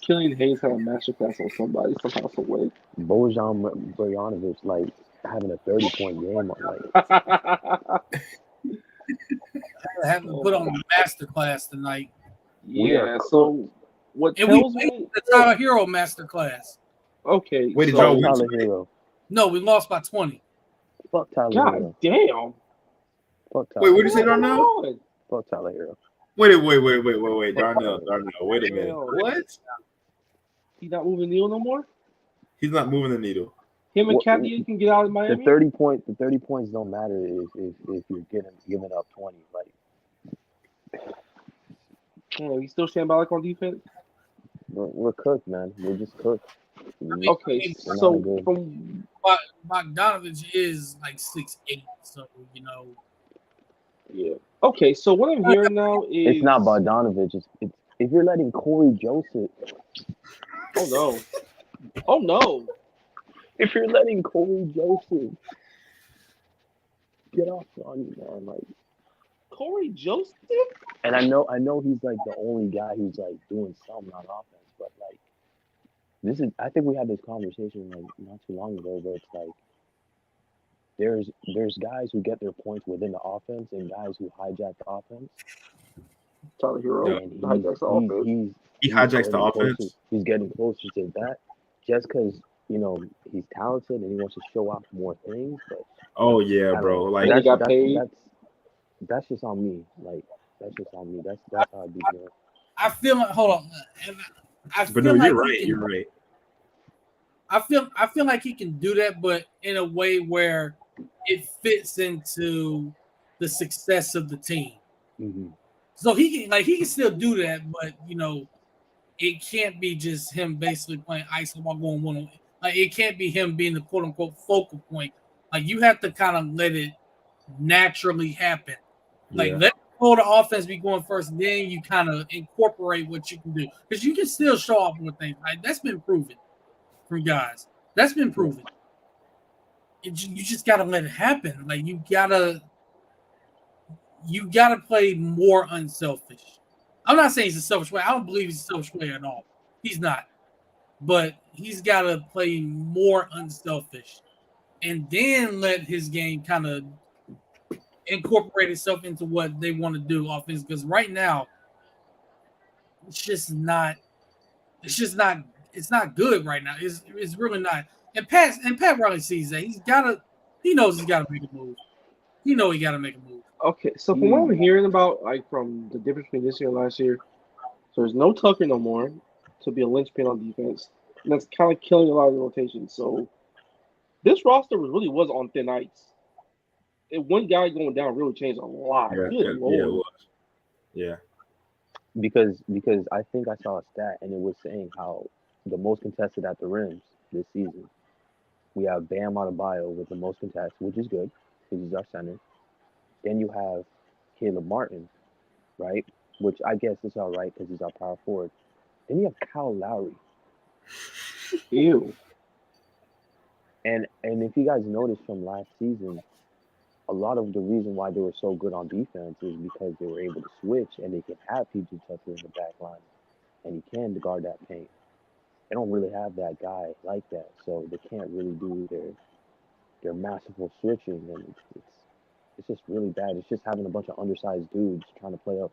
Killian Hayes had a masterclass on somebody somehow, some way. Bojan Bojanovic like having a 30-point game. Like having to put on a masterclass tonight. Yeah. So what tells me the Tyler Hero masterclass. Okay. Wait, Tyler Hero. No, we lost by 20. Fuck Tyler God Hero. Damn. Fuck Wait, Tyler. what did you say, Come Darnell? on. Fuck Tyler Hero. Wait, Darnell, wait a minute. Hell. What? He not moving the needle no more. He's not moving the needle. Him and What- Kathy can get out of The Miami. 30 points don't matter if you're giving up 20. Like Yeah, he's still shambolic on defense. we're cooked, man. We're just cooked. Okay, We're so not good. from But Bogdanovich is like 6'8", so you know. yeah. Okay, so what I'm hearing now is It's not Bogdanovich. It's if you're letting Corey Joseph. Oh no. If you're letting Corey Joseph get off on you, man, like. Corey Joseph? And I know he's like the only guy who's like doing something on offense, but like this is I think we had this conversation like not too long ago, but it's like there's guys who get their points within the offense and guys who hijack the offense. Tyler Hero. And Hijacks the offense. He hijacks the getting offense. closer- he's getting closer to that just because he's talented and he wants to show off more things. But Oh yeah, I don't bro. know. Like he got paid. That's just on me. Like that's just on me. That's how I be doing. I feel like hold on. I feel but no, like you're right. he can- You're right. I feel like he can do that, but in a way where it fits into the success of the team. Mm-hmm. So he can still do that, but it can't be just him basically playing ice ball going one on. Like it can't be him being the quote unquote focal point. Like you have to kind of let it naturally happen. Like let the offense be going first, then you kind of incorporate what you can do because you can still show off with things. Like that's been proven from guys. That's been proven. You just gotta let it happen. Like you gotta play more unselfish. I'm not saying he's a selfish player. I don't believe he's a selfish player at all. He's not. But he's got to play more unselfish and then let his game kind of incorporate itself into what they want to do offense. Because right now, it's not good right now. It's really not. And Pat Riley sees that. He knows he's got to make a move. He got to make a move. Okay, so from what I'm hearing about, like from the difference between this year and last year, so there's no Tucker no more to be a linchpin on defense, and that's kind of killing a lot of the rotation. So this roster really was on thin ice. And one guy going down really changed a lot. Good Lord. Yeah, it was. Yeah. Because I think I saw a stat and it was saying how the most contested at the rims this season, we have Bam Adebayo with the most contested, which is good because he's our center. Then you have Caleb Martin, right? Which I guess is all right because he's our power forward. Then you have Kyle Lowry. Ew. And if you guys noticed from last season, a lot of the reason why they were so good on defense is because they were able to switch and they can have PJ Tucker in the back line and he can guard that paint. They don't really have that guy like that, so they can't really do their masterful switching, and it's just really bad. It's just having a bunch of undersized dudes trying to play up,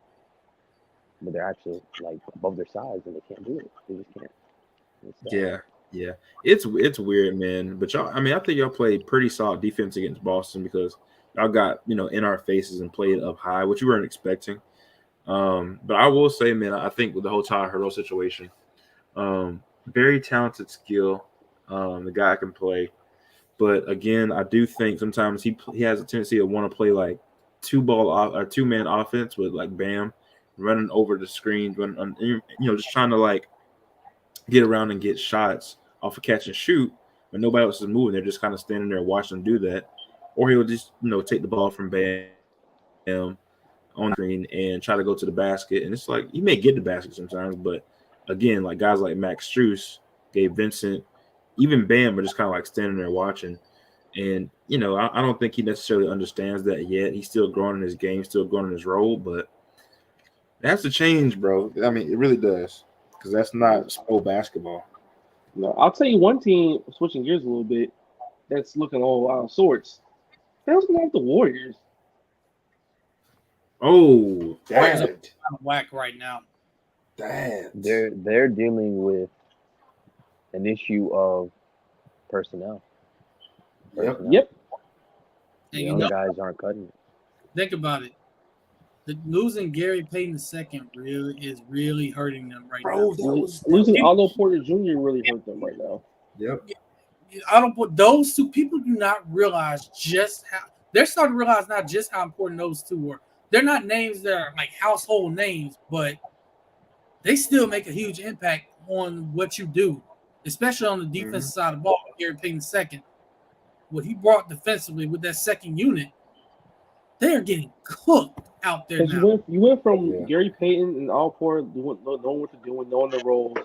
but they're actually like above their size and they can't do it. They just can't. Yeah. It's weird, man. But y'all, I mean, I think y'all played pretty solid defense against Boston because y'all got in our faces and played up high, which you weren't expecting. But I will say, man, I think with the whole Tyler Herro situation, very talented skill. The guy can play, but again, I do think sometimes he has a tendency to want to play like two-man offense with like Bam running over the screen, just trying to like get around and get shots off a catch and shoot when nobody else is moving. They're just kind of standing there watching him do that, or he'll just take the ball from Bam on the screen and try to go to the basket. And it's like he may get the basket sometimes, but again, like guys like Max Strus, Gabe Vincent, even Bam are just kind of like standing there watching. And I don't think he necessarily understands that yet. He's still growing in his game, still growing in his role, but it has to change, bro. I mean, it really does, because that's not SPO basketball. No, I'll tell you one team, switching gears a little bit, that's looking all out of sorts. How's going on with the Warriors? Oh, Warriors are dad. out of whack right now. Dad. They're dealing with an issue of personnel. Yep. Yep. The And young guys aren't cutting it. Think about it. Losing Gary Payton II is really hurting them right Bro, now. Losing Otto Porter Jr. really hurt them right now. Yep. I don't put those two people do not realize just how they're starting to realize not just how important those two were. They're not names that are like household names, but they still make a huge impact on what you do, especially on the defensive side of the ball. Gary Payton II, what he brought defensively with that second unit, they're getting cooked out there now. You went from Gary Payton and all four knowing what to do and knowing the roles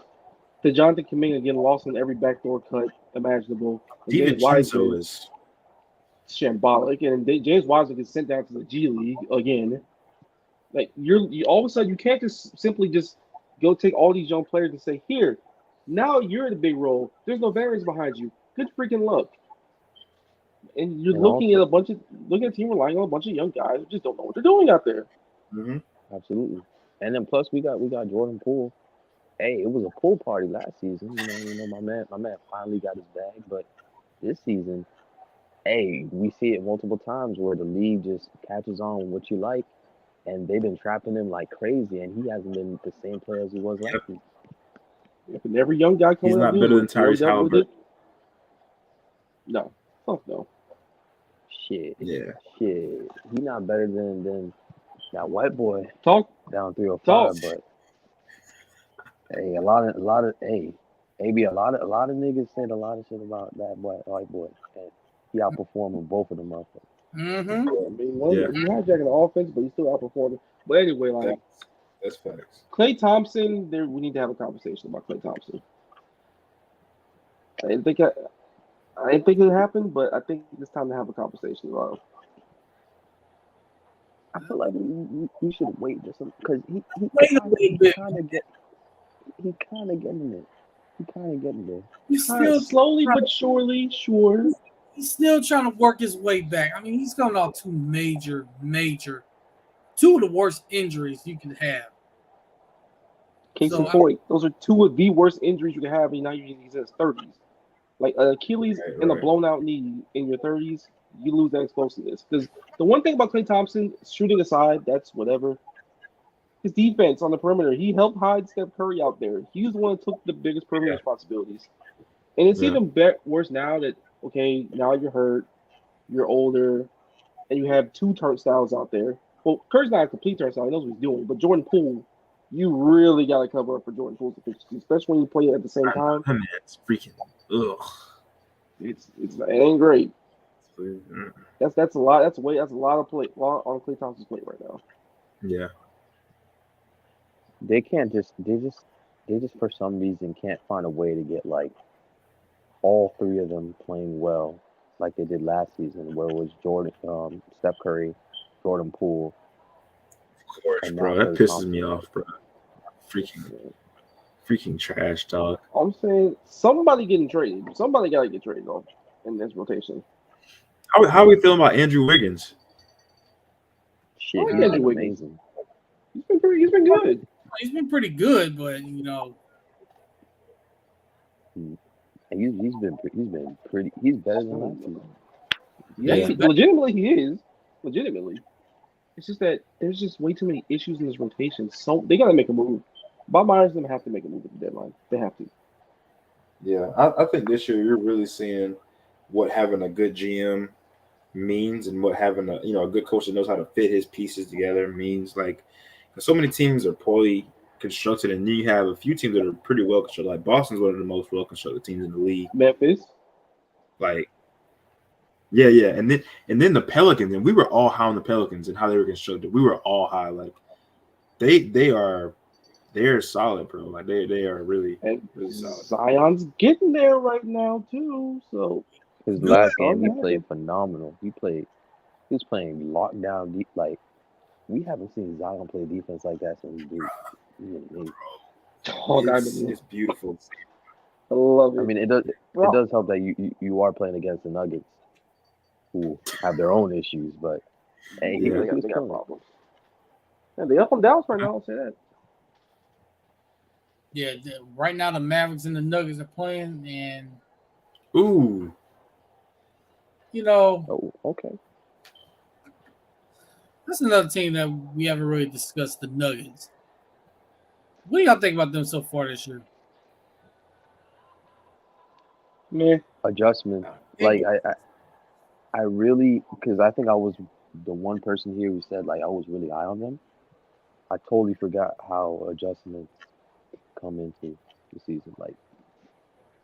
to Jonathan Kuminga getting lost in every backdoor cut imaginable. And James DiVincenzo is shambolic, and James Wiseman gets sent down to the G League again. Like you all of a sudden you can't just simply just go take all these young players and say, here, now you're the big role. There's no variance behind you. Good freaking luck. And you're looking at a team relying on a bunch of young guys who just don't know what they're doing out there. Mm-hmm. Absolutely. And then plus we got Jordan Poole. Hey, it was a pool party last season. You know, my man finally got his bag. But this season, hey, we see it multiple times where the league just catches on what you like, and they've been trapping him like crazy, and he hasn't been the same player as he was last season. And every young guy coming he's not better than Tyrese Halliburton. No, fuck no. Shit. Yeah. Shit. He's not better than that white boy. Talk down 305, talk. But hey, a lot of niggas said a lot of shit about that white boy. And he outperformed both of them motherfuckers. Mm-hmm. I mean, he hijacking the offense, but he still outperformed. But anyway, like that's facts. Klay Thompson, we need to have a conversation about Klay Thompson. I didn't think it happened, but I think it's time to have a conversation about him. I feel like we should wait just because he kind of getting there. He kind of getting there. He's still slowly but surely, sure. He's still trying to work his way back. I mean, he's coming off two of the worst injuries you can have. Case in point, those are two of the worst injuries you can have, and now he's in his 30s. Like Achilles and a blown out knee in your 30s, you lose that explosiveness. Because the one thing about Klay Thompson, shooting aside, that's whatever. His defense on the perimeter, he helped hide Steph Curry out there. He was the one that took the biggest perimeter responsibilities. And it's even worse now that, okay, now you're hurt, you're older, and you have two turnstiles out there. Well, Curry's not a complete turnstile. He knows what he's doing. But Jordan Poole, you really got to cover up for Jordan Poole's efficiency, especially when you play it at the same time. I mean, it's freaking ugh. It ain't great. That's a lot. That's a lot of play on Klay Thompson's plate right now. Yeah. They just for some reason can't find a way to get like all three of them playing well like they did last season, where it was Jordan, Steph Curry, Jordan Poole. Of course, bro. That pisses me off, bro. Freaking trash, dog. I'm saying somebody getting traded. Somebody got to get traded off in this rotation. How are we feeling about Andrew Wiggins? Shit, he's been amazing. He's been good. He's been pretty good, but you know, he's better than last season. Yeah, legitimately he is. Legitimately. It's just that there's just way too many issues in this rotation. So they gotta make a move. Bob Myers and them have to make a move at the deadline. They have to. Yeah, I think this year you're really seeing what having a good GM means and what having a good coach that knows how to fit his pieces together means. Like, so many teams are poorly constructed, and then you have a few teams that are pretty well constructed. Like Boston's one of the most well constructed teams in the league. Memphis, like, yeah, and then the Pelicans, and we were all high on the Pelicans and how they were constructed. We were all high. Like, they're solid, bro. Like they are really solid. Zion's getting there right now too. So his last game, he played phenomenal. He was playing lockdown deep. Like, we haven't seen Zion play defense like that since it's beautiful. I love it. I mean, it does help that you are playing against the Nuggets, who have their own issues. But hey, they got problems. And they up and downs right now. I'll say that. Yeah, right now the Mavericks and the Nuggets are playing, and ooh, you know, okay. That's another team that we haven't really discussed. The Nuggets. What do y'all think about them so far this year? Man, Adjustment. Like I really, because I think I was the one person here who said like I was really high on them. I totally forgot how adjustments come into the season.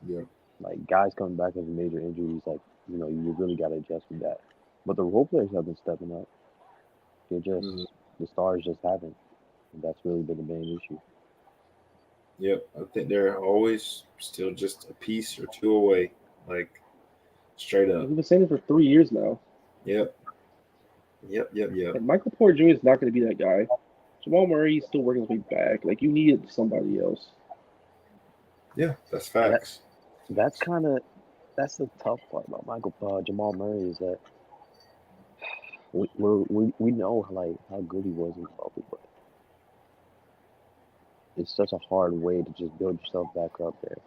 Yeah. Like guys coming back with major injuries, like you really got to adjust with that. But the role players have been stepping up. They're just the stars just haven't. And that's really been the main issue. Yep, I think they're always still just a piece or two away, like straight up. we've been saying it for 3 years now. Yep. And Michael Porter Jr. is not going to be that guy. Jamal Murray is still working his way back. Like you needed somebody else. Yeah, that's facts. That's the tough part about Jamal Murray is that we know like how good he was in the bubble, but it's such a hard way to just build yourself back up there.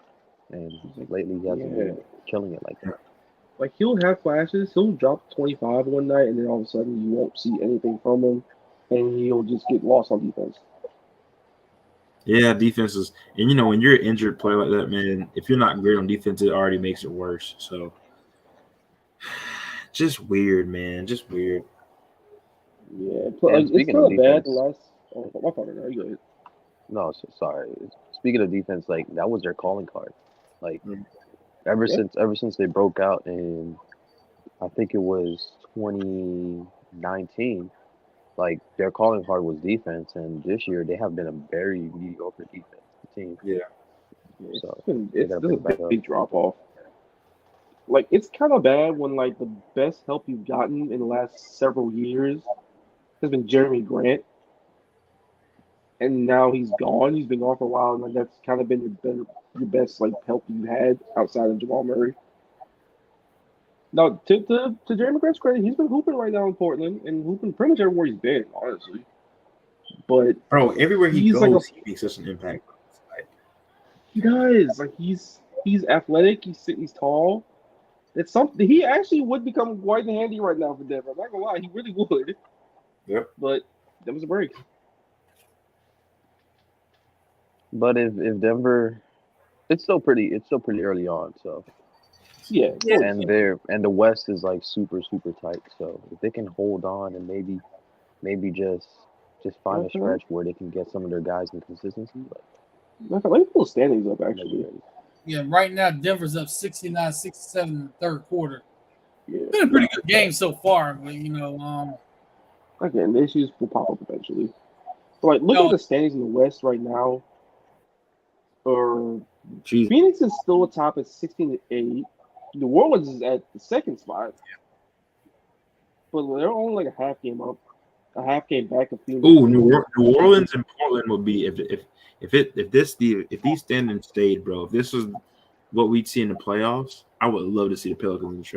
And lately he hasn't been killing it like that. Like he'll have flashes. He'll drop 25 one night, and then all of a sudden you won't see anything from him, and he'll just get lost on defense. Yeah, defenses, and when you're an injured player like that, man, if you're not great on defense, it already makes it worse. So, just weird, man. Just weird. Yeah, it's kind of bad. The last, my fault. No, you go ahead. No, sorry. Speaking of defense, like that was their calling card. Like ever since they broke out in, I think it was 2019. Like their calling card was defense, and this year they have been a very mediocre defense team. Yeah. So it's a big drop off. Like it's kind of bad when like the best help you've gotten in the last several years has been Jeremy Grant, and now he's gone. He's been gone for a while, and like, that's kind of been your best like help you had outside of Jamal Murray. Now, to Jeremy Grant's credit, he's been hooping right now in Portland and hooping pretty much everywhere he's been, honestly. But bro, everywhere he goes, he makes such an impact. He does. Like he's athletic. He's tall. It's something. He actually would become quite handy right now for Denver. I'm not gonna lie, he really would. Yep. But that was a break. But if Denver, it's still pretty early on, so. Yeah. And the West is like super tight. So if they can hold on and maybe just find a stretch where they can get some of their guys in consistency. Let me pull the standings up actually. Yeah, right now Denver's up 69-67 in the third quarter. Yeah. Been a pretty good game so far, but again, the issues will pop up eventually. So, like, look at the standings in the West right now. Phoenix is still atop at 16-8. New Orleans is at the second spot, but they're only like a half game up, a half game back of Phoenix. Ooh, New Orleans and Portland would be if these standings stayed, bro. If this was what we'd see in the playoffs, I would love to see the Pelicans and the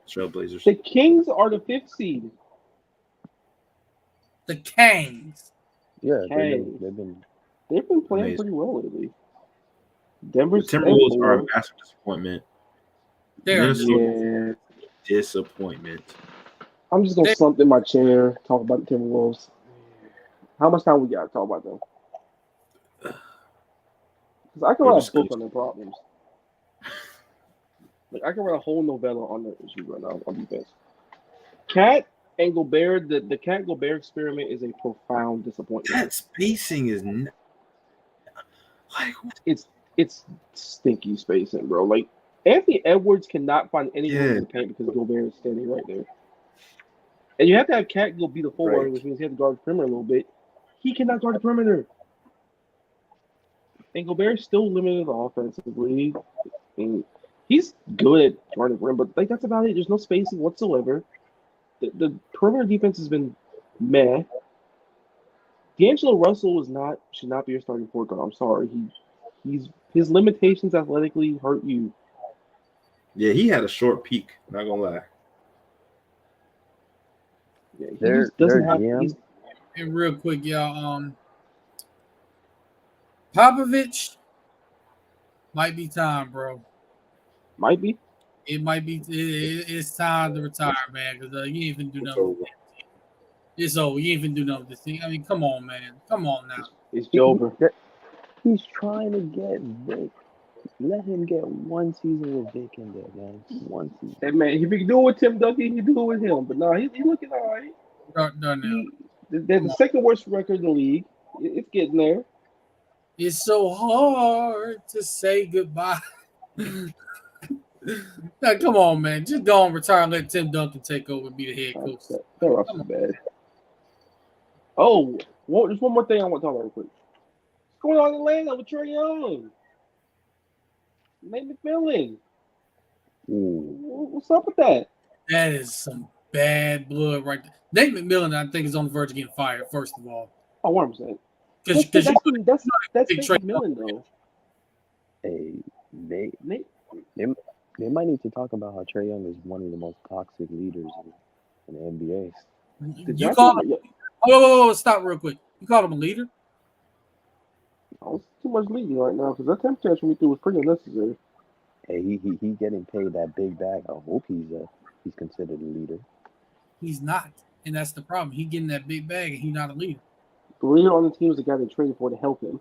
Trailblazers. The Kings are the 5th seed. The Kings. Yeah, they've been playing amazing. pretty well lately. Denver's the Timberwolves are a massive disappointment. They're disappointment. I'm just gonna slump in my chair, talk about the Timberwolves. How much time we got to talk about them? Because I can write a book on their problems. Like I can write a whole novella on their issues right now on defense. Cat and Gobert, the Cat Gobert experiment is a profound disappointment. That spacing is like it's stinky spacing, bro. Like Anthony Edwards cannot find anyone in the paint because Gobert is standing right there. And you have to have Cat go be the forward, which means he has to guard the perimeter a little bit. He cannot guard the perimeter. And Gobert's still limited offensively. And he's good at guarding the rim, but like that's about it. There's no spacing whatsoever. The perimeter defense has been meh. D'Angelo Russell should not be your starting point guard. I'm sorry. His limitations athletically hurt you. Yeah, he had a short peak. Not gonna lie. Yeah, he just doesn't have. And real quick, y'all. Popovich might be time, bro. Might be. It might be. It's time to retire, man. Because you ain't even do nothing. It's over. You ain't even do nothing with this thing. I mean, come on, man. Come on now. It's Jover. He's trying to get Vic. Let him get one season with Vic in there, man. One season. Hey man, if he can do it with Tim Duncan, he can do it with him. But no, he's looking all right. Darnell. They're the second worst record in the league. It's getting there. It's so hard to say goodbye. Now, come on, man. Just go and retire and let Tim Duncan take over and be the head coach. That rough is bad. Oh, there's one more thing I want to talk about real quick. What's going on in Atlanta with Trae Young? Nate McMillan. What's up with that? That is some bad blood right there. Nate McMillan, I think, is on the verge of getting fired, first of all. Oh, 100%. Because That's big Nate Trae McMillan, though. Hey, they might need to talk about how Trae Young is one of the most toxic leaders in the NBA. You call him? Oh, stop real quick. You called him a leader? Oh, it's too much leading right now because that temp tantrum we threw was pretty unnecessary. Hey, he getting paid that big bag. I hope he's considered a leader. He's not, and that's the problem. He getting that big bag, and he's not a leader. The leader on the team is the guy they traded for to help him.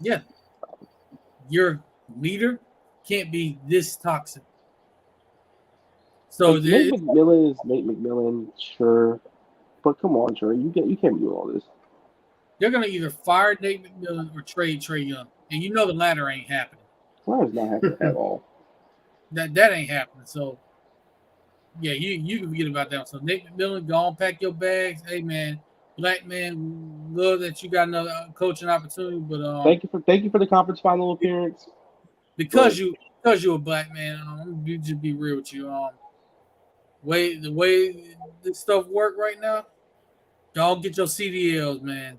Yeah, your leader can't be this toxic. So Nate McMillan is Nate McMillan, sure, but come on, Trey, you can't do all this. They're gonna either fire Nate McMillan or trade Trae Young, and you know the latter ain't happening. That is not happening at all. That ain't happening. So yeah, you can forget about that. So Nate McMillan, go on, pack your bags. Hey man, black man, love that you got another coaching opportunity, but thank you for the conference final appearance. Because you're a black man, I'm gonna just be real with you. The way this stuff work right now, y'all get your CDLs, man.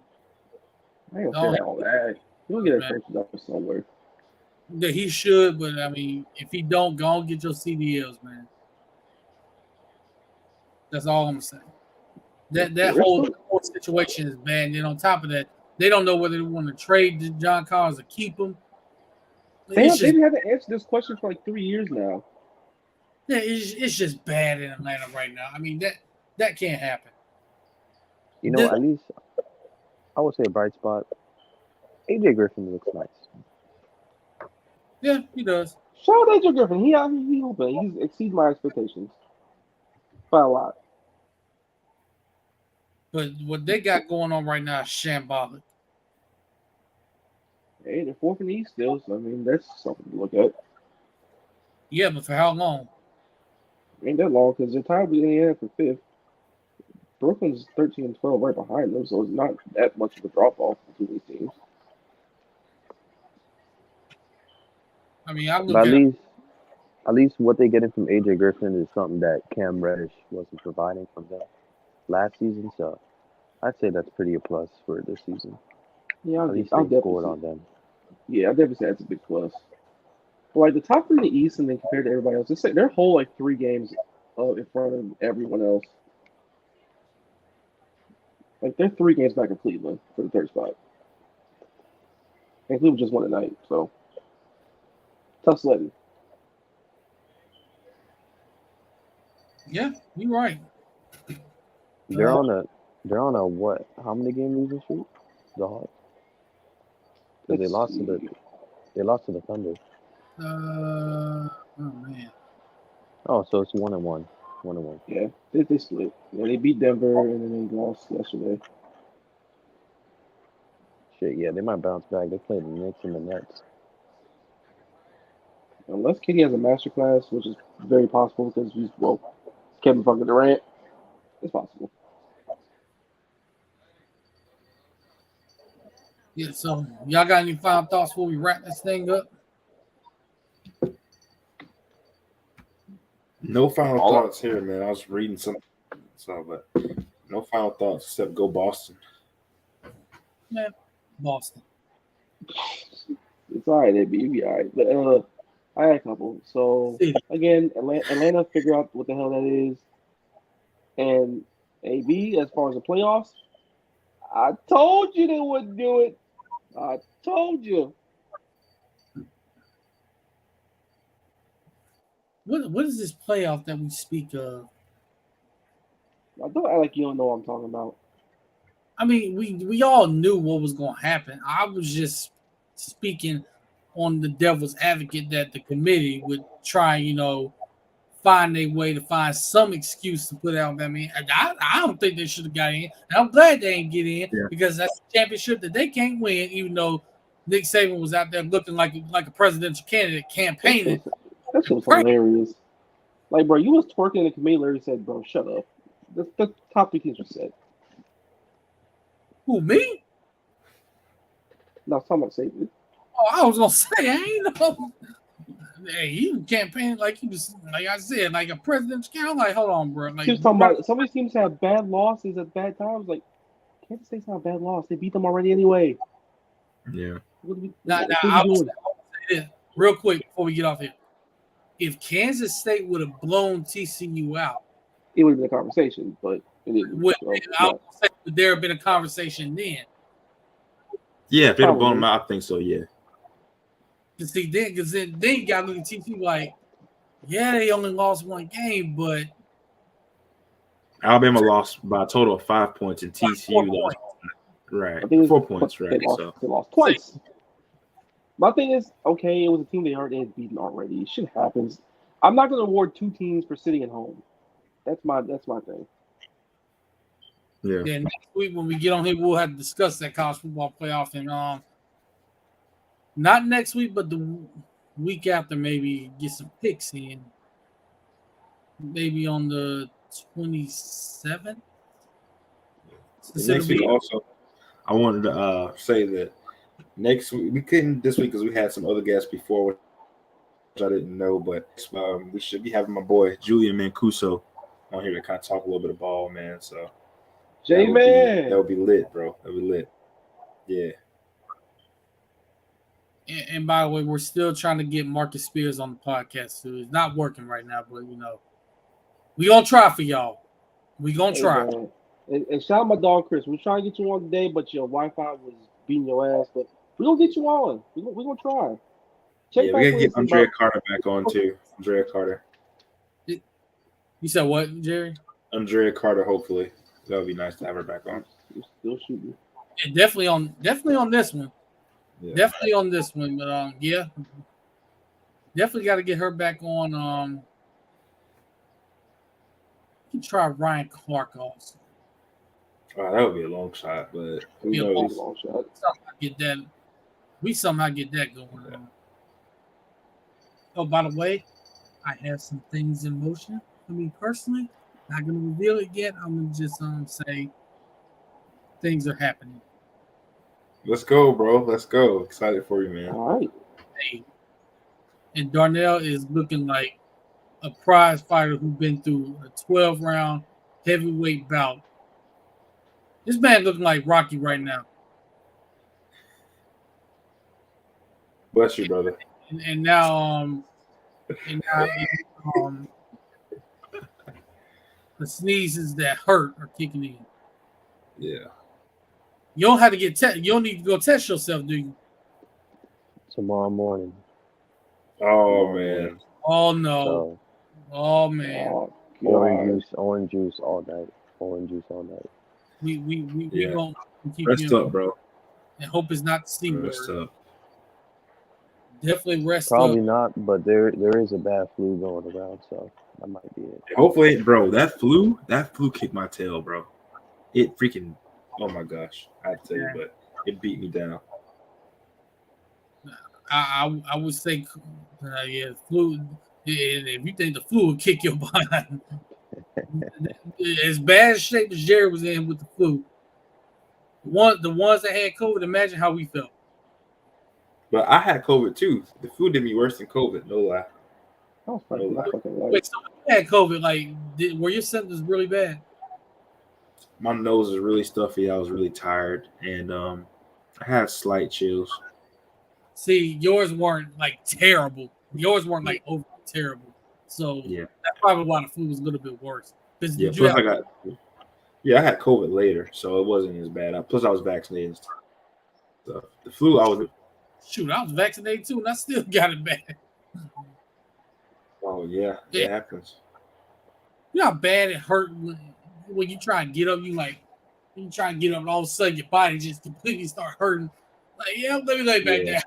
I ain't gonna say all that. You'll get a coach's offer somewhere. Yeah, he should, but I mean, if he don't, go and get your CDLs, man. That's all I'm saying. That whole situation is bad. And then on top of that, they don't know whether they want to trade John Collins or keep him. They haven't answered this question for like 3 years now. Yeah, it's just bad in Atlanta right now. I mean, that can't happen. You know, at least I would say a bright spot. AJ Griffin looks nice. Yeah, he does. Shout out AJ Griffin. He's exceeds my expectations by a lot. But what they got going on right now is shambolic. Hey, they're fourth in the East still, so I mean that's something to look at. Yeah, but for how long? Ain't that long because they're tied with Indiana for fifth. Brooklyn's 13-12 right behind them, so it's not that much of a drop off between these teams. I mean, I look but at at least what they're getting from AJ Griffin is something that Cam Reddish wasn't providing from them last season. So I'd say that's pretty a plus for this season. Yeah, at least they scored on them. Yeah, I'd definitely say that's a big plus. But like the top three in the East, and then compared to everybody else, it's like their whole like 3 games in front of everyone else. Like they're 3 games back of Cleveland for the third spot, and Cleveland just won tonight, so tough sledding. Yeah, you're right. They're on a what? How many game losing streak? The Hawks. Because they lost to the Thunder. Oh man. Oh, so it's 1-1. 1-1. Yeah, they split. Yeah, they beat Denver and then they lost yesterday. Shit, yeah, they might bounce back. They played the Knicks and the Nets. Unless Katie has a masterclass, which is very possible because he's Kevin fucking Durant. It's possible. Yeah, so y'all got any final thoughts before we wrap this thing up? No final thoughts here, man. I was reading something, but no final thoughts except go Boston. Yeah, Boston. It's all right, AB. You'll be all right. But I had a couple. So again, Atlanta figure out what the hell that is, and AB as far as the playoffs, I told you they wouldn't do it. I told you. What is this playoff that we speak of? Don't act like you don't know what I'm talking about. I mean, we all knew what was going to happen. I was just speaking on the devil's advocate that the committee would try, find a way to find some excuse to put out. I mean, I don't think they should have got in. And I'm glad they didn't get in because that's a championship that they can't win, even though Nick Saban was out there looking like a presidential candidate campaigning. That shit was hilarious. Like, bro, you was twerking in the committee. Larry said, "Bro, shut up." The top 3 teams were said. Who, me? No, I'm talking about Saban. Oh, I was gonna say, I ain't know. Hey, he campaigned like he was, like I said, like a president's candidate. I'm like, hold on, bro. Like, He was talking about some of these teams have bad losses at bad times. Like, Kansas State's not a bad loss. They beat them already anyway. Yeah. I will say this real quick before we get off here. If Kansas State would have blown TCU out, it would have been a conversation, but it didn't. I would say would there have been a conversation then? Yeah, if they'd have blown them out, I think so. Yeah. See, because then you got to look at TCU like, yeah, they only lost 1 game, but Alabama lost by a total of 5 points, and TCU lost. Right, 4 points, right? They lost twice. My thing is, okay, it was a team they had beaten already. Shit happens. I'm not going to award 2 teams for sitting at home. That's my thing. Yeah. Then next week when we get on here, we'll have to discuss that college football playoff, and not next week, but the week after, maybe get some picks in. Maybe on the 27th. Next week also, I wanted to say that next week we couldn't this week because we had some other guests before, which I didn't know, but we should be having my boy Julian Mancuso on here to kind of talk a little bit of ball, man. So J-Man, that would be lit, bro. That would be lit. Yeah. And by the way, we're still trying to get Marcus Spears on the podcast too. It's not working right now, but we gonna try for y'all. We gonna try. And shout out my dog Chris. We're trying to get you on today, but your Wi-Fi was beating your ass. But we gonna get you on. We gonna try. We gotta get Andrea Carter back on too. Andrea Carter. You said what, Jerry? Andrea Carter. Hopefully, that would be nice to have her back on. Still shooting. Yeah, definitely on this one. Yeah. Definitely on this one, but yeah, definitely got to get her back on. You can try Ryan Clark also. That would be a long shot, but who knows? Long shot. Somehow get that going on. Oh, by the way, I have some things in motion. For me personally, not gonna reveal it yet. I'm gonna just say things are happening. Let's go, bro. Let's go. Excited for you, man. All right. Hey, and Darnell is looking like a prize fighter who's been through a 12-round heavyweight bout. This man looking like Rocky right now. Bless you, brother. And now, the sneezes that hurt are kicking in. Yeah. You don't have to get you don't need to go test yourself, do you? Tomorrow morning. Oh man. Oh no. So, oh man. Orange juice all night. Orange juice all night. We gonna keep rest up, bro. And hope it's not the C word. Rest up. Definitely rest Probably up. not, but there is a bad flu going around, so that might be it. Hopefully, bro, that flu kicked my tail, bro. It freaking, oh my gosh. I had to tell you, but it beat me down. I would say, flu. If you think the flu would kick your behind, as bad shape as Jerry was in with the flu, the ones that had COVID, imagine how we felt. But I had COVID too. The flu did me worse than COVID, no lie. Wait, so you had COVID, like, were your symptoms really bad? My nose was really stuffy. I was really tired, and I had slight chills. See, yours weren't like terrible. Yours weren't like over terrible. So that's probably why the flu was a little bit worse. Yeah, plus I had COVID later, so it wasn't as bad. Plus I was vaccinated. So the flu, I was vaccinated too, and I still got it bad. Oh yeah, it happens. You know how bad it hurt when when you try and get up, you try and get up, and all of a sudden your body just completely start hurting. Like, yeah, let me lay back down.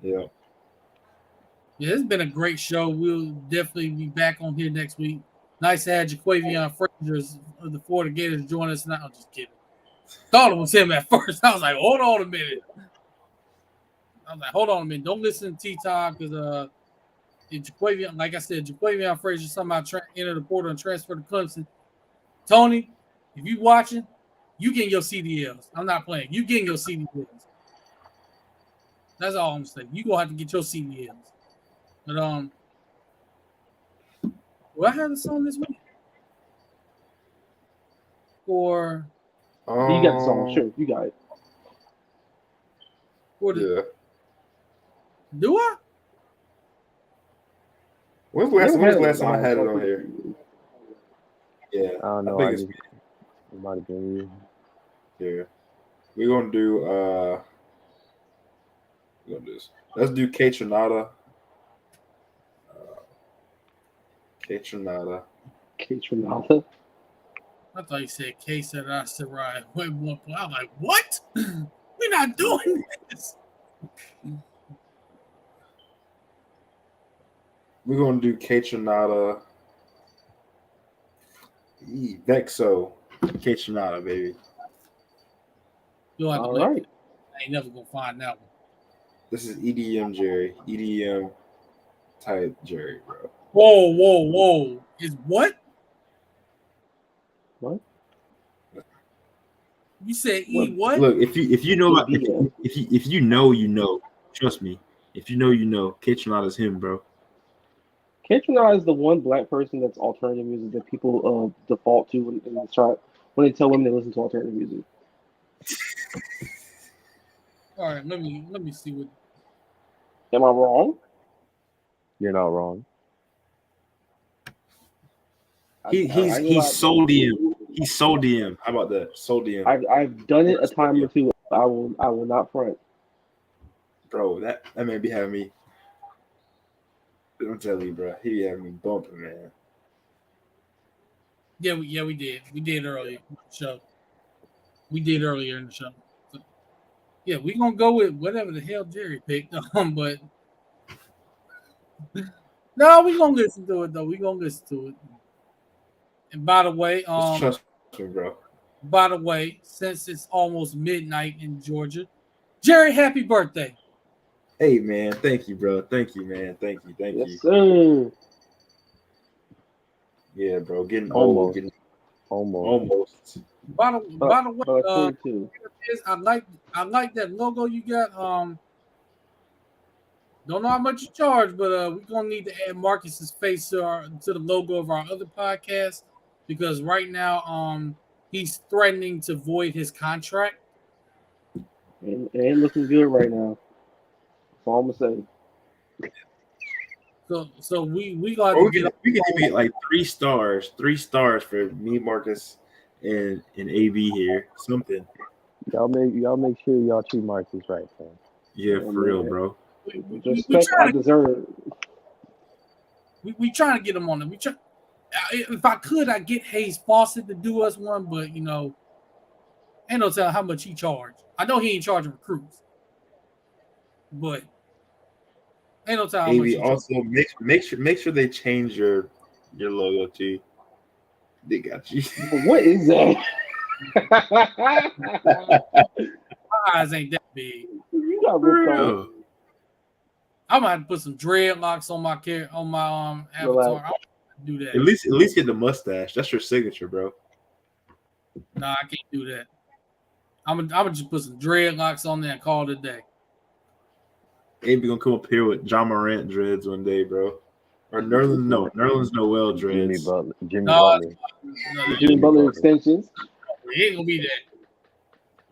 Yeah. Yeah, it's been a great show. We'll definitely be back on here next week. Nice to have Jaquavion Frazier of the Florida Gators join us now. I'm just kidding. Thought it was him at first. I was like, hold on a minute. Don't listen to T-Top because Jaquavion, like I said, Jaquavion Frazier somehow entered the portal and transferred to Clemson. Tony, if you watching, you getting your CDLs. I'm not playing. You getting your CDLs. That's all I'm saying. You gonna have to get your CDLs. But do I have the song this week? Or You got the song, sure. You got it. Do I? When's the last time I had it on here? Yeah, I don't know. It might have been you. Yeah, we're gonna do this. Let's do K Tronada. K Tronada. K Tronada. I thought you said K said I said right. Wait, I'm like, what? We're not doing this. We're gonna do K Tronada. Vexo. K Tronada, baby. You'll have to All play right. it. I ain't never gonna find that one. This is EDM Jerry. EDM type Jerry, bro. Whoa. Is what? What? You said what? Look, if you know about, if you know, you know. Trust me. If you know, you know. K Tronada's him, bro. K Tronada is the one black person that's alternative music that people default to when they tell women they listen to alternative music. All right, let me see what. Am I wrong? You're not wrong. He's sold him. He sold him. How about that? Sold him. I've done it a time or two. I will not front. Bro, that man be having me. I'm telling you, bro. He be having me bumping, man. Yeah, we did. We did earlier in the show. We did earlier in the show. So, yeah, we're gonna go with whatever the hell Jerry picked. But no, we're gonna listen to it though. We're gonna listen to it. And by the way, Just trust me, bro. by the way, since it's almost midnight in Georgia, Jerry, happy birthday. Hey, man. Thank you, bro. Thank you, man. Thank you. Yes, sir. Yeah, bro. Getting old. Almost. By the way, 42. I like that logo you got. Don't know how much you charge, but we're gonna need to add Marcus's face to the logo of our other podcast because right now he's threatening to void his contract. It ain't looking good right now. That's all I'm gonna say. So we got we can get like 3 stars. 3 stars for me, Marcus, and AB here. Something. Y'all make sure y'all treat Marcus right, man. Yeah, for real, bro. Respect I deserve. We trying to get him on it. If I could, I'd get Hayes Fawcett to do us one, but ain't no telling how much he charged. I know he ain't charging recruits, but ain't no telling how much. AB, also make sure they change your logo too. They got you. What is that? My eyes ain't that big. You got ripped off. I'm gonna have to put some dreadlocks on my avatar. I'll do that. At least get the mustache. That's your signature, bro. Nah, I can't do that. I'm gonna just put some dreadlocks on there and call it a day. AB gonna come up here with John Morant dreads one day, bro. Or Nerlens Noel dreads. Jimmy Butler extensions. It ain't gonna be that.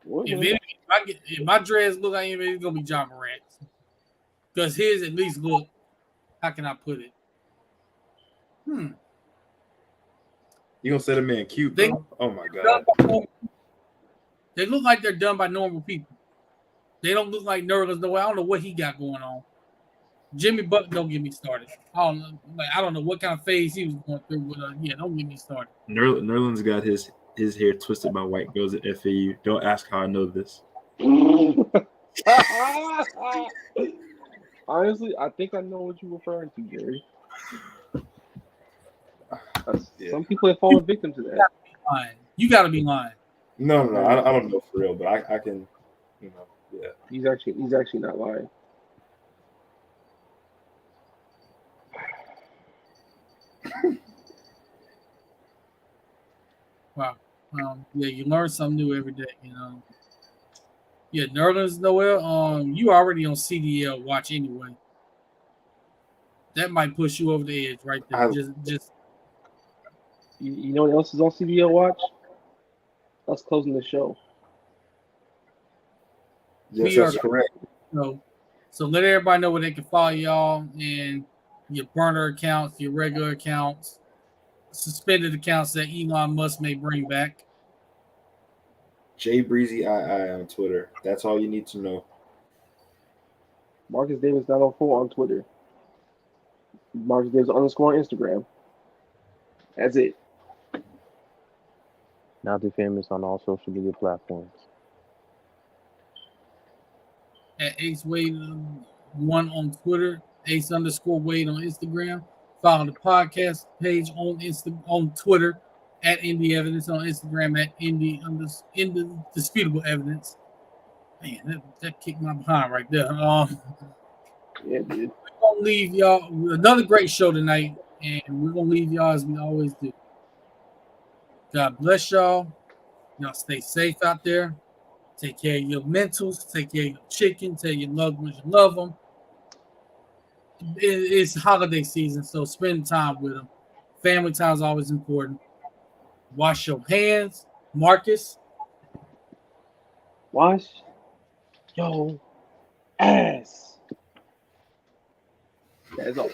If my dreads look like him, it's gonna be John Morant. Because his at least look. How can I put it? You gonna say the man cute, bro? Oh my god. They look like they're done by normal people. They don't look like Nerlens Noel. I don't know what he got going on. Jimmy Butler, don't get me started. I don't know what kind of phase he was going through, but yeah, don't get me started. Nerlens got his hair twisted by white girls at FAU. Don't ask how I know this. Honestly, I think I know what you're referring to, Jerry. Some people have fallen victim to that. You got to be lying. No, I don't know for real, but I can, yeah. He's actually not lying. Wow. Yeah, you learn something new every day. Yeah, Nerlens Noel. You already on CDL watch anyway. That might push you over the edge right there. Just. You know what else is on CDL watch? Us closing the show. Yes, that's correct. So let everybody know where they can follow y'all and your burner accounts, your regular accounts, suspended accounts that Elon Musk may bring back. Jay Breezy II on Twitter. That's all you need to know. Marcus Davis 904 on Twitter. Marcus Davis _ on Instagram. That's it. Now too famous on all social media platforms. At Ace Wade 1 on Twitter, Ace _ Wade on Instagram. Follow the podcast page on Twitter at Indie Evidence, on Instagram at Indisputable Evidence. Man, that kicked my behind right there. Yeah, dude. We're gonna leave y'all another great show tonight, and we're gonna leave y'all as we always do. God bless y'all. Y'all stay safe out there. Take care of your mentals. Take care of your chicken. Tell your loved ones you love them. It's holiday season, so spend time with them. Family time is always important. Wash your hands, Marcus. Wash your ass. That's all.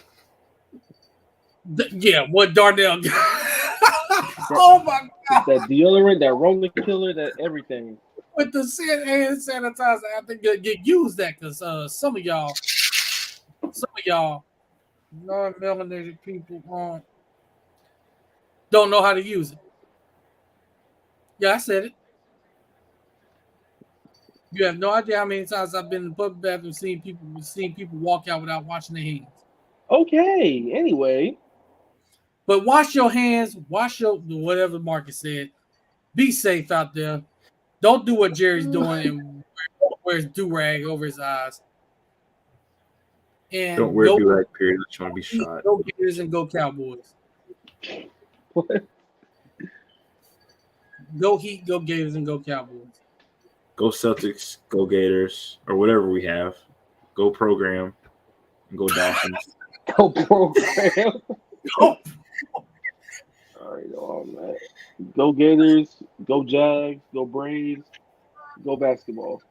Yeah, what Darnell got. Oh my God. That deodorant, that Roman killer, that everything. With the hand sanitizer, I think get used that because some of y'all non-melanated people don't know how to use it. Yeah, I said it. You have no idea how many times I've been in the public bathroom seeing people walk out without washing their hands. Okay, anyway. But wash your hands, wash your whatever Marcus said. Be safe out there. Don't do what Jerry's doing and wears do-rag over his eyes. And don't wear do-rag, period. You're trying to be shot. Go Gators and go Cowboys. What? Go Heat, go Gators, and go Cowboys. Go Celtics, go Gators, or whatever we have. Go Program, and go Dolphins. Go Program. All right, on that. Go Gators, go Jags, go Braves, go basketball.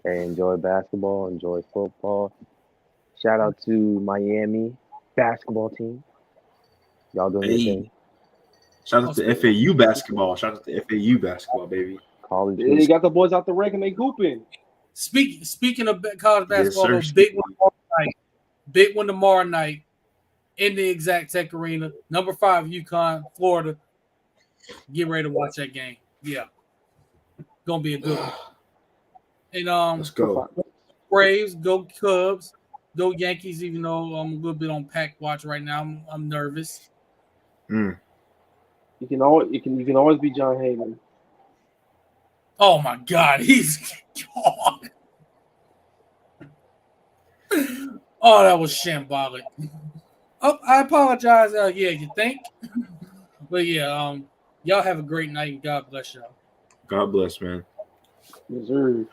Hey, enjoy basketball, enjoy football. Shout out to Miami basketball team. Y'all doing your thing. Shout out to FAU basketball. Shout out to FAU basketball, baby. College. They got the boys out the rec and they hooping. Speaking of college basketball, Yes, big one tomorrow night in the Exact Tech Arena. Number 5, UConn, Florida. Get ready to watch that game. Yeah, gonna be a good one. And let's go. Braves, go Cubs, go Yankees. Even though I'm a little bit on pack watch right now, I'm nervous. You can always be John Heyman. Oh my God, he's gone. Oh, that was shambolic. Oh, I apologize. Yeah, you think? But yeah, y'all have a great night. God bless y'all. God bless, man. Yes, sir.